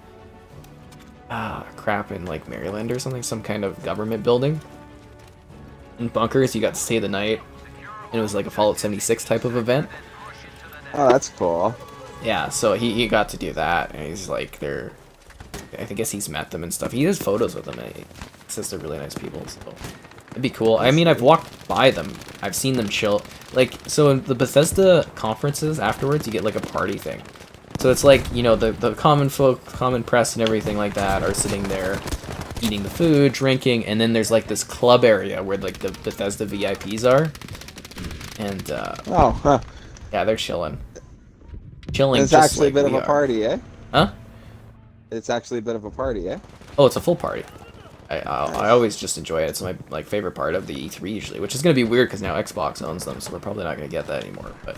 in, like, Maryland or something, some kind of government building. In bunkers, you got to stay the night. And it was like a Fallout 76 type of event. Oh, that's cool. Yeah, so he got to do that, and he's like, I guess he's met them and stuff. He has photos with them, and he says they're really nice people, so it'd be cool. I mean, I've walked by them. I've seen them chill. Like, so in the Bethesda conferences, afterwards, you get like a party thing. So it's like, the common folk, common press and everything like that are sitting there eating the food, drinking, and then there's like this club area where like the Bethesda VIPs are. And yeah, they're chilling. It's just actually like a bit of we a are. party, eh? Huh? It's actually a bit of a party, eh? Oh, it's a full party. I always just enjoy it. It's my favorite part of the E3 usually, which is gonna be weird because now Xbox owns them, so we're probably not gonna get that anymore. But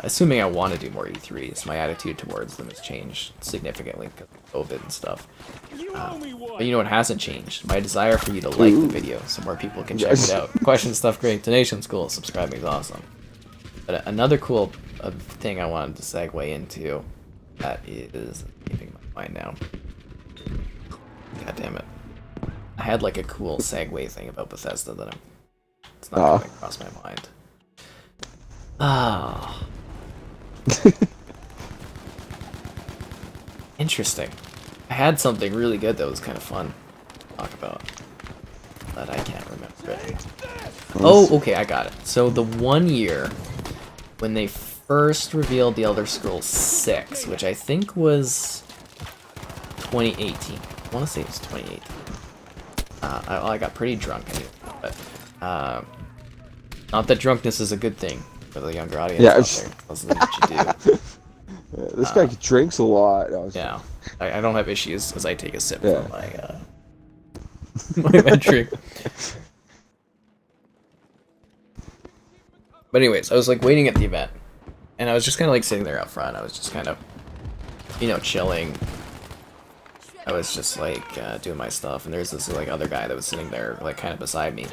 assuming I want to do more E3s, my attitude towards them has changed significantly because of COVID and stuff. But you know what hasn't changed? My desire for you to like the video so more people can check it out. Question stuff great, donations cool, subscribing is awesome. But another cool thing I wanted to segue into, that is keeping my mind now. God damn it. I had like a cool segue thing about Bethesda that it's not coming across my mind. Ah. Interesting. I had something really good that was kind of fun to talk about, but I can't remember it. Oh, okay, I got it. So the 1 year when they first revealed the Elder Scrolls 6, which I think was 2018. I want to say it was 2018. I got pretty drunk anyway, but not that drunkenness is a good thing for the younger audience out there. That's what you do. This guy drinks a lot. Yeah, I don't have issues as I take a sip from my drink. But anyways, I was like waiting at the event, and I was just kind of like sitting there out front. I was just kind of, chilling. I was just like doing my stuff, and there's this like other guy that was sitting there like kind of beside me.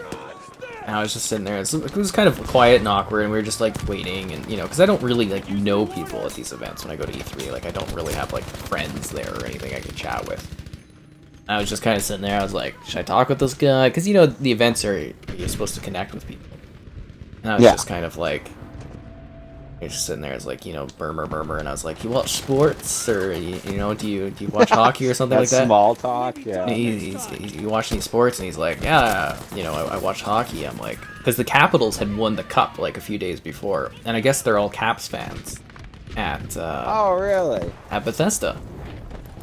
And I was just sitting there. It was kind of quiet and awkward, and we were just like waiting, and because I don't really like know people at these events when I go to E3. Like I don't really have like friends there or anything I can chat with. And I was just kind of sitting there. I was like, should I talk with this guy? Because the events are you're supposed to connect with people. And I was just kind of like, you're just sitting there. It's like murmur, and I was like, you watch sports or do you watch hockey or something like that? Small talk, yeah. And you watch any sports, and he's like, yeah, I watch hockey. I'm like, because the Capitals had won the cup like a few days before, and I guess they're all Caps fans at oh really? At Bethesda,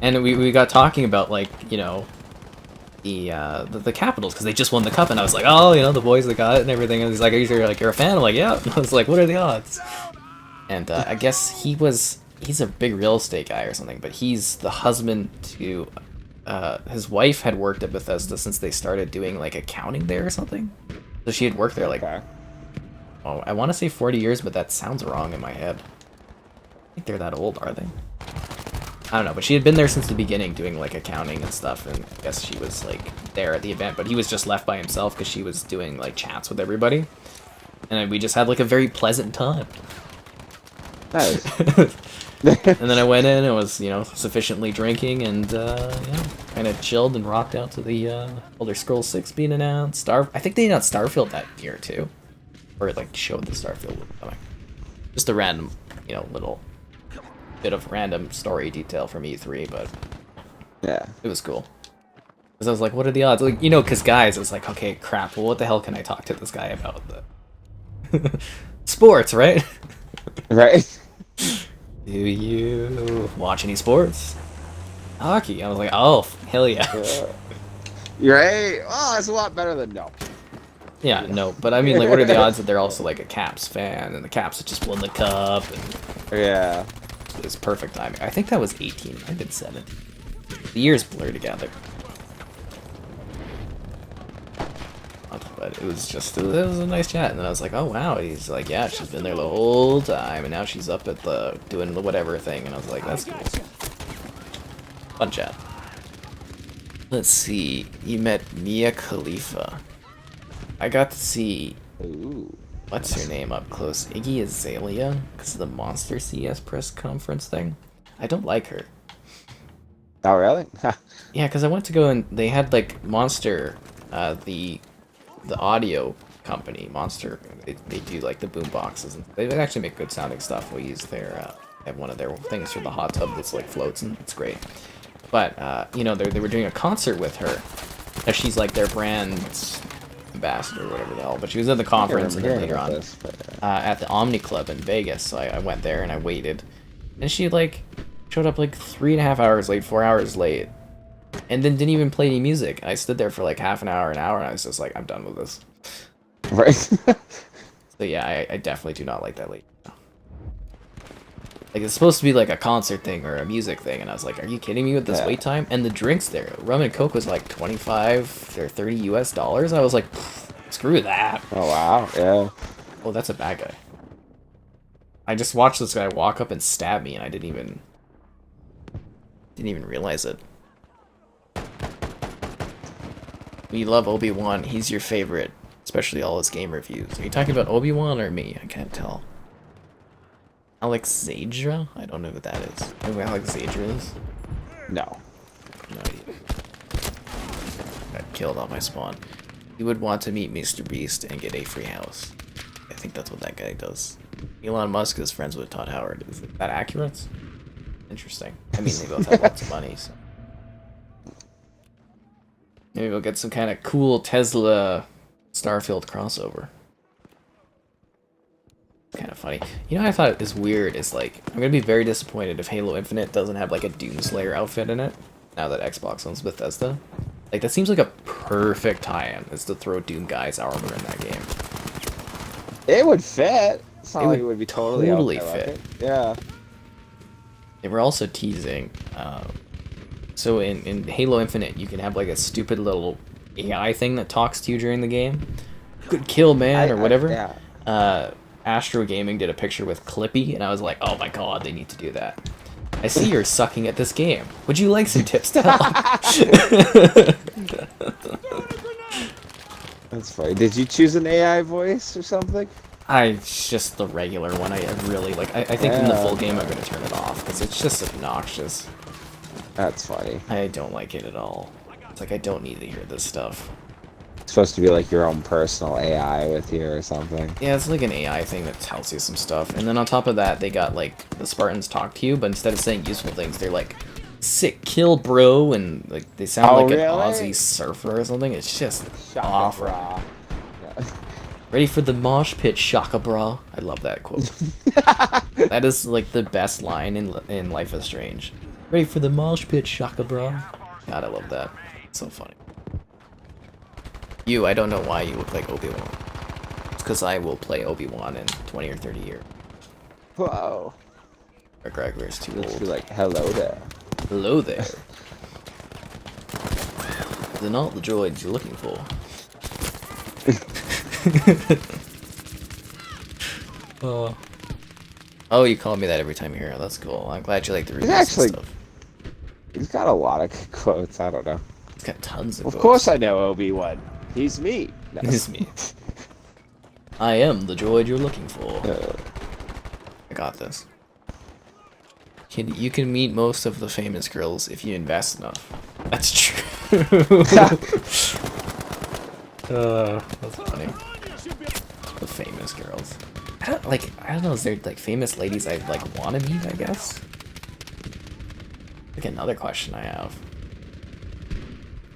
and we got talking about like the Capitals because they just won the cup, and I was like, oh, you know, the boys that got it and everything. And he's like, you're a fan? I'm like, yeah. And I was like, what are the odds? And I guess he's a big real estate guy or something, but he's the husband to his wife had worked at Bethesda since they started doing like accounting there or something. So she had worked there like, oh, I want to say 40 years, but that sounds wrong in my head. I think they're that old, are they? I don't know, but she had been there since the beginning doing like accounting and stuff, and I guess she was like there at the event, but he was just left by himself because she was doing like chats with everybody. And we just had like a very pleasant time. Nice. And then I went in and was, you know, sufficiently drinking and, yeah, kind of chilled and rocked out to the Elder Scrolls 6 being announced. I think they announced Starfield that year too. Or like showed the Starfield coming. Just a random, you know, little bit of random story detail from E3, but yeah, it was cool. Because I was like, what are the odds? Like, you know, because guys, it's like, okay, crap, well, what the hell can I talk to this guy about? Sports, right? Right. Do you watch any sports? Hockey. I was like, oh, hell yeah. You're right. Oh, that's a lot better than no. Yeah, no, but I mean, like, what are the odds that they're also like a Caps fan and the Caps had just won the cup? And yeah. it was perfect timing. I think that was 18. I did 17. The years blur together. But it was a nice chat, and then I was like, oh wow, he's like, yeah, she's been there the whole time, and now she's up at the doing the whatever thing, and I was like, that's cool. Fun chat. Let's see, you met Mia Khalifa. I got to see, Ooh. what's her name up close? Iggy Azalea, because of the Monster CS press conference thing. I don't like her. Oh really? Yeah, because I went to go and they had like Monster, the audio company, Monster, they do like the boom boxes, and they actually make good sounding stuff. We use their, they have one of their things for the hot tub that's like floats, and it's great. But, you know, they were doing a concert with her, as she's like their brand ambassador or whatever the hell, but she was at the conference and then later on at the Omni Club in Vegas, so I went there and I waited, and she like showed up like 3.5 hours late, 4 hours late, and then didn't even play any music. I stood there for like half an hour, and I was just like, I'm done with this. Right. So yeah, I definitely do not like that late. Like, it's supposed to be like a concert thing or a music thing, and I was like, are you kidding me with this wait time? And the drinks there, rum and coke was like 25 or 30 US dollars. I was like, screw that. Oh wow, yeah. Oh, that's a bad guy. I just watched this guy walk up and stab me, and I didn't even realize it. We love Obi-Wan. He's your favorite, especially all his game reviews. Are you talking about Obi-Wan or me? I can't tell. Alexandra? I don't know who that is. You know who Alexandra is? No. No idea. Got killed on my spawn. You would want to meet Mr. Beast and get a free house. I think that's what that guy does. Elon Musk is friends with Todd Howard. Is that accurate? Interesting. I mean, they both have lots of money, so. Maybe we'll get some kind of cool Tesla Starfield crossover. Kind of funny. You know what I thought is weird is like, I'm gonna be very disappointed if Halo Infinite doesn't have like a Doomslayer outfit in it, now that Xbox owns Bethesda. Like, that seems like a perfect tie-in, is to throw Doom Guy's armor in that game. It would fit. It's not It like would it would be totally fit. Like yeah. They were also teasing, so in Halo Infinite, you can have like a stupid little AI thing that talks to you during the game. Good kill, man, or whatever. Yeah. Astro Gaming did a picture with Clippy, and I was like, oh my god, they need to do that. I see you're sucking at this game. Would you like some tips to help? That's funny. Did you choose an AI voice or something? Just the regular one. I really like. I think in the full game I'm gonna turn it off because it's just obnoxious. That's funny. I don't like it at all. It's like I don't need to hear this stuff. It's supposed to be like your own personal AI with you or something. Yeah, it's like an AI thing that tells you some stuff. And then on top of that, they got like the Spartans talk to you, but instead of saying useful things, they're like, sick kill, bro, and like they sound like an Aussie surfer or something. It's just awful. Yeah. Ready for the mosh pit, Shaka Bra. I love that quote. That is like the best line in Life is Strange. Ready for the mosh pit, Shaka Bra. God, I love that. It's so funny. You, I don't know why you look like Obi-Wan. It's because I will play Obi-Wan in 20 or 30 years. Whoa. McGregor's too Looks old. like, hello there. Hello there. They're not the droids you're looking for. Oh, you call me that every time you're here. That's cool. I'm glad you like the reviews actually- and stuff. He's got a lot of good quotes. I don't know. It's got tons of Of quotes. course I know Obi-Wan. He's me. No. It's me. I am the droid you're looking for. I got this. You can meet most of the famous girls if you invest enough. That's true. That's funny. The famous girls. I don't know, is there like famous ladies I like want to meet, I guess? Like another question I have.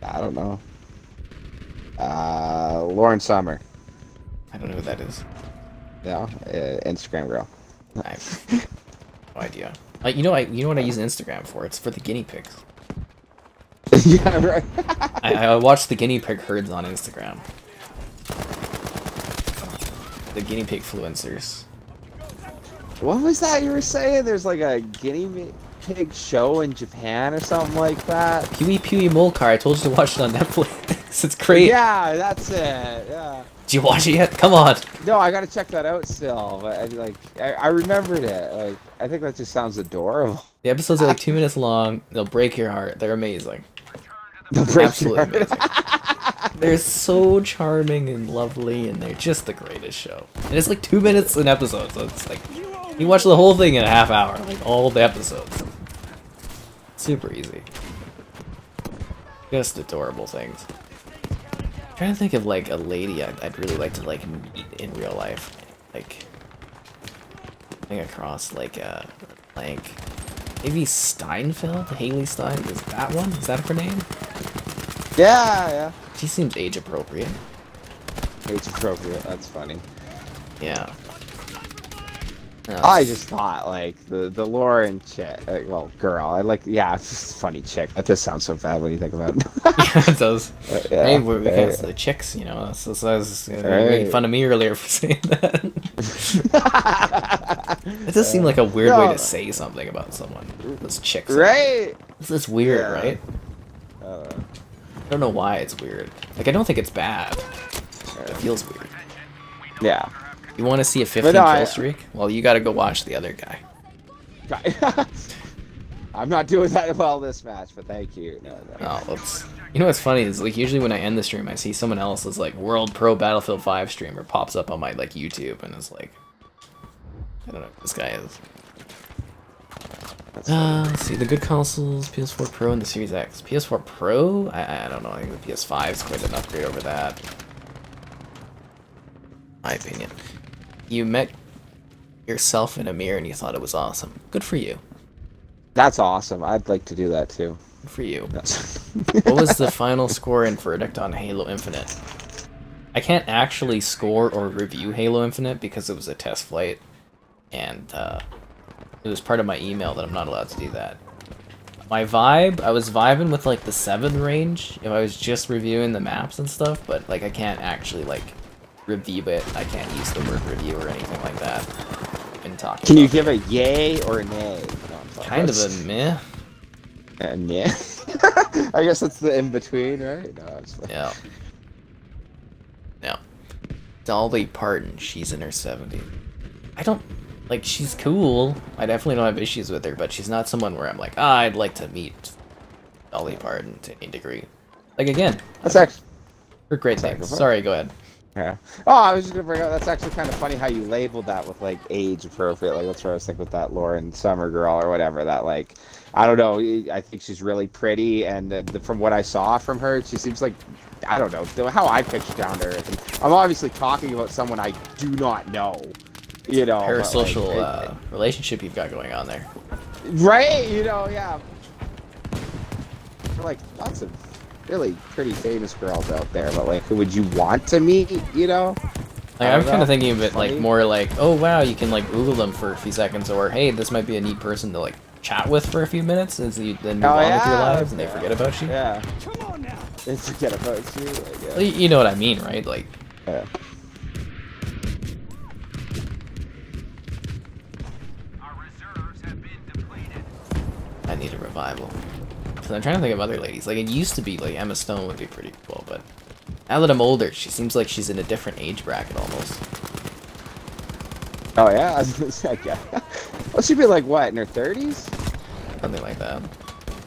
I don't know. Lauren Summer. I don't know who that is. Yeah, Instagram girl. I have no idea. You know what I use Instagram for? It's for the guinea pigs. Yeah, right. I watch the guinea pig herds on Instagram. The guinea pig influencers. What was that you were saying? There's like a guinea pig show in Japan or something like that. Pewy Pewy Molcar, I told you to watch it on Netflix. It's great. Yeah, that's it. Yeah. Did you watch it yet? Come on. No, I gotta check that out still. But I remembered it. Like, I think that just sounds adorable. The episodes are like 2 minutes long. They'll break your heart. They're amazing. Absolutely amazing. They're so charming and lovely, and they're just the greatest show. And it's like 2 minutes an episode, so it's like you watch the whole thing in a half hour, like all the episodes. Super easy. Just adorable things. I'm trying to think of like a lady I'd really like to like meet in real life, like coming across like maybe Steinfeld, Haley Stein. Is that one? Is that her name? Yeah. She seems age appropriate. Age appropriate. That's funny. Yeah. No, I just thought like the Lauren chick, well, girl. It's just a funny chick. That just sounds so bad when you think about it. yeah, it does. Yeah, Hey, because the chicks, you know, so I was making fun of me earlier for saying that. It does seem like a weird way to say something about someone. Those chicks. Right? It's weird, Yeah. right? I don't know why it's weird. Like, I don't think it's bad. It feels weird. Yeah. You want to see a 15 kill streak? Well, you gotta go watch the other guy. I'm not doing that well this match, but thank you. No. Oh, let's... You know what's funny is, like, usually when I end the stream, I see someone else's, like, World Pro Battlefield 5 streamer pops up on my, like, YouTube, and it's like... I don't know what this guy is. Let's see, the good consoles, PS4 Pro and the Series X. PS4 Pro? I don't know, I think the PS5 is quite an upgrade over that. My opinion. You met yourself in a mirror and you thought it was awesome. Good for you. That's awesome. I'd like to do that too. Good for you. What was the final score and verdict on Halo Infinite? I can't actually score or review Halo Infinite because it was a test flight, and it was part of my email that I'm not allowed to do that. My vibe, I was vibing with like the 7 range if I was just reviewing the maps and stuff, but like I can't actually like review it. I can't use the word review or anything like that in talking. Can you give a yay or a nay? Kind of a meh. And yeah. I guess that's the in between, right? No, it's fine. Yeah. Yeah. Dolly Parton, she's in her 70s. I don't like, she's cool. I definitely don't have issues with her, but she's not someone where I'm like, I'd like to meet Dolly Parton to any degree. Like, again, That's actually. her great things. Sorry, go ahead. Yeah. Oh, I was just gonna bring up. That's actually kind of funny how you labeled that with like age appropriate. Like that's what I was thinking with that Lauren Summer girl or whatever. That like, I don't know. I think she's really pretty, and from what I saw from her, she seems like, I don't know how I pitched down to her. I'm obviously talking about someone I do not know. You know, Parasocial relationship you've got going on there. Right? You know, yeah. Like lots of really pretty famous girls out there, but like, who would you want to meet? You know. Like, I'm kind of thinking of it like more like, oh wow, you can like Google them for a few seconds, or hey, this might be a neat person to like chat with for a few minutes, and then move on with your lives, and they forget about you. Yeah. Come on now. And forget about you. Like, Well, you know what I mean, right? Like, yeah. I need a revival. Because I'm trying to think of other ladies. Like, it used to be, like, Emma Stone would be pretty cool, but now that I'm older, she seems like she's in a different age bracket almost. Oh yeah, I was gonna say, yeah. Well, she'd be like what, in her 30s? Something like that.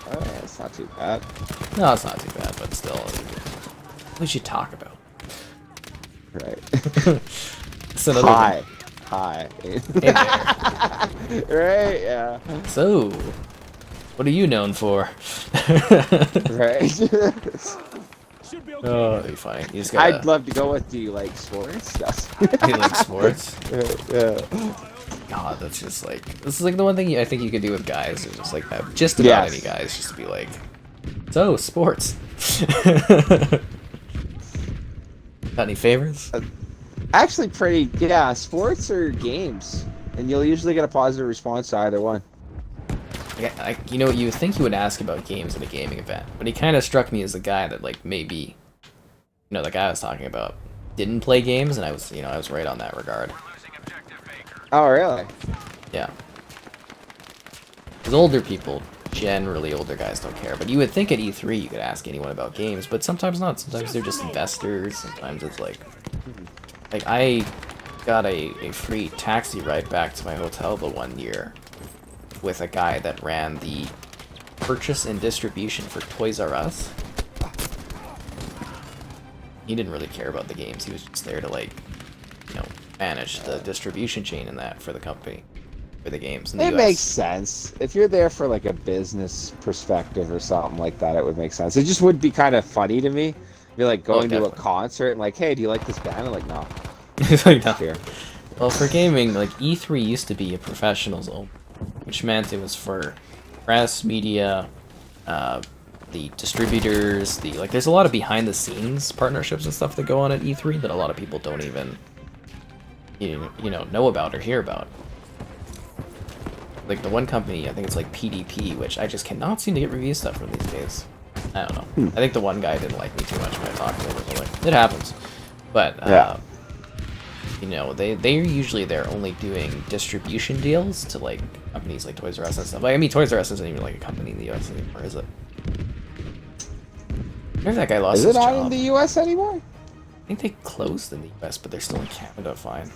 Oh, yeah, it's not too bad. No, it's not too bad, but still, we should talk about. Right. It's another Hi. Hi. Hey there. Right, yeah. So, what are you known for? Right. Should be okay. Oh, that'd be funny. You just gotta. I'd love to go with, do you like sports? Do you like sports? Yeah. God, that's just like, this is like the one thing I think you could do with guys, is just like have just about Yes. any guys, just to be like, so sports. Got any favorites? Actually, pretty, yeah, sports or games. And you'll usually get a positive response to either one. You know, you would think you would ask about games at a gaming event, but he kind of struck me as a guy that, like, maybe, you know, the guy I was talking about didn't play games, and I was, you know, I was right on that regard. Oh, really? Yeah. Because older people, generally older guys don't care, but you would think at E3 you could ask anyone about games, but sometimes not. Sometimes they're just investors, sometimes it's like I got a free taxi ride back to my hotel the one year with a guy that ran the purchase and distribution for Toys R Us. He didn't really care about the games, he was just there to, like, you know, manage the distribution chain in that for the company, for the games in the It US. makes sense. If you're there for like a business perspective or something like that, it would make sense. It just would be kind of funny to me. Be like going to a definitely. concert and like, hey, do you like this band? I'm like, no. It's like, no. Here. Well, for gaming, like, E3 used to be a professionals only, which meant it was for press, media, the distributors, there's a lot of behind-the-scenes partnerships and stuff that go on at E3 that a lot of people don't even, you know about or hear about. Like, the one company, I think it's like PDP, which I just cannot seem to get review stuff from these days. I don't know. I think the one guy didn't like me too much when I talked to him, but like, it happens. But, Yeah. you know, they're usually they're only doing distribution deals to, like, companies like Toys R Us and stuff. Like, I mean, Toys R Us isn't even like a company in the US anymore, is it? I wonder if that guy lost Is his it not job. in the US anymore? I think they closed in the US, but they're still in Canada fine.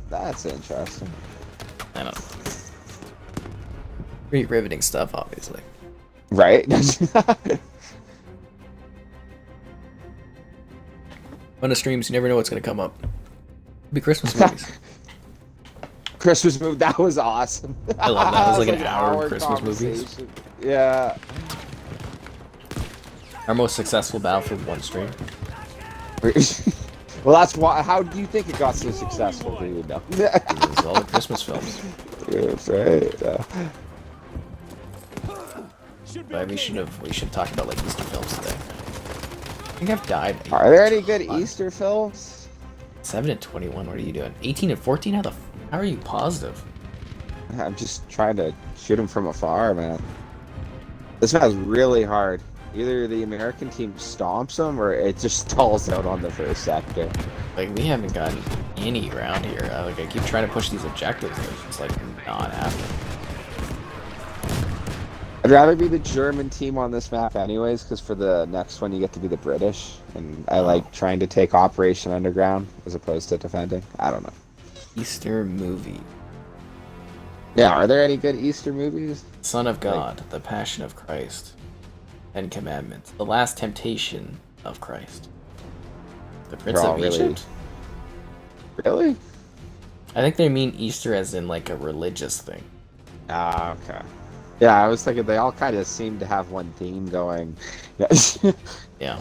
That's interesting. I don't know. Pretty riveting stuff, obviously. Right? On the streams, you never know what's going to come up. It'll be Christmas movies. Christmas movie, that was awesome. I love that. It was like an hour of hour Christmas movies. conversation. Yeah. Our most successful Battlefield 1 stream. Well, that's why. How do you think it got so successful? Do you know? It was all the Christmas films. That's right. Yeah. Should be But okay. we should talk about, like, Easter films today. I think I've died. Are there any good Easter films? 7 and 21, what are you doing? 18 and 14? How are you positive? I'm just trying to shoot him from afar, man. This man's really hard. Either the American team stomps him or it just stalls out on the first sector. Like, we haven't gotten any around here. Like, I keep trying to push these objectives, and it's just, like, not happening. I'd rather be the German team on this map anyways, because for the next one you get to be the British, and I like trying to take Operation Underground as opposed to defending. I don't know. Easter movie. Yeah, are there any good Easter movies? Son of God, The Passion of Christ, Ten Commandments, The Last Temptation of Christ, The Prince They're all of really- Egypt. Really? I think they mean Easter as in, like, a religious thing. Ah, okay. Yeah, I was thinking they all kind of seem to have one theme going. Yeah.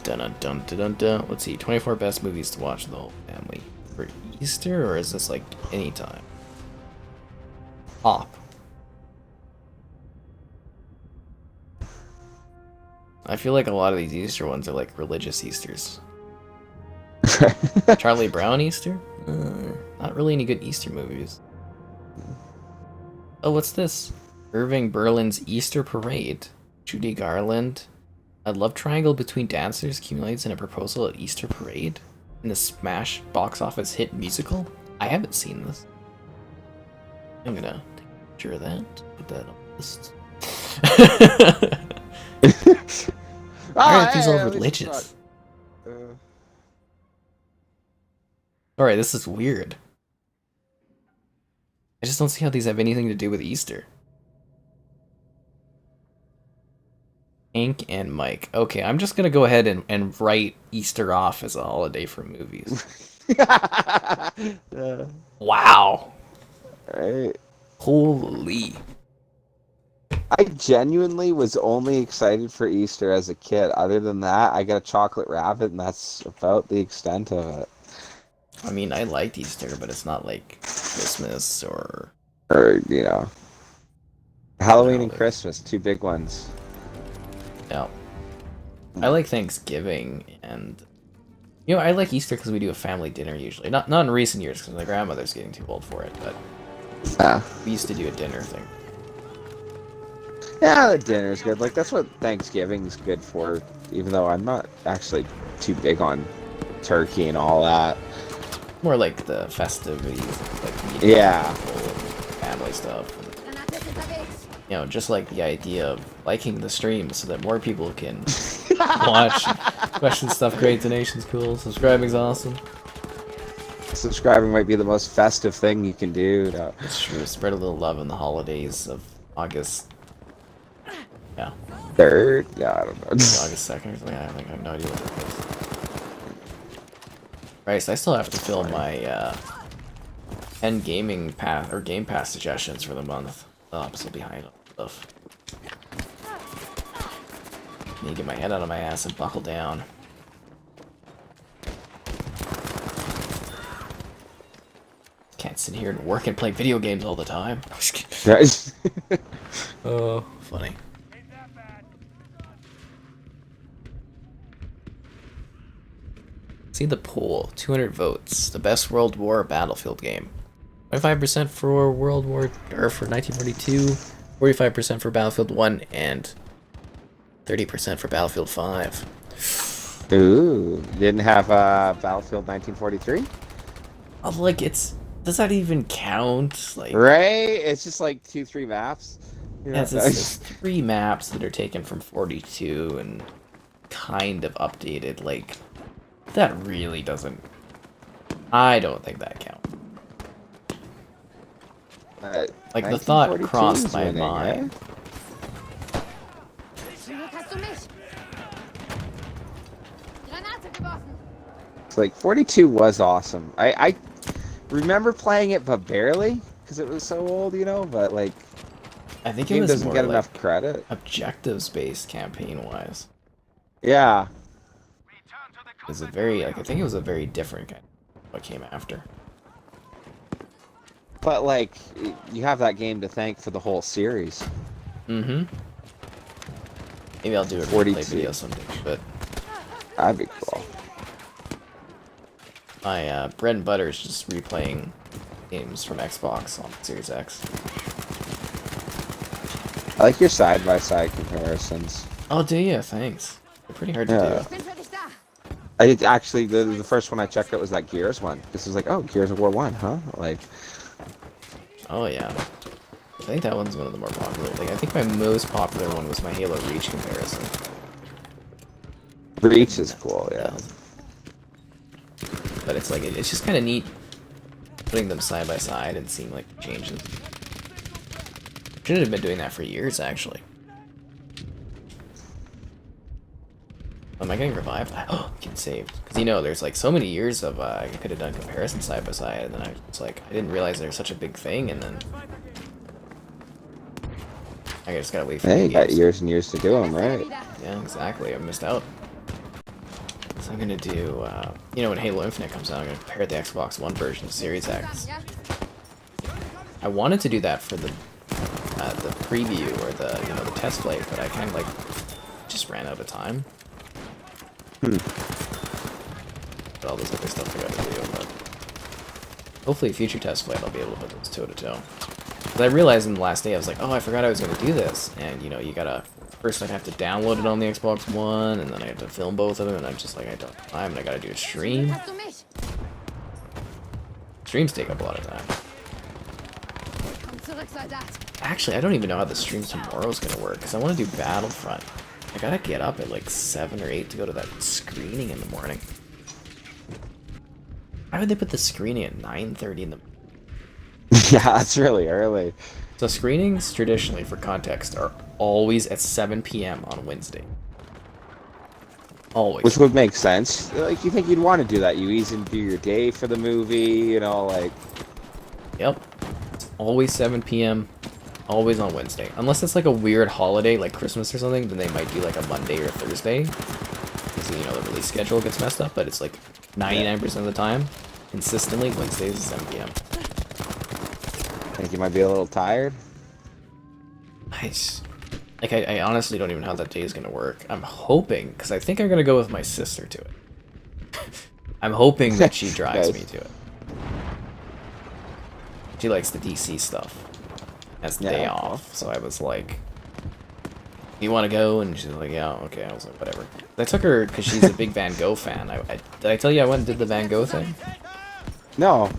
Dun dun dun dun dun dun. Let's see, 24 best movies to watch with the whole family for Easter, or is this like anytime? Pop. I feel like a lot of these Easter ones are like religious Easters. Charlie Brown Easter? Not really any good Easter movies. Oh, what's this? Irving Berlin's Easter Parade. Judy Garland. A love triangle between dancers accumulates in a proposal at Easter parade in the Smash box office hit musical. I haven't seen this. I'm gonna take a picture of that. Put that on the list. Alright, these all religious. Alright, this is weird. I just don't see how these have anything to do with Easter. Hank and Mike. Okay, I'm just gonna go ahead and write Easter off as a holiday for movies. Wow. Right. Holy. I genuinely was only excited for Easter as a kid. Other than that, I got a chocolate rabbit, and that's about the extent of it. I mean, I liked Easter, but it's not like Christmas or... Or, you know... Halloween and Christmas, two big ones. Yeah. I like Thanksgiving, and... You know, I like Easter because we do a family dinner usually. Not in recent years, because my grandmother's getting too old for it, but... We used to do a dinner thing. Yeah, the dinner's good. Like, that's what Thanksgiving's good for, even though I'm not actually too big on turkey and all that. More like the festivities, like meeting people and family stuff. And, you know, just like the idea of liking the stream so that more people can watch. Question stuff, great, donations cool, subscribing's awesome. Subscribing might be the most festive thing you can do. It's true, spread a little love in the holidays of August. Yeah. 3rd? Yeah, I don't know. August 2nd or something? I have no idea what that is. Right, I still have to fill my 10 gaming pass or Game Pass suggestions for the month. Oh, I'm still behind on stuff. Need to get my head out of my ass and buckle down. Can't sit here and work and play video games all the time. Oh, funny. See the poll. 200 votes. The best World War Battlefield game. 25% for World War or for 1942, 45% for Battlefield 1, and 30% for Battlefield 5. Ooh, didn't have Battlefield 1943? Oh, like does that even count? Like, right? It's just like 2-3 maps. Yeah, it's 3 maps that are taken from 42 and kind of updated. Like, that really doesn't... I don't think that counts. Like, the thought crossed my mind. It's like 42 was awesome. I remember playing it, but barely, because it was so old, you know. But like, I think it was doesn't more get like enough credit. Objectives-based campaign-wise. Yeah. It was a very I think it was a very different kind of what came after. But like, you have that game to thank for the whole series. Mm-hmm. Maybe I'll do a replay video someday, but that'd be cool. My bread and butter is just replaying games from Xbox on Series X. I like your side-by-side comparisons. Oh, do you? Thanks. They're pretty hard to do. I did actually. The first one I checked out was that Gears one. This was like, oh, Gears of War 1, huh? Like. Oh yeah. I think that one's one of the more popular. Like, I think my most popular one was my Halo Reach comparison. Reach is cool, yeah. But it's like it's just kind of neat putting them side by side and seeing like changes. Should have been doing that for years, actually. Am I getting revived? Oh, getting saved. Because, you know, there's like so many years of I could have done comparison side by side, and then I was like, I didn't realize there was such a big thing, and then I just gotta wait for you got years and years to do them, right? Yeah, exactly. I missed out. So I'm gonna do, you know, when Halo Infinite comes out, I'm gonna compare the Xbox One version to Series X. I wanted to do that for the preview or the, you know, the test play, but I kind of like just ran out of time. But all this other stuff I gotta do, but hopefully future test flight I'll be able to put those toe to toe. I realized in the last day, I was like, oh, I forgot I was going to do this. And, you know, you gotta... First, I have to download it on the Xbox One, and then I have to film both of them, and I'm just like, I don't have time, and I gotta do a stream. Streams take up a lot of time. Actually, I don't even know how the stream tomorrow's gonna work, because I want to do Battlefront. I gotta get up at like 7 or 8 to go to that screening in the morning. Why would they put the screening at 9:30 in the morning? Yeah, it's really early. So screenings, traditionally, for context, are always at 7 p.m. on Wednesday. Always. Which would make sense. Like, you think you'd want to do that. You ease into your day for the movie, you know, like... Yep. It's always 7 p.m. Always on Wednesday. Unless it's like a weird holiday, like Christmas or something, then they might do like a Monday or Thursday. Because, you know, the release schedule gets messed up, but it's like 99% of the time, consistently, Wednesdays at 7 p.m. Think you might be a little tired? Nice. Like, I honestly don't even know how that day is going to work. I'm hoping, because I think I'm going to go with my sister to it. I'm hoping that she drives me to it. She likes the DC stuff. That's the day off, so I was like, you want to go? And she's like, yeah, okay. I was like, whatever. I took her because she's a big Van Gogh fan. Did I tell you I went and did the Van Gogh thing? No.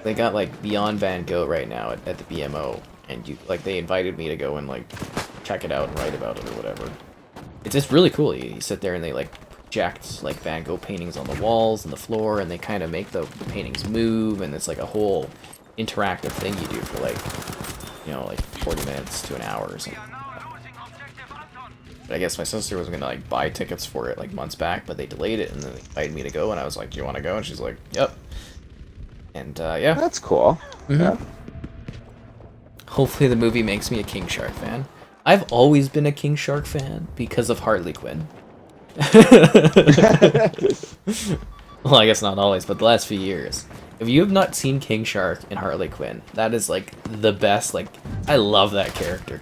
They got like Beyond Van Gogh right now at the BMO, and they invited me to go and like check it out and write about it or whatever. It's just really cool. You sit there and they like project like Van Gogh paintings on the walls and the floor, and they kind of make the paintings move, and it's like a whole interactive thing you do for like, you know, like 40 minutes to an hour or something. But I guess my sister was gonna like buy tickets for it like months back, but they delayed it, and then they invited me to go, and I was like, do you want to go? And she's like, yep. And yeah. That's cool. Mm-hmm. Yeah. Hopefully the movie makes me a King Shark fan. I've always been a King Shark fan because of Harley Quinn. Well, I guess not always, but the last few years. If you have not seen King Shark and Harley Quinn, that is like the best. Like, I love that character.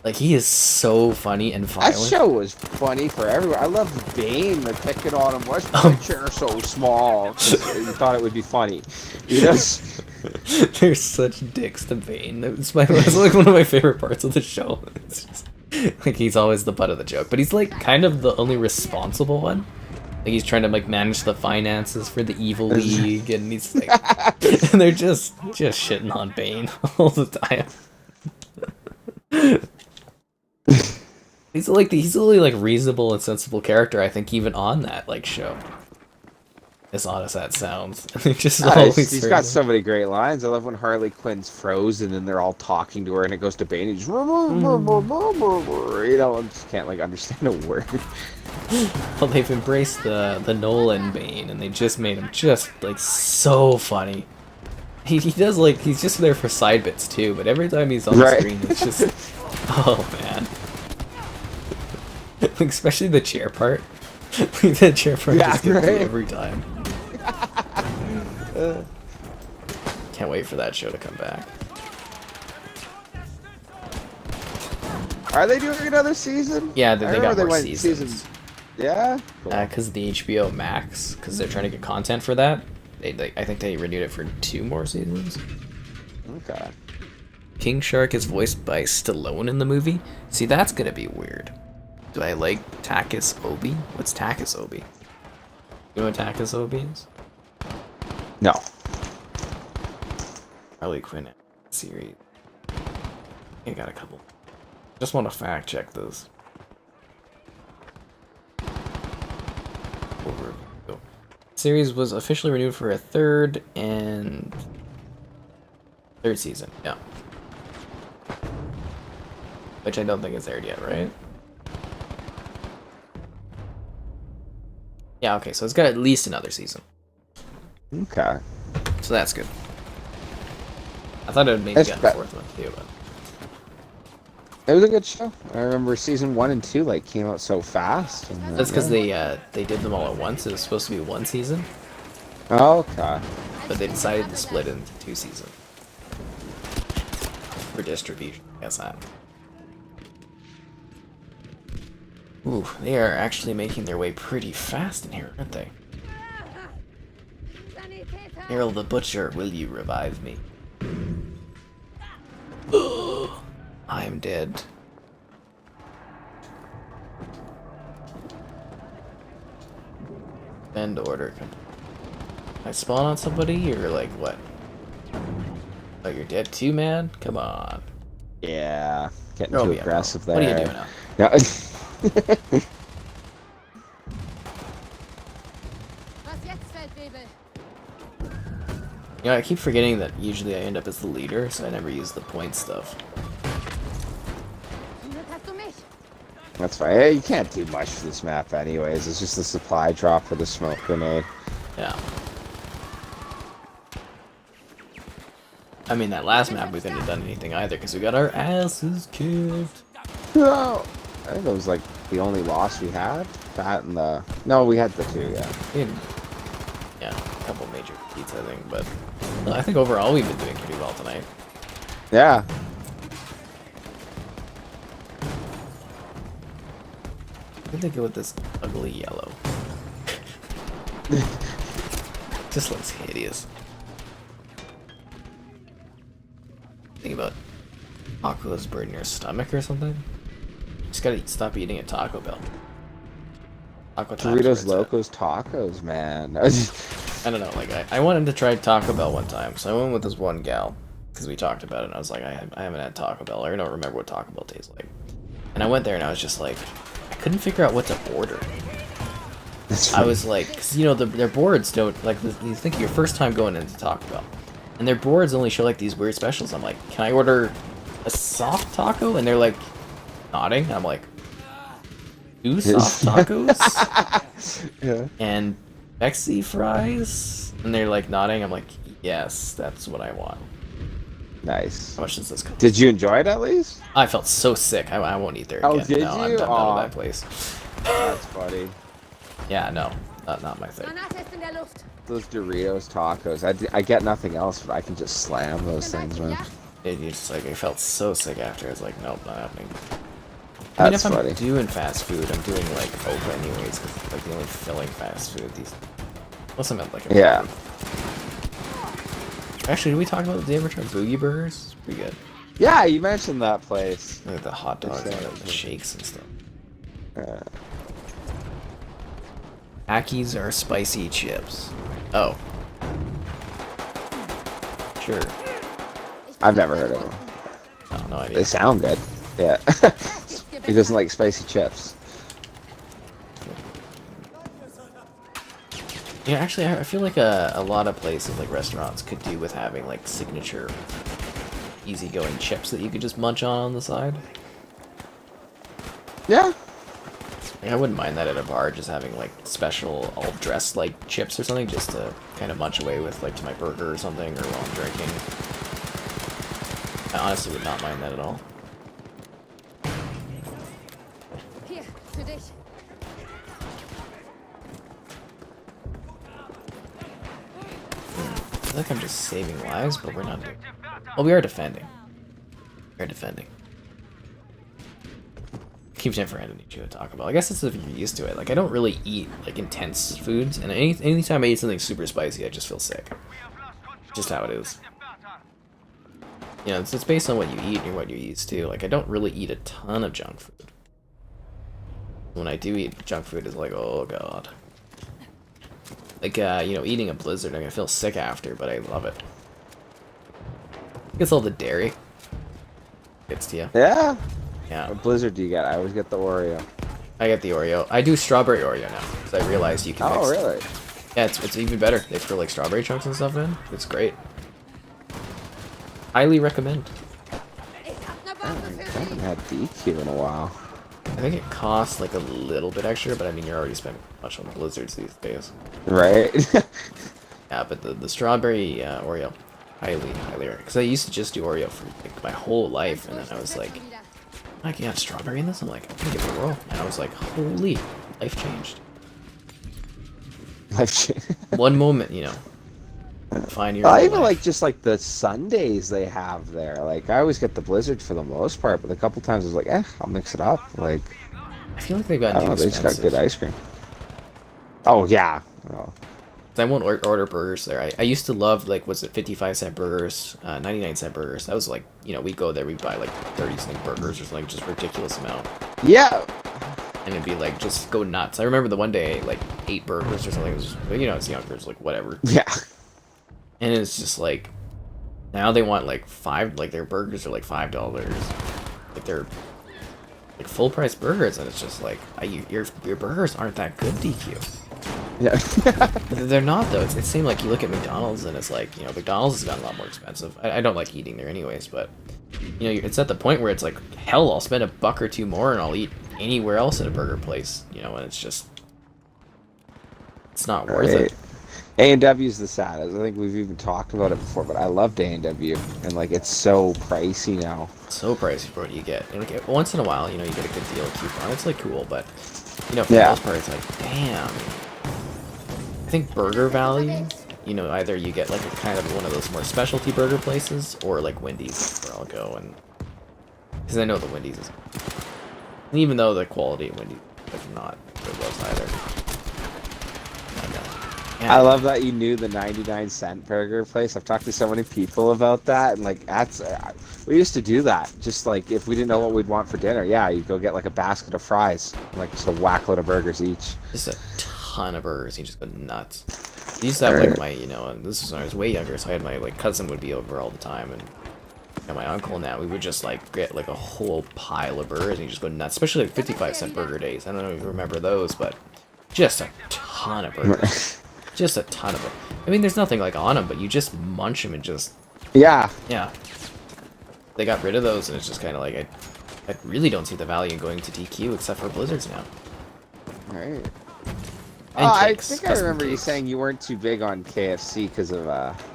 Like, he is so funny and violent. That show was funny for everyone. I loved Bane, the picking on him. Why's my chair so small? 'Cause you thought it would be funny. You know? They're such dicks to Bane. It's like one of my favorite parts of the show. It's just, like, he's always the butt of the joke, but he's like kind of the only responsible one. Like, he's trying to like manage the finances for the Evil League, and he's like, and they're just shitting on Bane all the time. He's the only like reasonable and sensible character I think even on that like show. As odd as that sounds, he's got so many great lines. I love when Harley Quinn's frozen and they're all talking to her, and it goes to Bane. And he's you know, I just can't like understand a word. Well, they've embraced the Nolan Bane, and they just made him just like so funny. He does like he's just there for side bits too, but every time he's on the screen, it's just oh man. Like, especially the chair part. The chair part just gets me every time. Can't wait for that show to come back. Are they doing another season? Yeah, they got more seasons. Yeah? Cool. Because the HBO Max, because they're trying to get content for that. I think they renewed it for 2 more seasons. Okay. King Shark is voiced by Stallone in the movie. See, that's gonna be weird. Do I like Takis Obi? What's Takis Obi? You know what Takis Obi is? No. Harley Quinn series. I got a couple. Just want to fact check those. Series was officially renewed for a third season. Yeah. Which I don't think is aired yet, right? Yeah, okay, so it's got at least another season. Okay. So that's good. I thought it would maybe get a 4th one too, but... It was a good show. I remember season 1 and 2 like came out so fast. And, that's because they did them all at once. It was supposed to be 1 season. Oh, okay. But they decided to split it into 2 seasons. For distribution, I guess that. Ooh, they are actually making their way pretty fast in here, aren't they? Harold the Butcher, will you revive me? dead. End order. Can I spawn on somebody or like what? Oh, you're dead too, man? Come on. Yeah, getting Throw too me up, bro. aggressive there. What are you doing now? Yeah. Was jetzt, Feldwebel? You know, I keep forgetting that usually I end up as the leader, so I never use the point stuff. Jetzt hast du mich. That's fine. Hey, you can't do much for this map anyways. It's just a supply drop for the smoke grenade. Yeah. I mean, that last map we couldn't have done anything either because we got our asses kicked. No! I think that was like the only loss we had. That and the... No, we had the two, yeah. Yeah, a couple major beats, I think, but I think overall we've been doing pretty well tonight. Yeah. What did they go with this ugly yellow? Just looks hideous. Think about tacos burning your stomach or something. Just gotta stop eating at Taco Bell. Taco Time's where Doritos it's at. Locos Tacos, man. I don't know, like I wanted to try Taco Bell one time, so I went with this one gal because we talked about it, and I was like, I haven't had Taco Bell. I don't remember what Taco Bell tastes like. And I went there, and I was just like, I couldn't figure out what to order. I was like, cause, you know, their boards don't like. You think your first time going into Taco Bell, and their boards only show like these weird specials. I'm like, can I order a soft taco? And they're like nodding. I'm like, 2 soft tacos Yeah. and Mexi fries, and they're like nodding. I'm like, yes, that's what I want. Nice. How much does this cost? Did you enjoy it at least? I felt so sick. I won't eat there again. Oh, did no, I'm you? done Aw. with that place. That's funny. Yeah, no, not my thing. Granate ist in der Luft. Those Doritos tacos. I get nothing else, but I can just slam those things, man. It just like I felt so sick after. I was like, nope, not happening. I mean, That's if funny. I'm doing fast food, I'm doing like Opa anyways, because it's like the only filling fast food these. Unless I'm at like a Yeah. Actually, did we talk about the day we tried Boogie Burgers? It's pretty good. Yeah, you mentioned that place. Like the hot dogs and Exactly. the shakes and stuff. Uh, Ackies are spicy chips. Oh. Sure. I've never heard of them. No, no idea. They sound good. Yeah. He doesn't like spicy chips. Yeah, actually, I feel like a lot of places, like restaurants, could do with having like signature, easygoing chips that you could just munch on the side. Yeah. Like, I wouldn't mind that at a bar, just having like special, all dressed like chips or something, just to kind of munch away with, like to my burger or something, or while I'm drinking. I honestly would not mind that at all. Hier, für dich. I feel like I'm just saving lives, but we're not doing. Well, we are defending. We are defending. Keeps never ending you to Taco Bell. I guess it's if you're used to it. Like I don't really eat like intense foods, and anytime I eat something super spicy, I just feel sick. Just how it is. You know, it's based on what you eat and what you're used to. Like I don't really eat a ton of junk food. When I do eat junk food, it's like, oh god. Like you know, eating a Blizzard, I'm gonna feel sick after, but I love it. It's all the dairy. Gets to you. Yeah. Yeah. What Blizzard do you get? I always get the Oreo. I get the Oreo. I do strawberry Oreo now because I realized you can. Oh, mix. really? Yeah, it's even better. They throw like strawberry chunks and stuff in. It's great. Highly recommend. Ich hab ne I Bombe für haven't Sie. had DQ in a while. I think it costs like a little bit extra, but I mean you're already spending much on Blizzards these days. Right? Yeah, but the strawberry Oreo, highly recommend. Because I used to just do Oreo for like my whole life, and then I was like, I can have strawberry in this. I'm like, I'm gonna give it a whirl, and I was like, holy, life changed. One moment, you know. Find your. I even life. like just like the Sundays they have there. Like I always get the Blizzard for the most part, but a couple times I was like, I'll mix it up. Like I feel like they've I gotten don't too know, they just got expensive. good ice cream. Oh yeah. Oh. I won't order burgers there. I used to love, like, was it 55-cent burgers, 99-cent burgers. That was like, we'd go there, we'd buy like 30-cent burgers or something, just ridiculous amount. Yeah. And it'd be like, just go nuts. I remember the one day, like, 8 burgers or something. It was just, it's younger, it's like, whatever. Yeah. And it's just like, now they want like their burgers are like $5. Like they're like full price burgers, and it's just like, your burgers aren't that good, DQ. Yeah. They're not though. It seemed like you look at McDonald's and it's like, McDonald's has gotten a lot more expensive. I don't like eating there anyways, but it's at the point where it's like, hell, I'll spend $1 or $2 more and I'll eat anywhere else at a burger place, and it's just, it's not worth it. A&W is the saddest. I think we've even talked about it before, but I loved A&W, and like it's so pricey now. So pricey for what you get. And like, once in a while, you get a good deal coupon. It's like cool, but for the most part, it's like, damn. I think burger value, either you get like a kind of one of those more specialty burger places, or like Wendy's, where I'll go, and because I know the Wendy's is, and even though the quality of Wendy's is like not good was either. I love that you knew the 99-cent burger place. I've talked to so many people about that, and like we used to do that. Just like if we didn't know what we'd want for dinner, you'd go get like a basket of fries, and, like just a whack load of burgers each. Just a ton of burgers. You just go nuts. I used to have like my, and this was when I was way younger, so I had my like cousin would be over all the time, and my uncle now, we would just like get like a whole pile of burgers and you just go nuts. Especially like 55-cent burger days. I don't know if you remember those, but just a ton of burgers. Just a ton of them. I mean, there's nothing like on them, but you just munch them and just... Yeah. They got rid of those, and it's just kind of like, I really don't see the value in going to DQ except for Blizzards now. Right. I think I remember you saying you weren't too big on KFC because of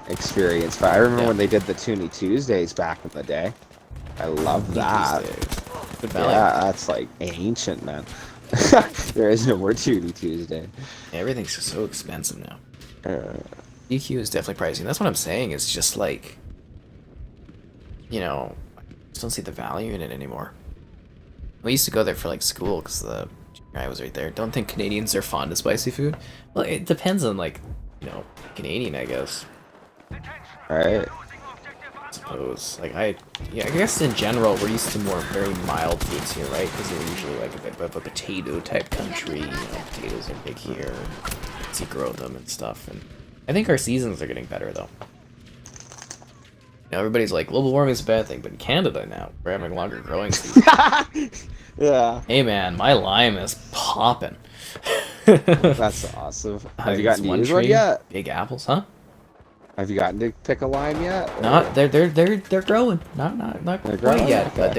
experience, but I remember when they did the Toonie Tuesdays back in the day. I love that. Good value. Yeah, that's like ancient, man. There is no more Toonie Tuesday. Everything's just so expensive now. DQ is definitely pricey. And that's what I'm saying. It's just like, I just don't see the value in it anymore. We used to go there for like school because the guy was right there. Don't think Canadians are fond of spicy food. Well, it depends on like, Canadian, I guess. Right. I suppose. Like I guess in general we're used to more very mild foods here, right? Because we're usually like a bit of a potato type country. Potatoes are big here. So you grow them and stuff. And I think our seasons are getting better though. Everybody's like global warming is a bad thing, but in Canada now we're having longer growing seasons. Yeah. Hey man, my lime is popping. That's awesome. Have you gotten to use one yet? Big apples, huh? Have you gotten to pick a lime yet? Or? Not they're growing. Not quite growing? yet, Okay. but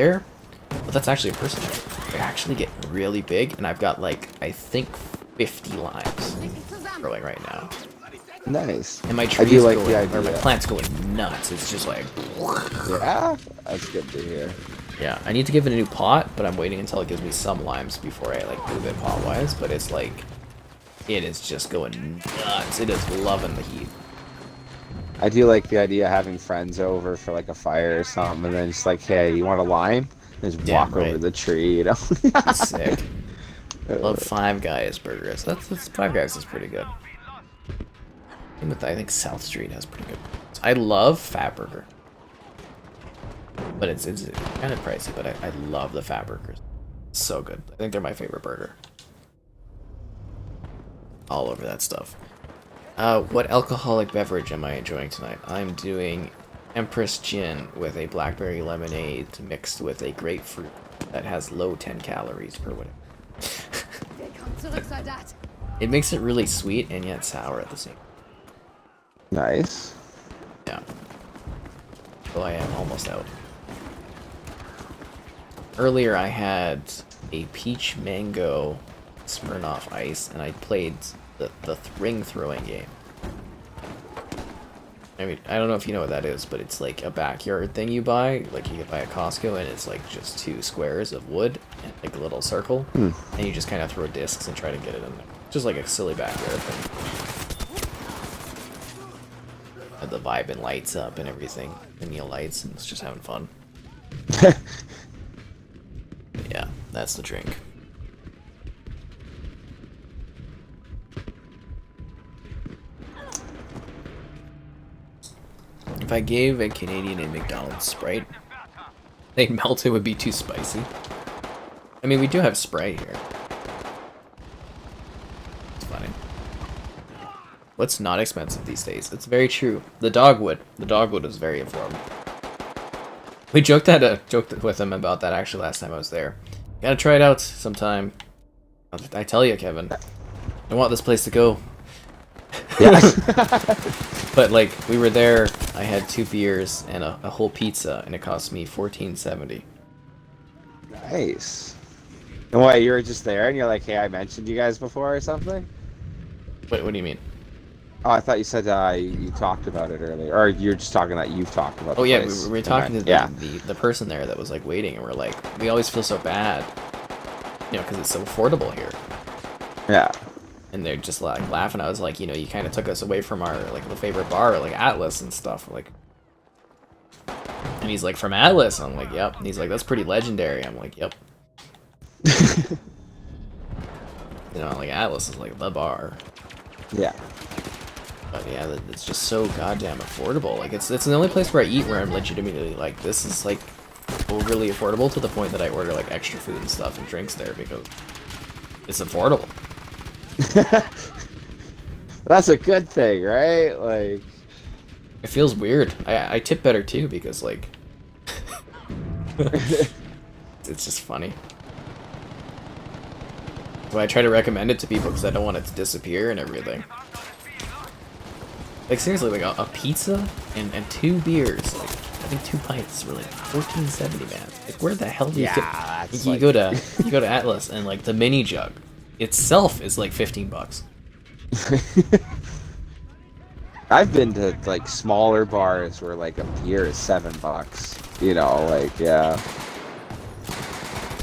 well, that's actually a percentage. They actually get really big, and I've got like I think 50 limes growing right now. Nice. And my I tree's do like going, the idea. or my plant's going nuts. It's just like Yeah, that's good to hear. yeah. I need to give it a new pot, but I'm waiting until it gives me some limes before I like move it pot wise. But it's like it is just going nuts. It is loving the heat. I do like the idea of having friends over for like a fire or something, and then just like, hey, you want a lime? And just walk over the tree, Sick. Love Five Guys burgers. That's Five Guys is pretty good. And I think South Street has pretty good. I love Fat Burger, but it's kind of pricey. But I love the Fat Burgers. So good. I think they're my favorite burger. All over that stuff. What alcoholic beverage am I enjoying tonight? I'm doing Empress Gin with a blackberry lemonade mixed with a grapefruit that has low 10 calories per whatever. It makes it really sweet and yet sour at the same time. Nice. Yeah. Well, I am almost out. Earlier I had a peach mango Smirnoff Ice, and I played the ring throwing game. I mean, I don't know if you know what that is, but it's like a backyard thing you buy, like you could buy at Costco, and it's like just 2 squares of wood and like a little circle, and you just kind of throw discs and try to get it in there. Just like a silly backyard thing. And the vibe and lights up and everything, the neon lights, and it's just having fun. Yeah, that's the drink. If I gave a Canadian a McDonald's Sprite, they'd melt. It would be too spicy. I mean, we do have Sprite here. It's funny. What's not expensive these days? It's very true. The dogwood. The dogwood is very affordable. We joked with him about that actually last time I was there. Gotta try it out sometime. I tell you, Kevin. I want this place to go. Yeah. But like, we were there. I had 2 beers and a whole pizza, and it cost me $14.70. Nice. And what, you were just there and you're like, hey, I mentioned you guys before or something? What do you mean? Oh, I thought you said you talked about it earlier, or you're just talking that you've talked about. Oh the yeah, place. we were talking to Yeah. the person there that was like waiting, and we're like, we always feel so bad, you know, because it's so affordable here. Yeah. And they're just like laughing. I was like, you know, you kind of took us away from our like the favorite bar, like Atlas and stuff. Like, and he's like, from Atlas. I'm like, yep. And he's like, that's pretty legendary. I'm like, yep. You know, like Atlas is like the bar. Yeah. But yeah, it's just so goddamn affordable. Like, it's the only place where I eat where I'm legitimately like, this is like overly affordable to the point that I order like extra food and stuff and drinks there because it's affordable. That's a good thing, right? Like, It feels weird. I tip better too because like it's just funny. So I try to recommend it to people because I don't want it to disappear and everything. Like seriously, like a pizza and 2 beers, like I think 2 pints were like $14.70, man. Like where the hell do you get? that's You like... go to Atlas and like the mini jug itself is like $15. I've been to like smaller bars where like a beer is $7. You know, like yeah.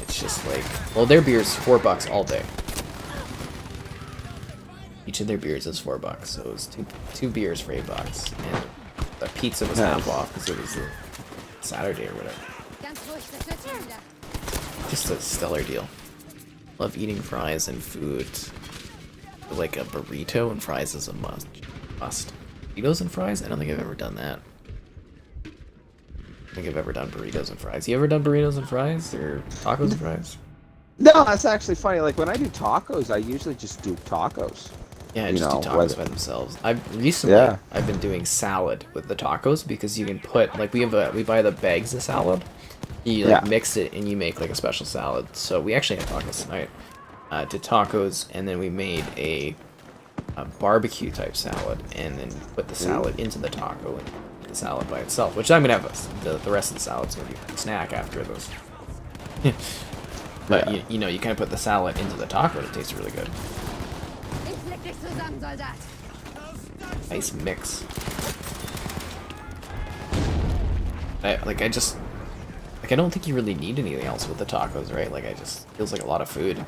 It's just like, well, their beer's $4 all day. Each of their beers is $4, so it was two beers for $8, and the pizza was half off because it was a Saturday or whatever. Ganz ruhig, das wird schon wieder. Just a stellar deal. Love eating fries and food. Like a burrito and fries is a must. Burritos and fries? I don't think I've ever done that. I don't think I've ever done burritos and fries. You ever done burritos and fries or tacos and fries? No, that's actually funny. Like when I do tacos, I usually just do tacos. Yeah, You just know, do tacos whether- by themselves. I've been doing salad with the tacos because you can put like we buy the bags of salad. You like mix it and you make like a special salad. So we actually had tacos tonight. Did tacos and then we made a barbecue type salad and then put the salad into the taco and the salad by itself. Which I'm gonna have the rest of the salad's gonna be a snack after those. But you know you kind of put the salad into the taco and it tastes really good. Ich leg dich zusammen, Soldat. Nice mix. I don't think you really need anything else with the tacos, right? Like, feels like a lot of food.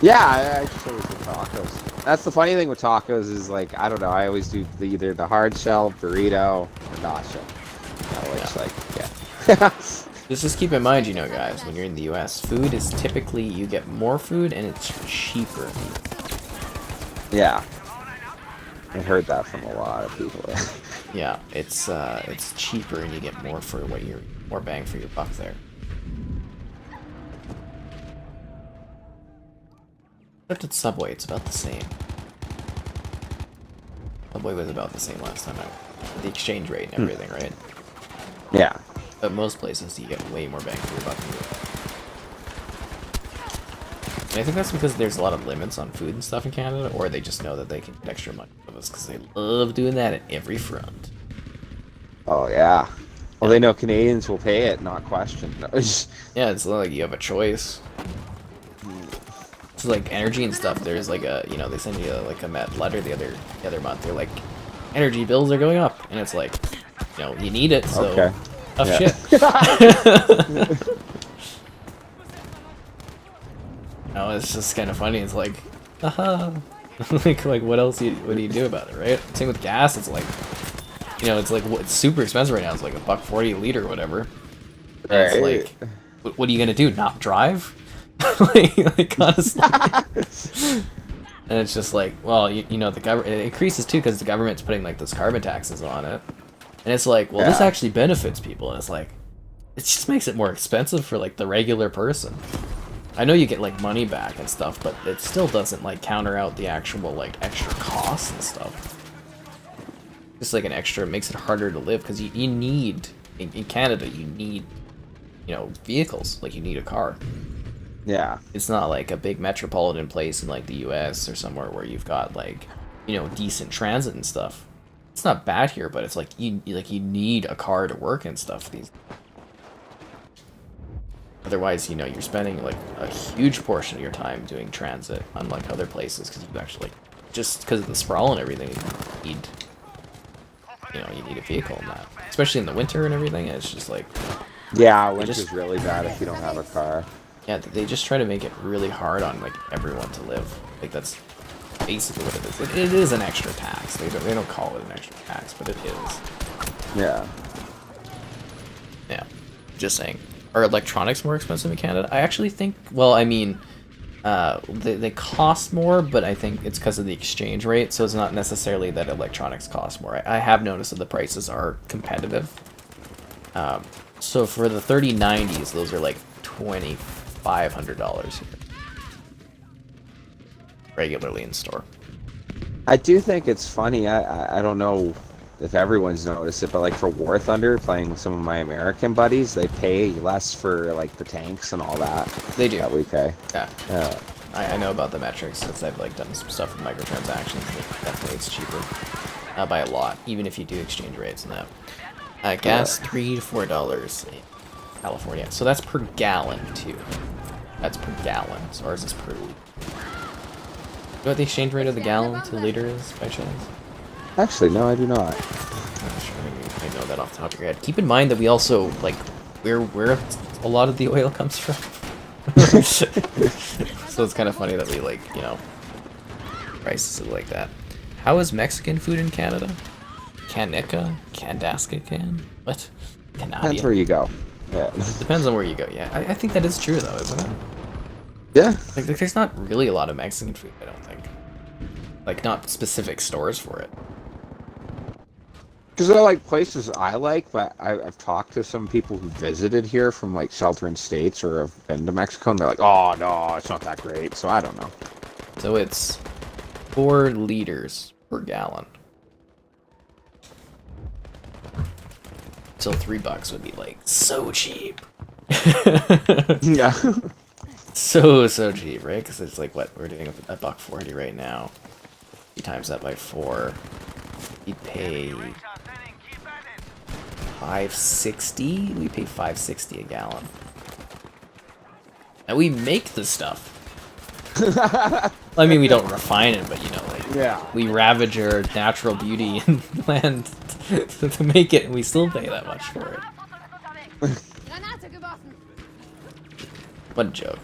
Yeah, I just always do tacos. That's the funny thing with tacos is like I don't know. I always do either the hard shell, burrito, or not shell. Which like yeah. Just keep in mind, you know, guys, when you're in the U.S., food is typically you get more food and it's cheaper. Yeah. I heard that from a lot of people. Yeah, it's cheaper and you get more for more bang for your buck there. Except at Subway, it's about the same. Subway was about the same last time the exchange rate and everything, right? Yeah. But most places you get way more bang for your buck. And I think that's because there's a lot of limits on food and stuff in Canada, or they just know that they can get extra money from us because they love doing that at every front. Oh yeah. Well, they know Canadians will pay it, not question. Yeah, it's not like you have a choice. It's like energy and stuff. There's like they send you like a letter the other month. They're like, energy bills are going up, and it's like, you need it, so Okay. tough shit. No, it's just kind of funny. It's like, haha. like what else? What do you do about it, right? Same with gas. It's like, it's super expensive right now. It's like $1.40 a liter or whatever. And Right. it's like, what are you gonna do? Not drive? like honestly. And it's just like, well, you know, the government, it increases too because the government's putting like those carbon taxes on it. And it's like, well, this Yeah. actually benefits people. And it's like, it just makes it more expensive for like the regular person. I know you get like money back and stuff, but it still doesn't like counter out the actual like extra costs and stuff. Just like an extra, it makes it harder to live because you need, in Canada, you need, you know, vehicles. Like you need a car. Yeah. It's not like a big metropolitan place in like the US or somewhere where you've got like, you know, decent transit and stuff. It's not bad here, but it's like you need a car to work and stuff these. Otherwise, you know, you're spending like a huge portion of your time doing transit, unlike other places, because you actually, just because of the sprawl and everything, you need a vehicle in that, especially in the winter and everything. It's just like, Yeah, winter's just- really bad if you don't have a car. yeah, they just try to make it really hard on like everyone to live. Like that's basically what it is. It is an extra tax. They don't call it an extra tax, but it is. Yeah. Yeah, just saying. Are electronics more expensive in Canada? I actually think. Well, I mean, they cost more, but I think it's because of the exchange rate. So it's not necessarily that electronics cost more. I have noticed that the prices are competitive. So for the 3090s, those are like $2,500 here, regularly in store. I do think it's funny. I don't know if everyone's noticed it, but like for War Thunder, playing with some of my American buddies, they pay less for like the tanks and all that. They do. That we pay. Yeah. Yeah. I know about the metrics since I've like done some stuff with microtransactions. Definitely, it's cheaper by a lot, even if you do exchange rates and that. Gas $3 to $4 in California, so that's per gallon too. That's per gallon. So ours is per liter. You know what the exchange rate of the gallon to liter is by chance? Actually, no, I do not. I'm not sure. I know that off the top of your head. Keep in mind that we also like where a lot of the oil comes from. So it's kind of funny that we like, you know, prices it like that. How is Mexican food in Canada? Canica? Candaska can? What? Depends Canadian. where you go. Yeah. Depends on where you go, yeah. I think that is true though, isn't it? Yeah. Like there's not really a lot of Mexican food, I don't think. Like not specific stores for it. Because they're like places I like, but I've talked to some people who visited here from like sheltering states or have been to Mexico, and they're like, "Oh no, it's not that great." So I don't know. So it's 4 liters per gallon. So $3 would be like so cheap. Yeah. So cheap, right? Because it's like what we're doing a $1.40 right now. You times that by 4, you'd pay $5.60. We pay $5.60 a gallon, and we make the stuff. I mean, we don't refine it, but you know, like Yeah. we ravage our natural beauty and land to make it, and we still pay that much for it. Granate geworfen. What a joke.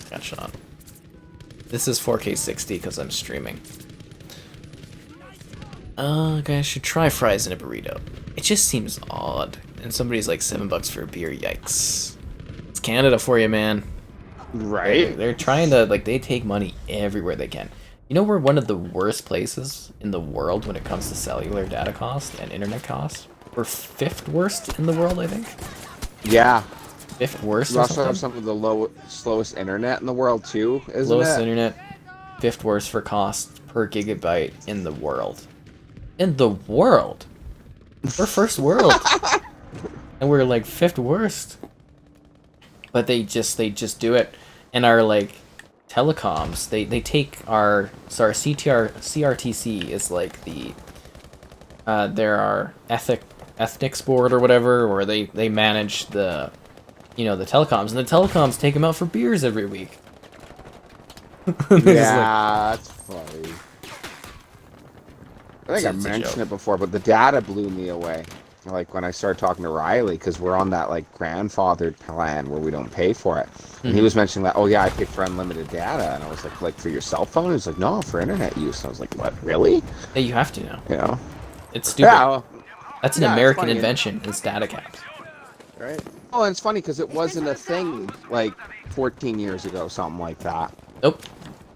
Got shot. This is 4K 60 because I'm streaming. Okay, I should try fries and a burrito. It just seems odd. And somebody's like $7 for a beer. Yikes. It's Canada for you, man. Right. They're trying to, like, they take money everywhere they can. You know, we're one of the worst places in the world when it comes to cellular data cost and internet cost. We're 5th worst in the world, I think. Yeah. 5th worst. We Or also have something. some of the slowest internet in the world too, isn't Lowest it? internet, 5th worst for cost per gigabyte in the world. In the world. We're first world. And we're like 5th worst. But they just do it. And our like telecoms, they take our CRTC is like the there are ethics board or whatever, where they manage the, you know, the telecoms, and the telecoms take them out for beers every week. Yeah, that's funny. I think I It's a mentioned joke. it before, but the data blew me away. Like when I started talking to Riley, because we're on that like grandfathered plan where we don't pay for it, and he was mentioning that, oh yeah, I pay for unlimited data, and I was like for your cell phone? He was like, no, for internet use. And I was like, what, really? Yeah, you have to now. You know? It's stupid. Yeah. Well, That's an yeah, it's American funny. invention. Is data caps. right. Oh, and it's funny because it wasn't a thing like 14 years ago, something like that. Nope.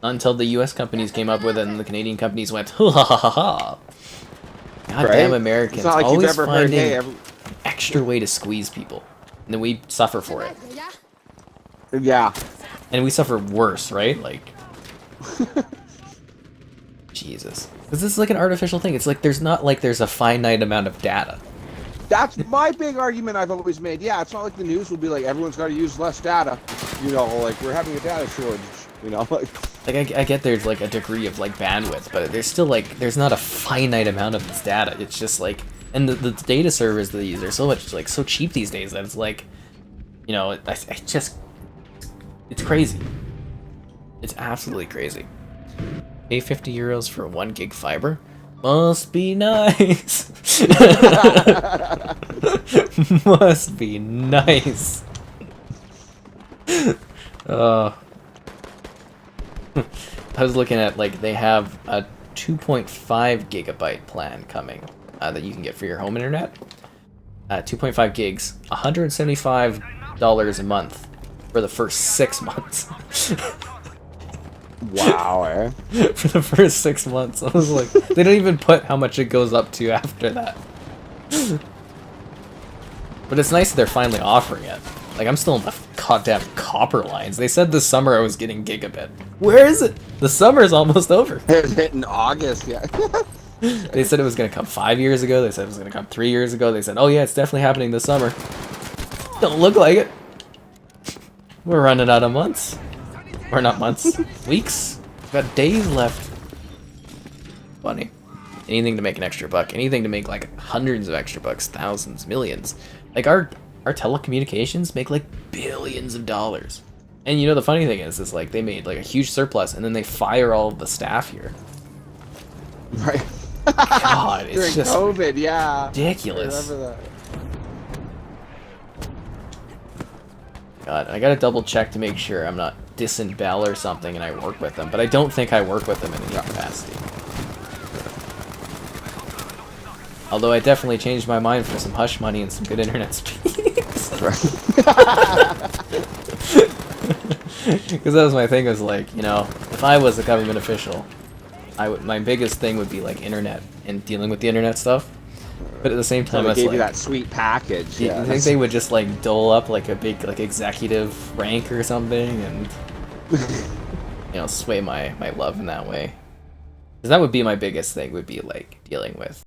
Until the U.S. companies came up with it, and the Canadian companies went, ha ha ha ha. Goddamn Americans, It's not like you've always ever heard, finding hey, an extra way to squeeze people. And then we suffer for it. Yeah? yeah. And we suffer worse, right? Like... Jesus. Because this is like an artificial thing. It's like there's not like there's a finite amount of data. That's my big argument I've always made. Yeah, it's not like the news will be like, everyone's got to use less data. You know, like, we're having a data shortage. You know, like... Like, I get there's, like, a degree of, like, bandwidth, but there's still, like, there's not a finite amount of this data. It's just, like... And the data servers that they use are so much, like, so cheap these days that it's, like... You know, I just... It's crazy. It's absolutely crazy. Pay 50 euros for 1 gig fiber? Must be nice! Must be nice! I was looking at, like, they have a 2.5 gigabyte plan coming that you can get for your home internet. 2.5 gigs, $175 a month for the first 6 months. Wow, eh? For the first 6 months. I was like, they don't even put how much it goes up to after that. But it's nice that they're finally offering it. Like, I'm still in the goddamn copper lines. They said this summer I was getting gigabit. Where is it? The summer's almost over. It's hit in August, yeah. They said it was going to come 5 years ago. They said it was going to come 3 years ago. They said, oh yeah, it's definitely happening this summer. Don't look like it. We're running out of months. Or not months. Weeks. We've got days left. Funny. Anything to make an extra buck. Anything to make, like, hundreds of extra bucks. Thousands. Millions. Like, our telecommunications make, like, billions of dollars. And you know, the funny thing is like, they made, like, a huge surplus, and then they fire all of the staff here. Right. God, it's During just COVID, yeah. ridiculous. I remember that. God, I gotta double check to make sure I'm not dissing Bell or something and I work with them, but I don't think I work with them in any capacity. Although I definitely changed my mind for some hush money and some good internet speeds. Because that was my thing, was like, you know, if I was a government official, my biggest thing would be like internet and dealing with the internet stuff. But at the same time, So I they was gave you like, that sweet package. you Yeah, think they would just like dole up like a big like executive rank or something and you know, sway my love in that way? Because that would be my biggest thing, would be like dealing with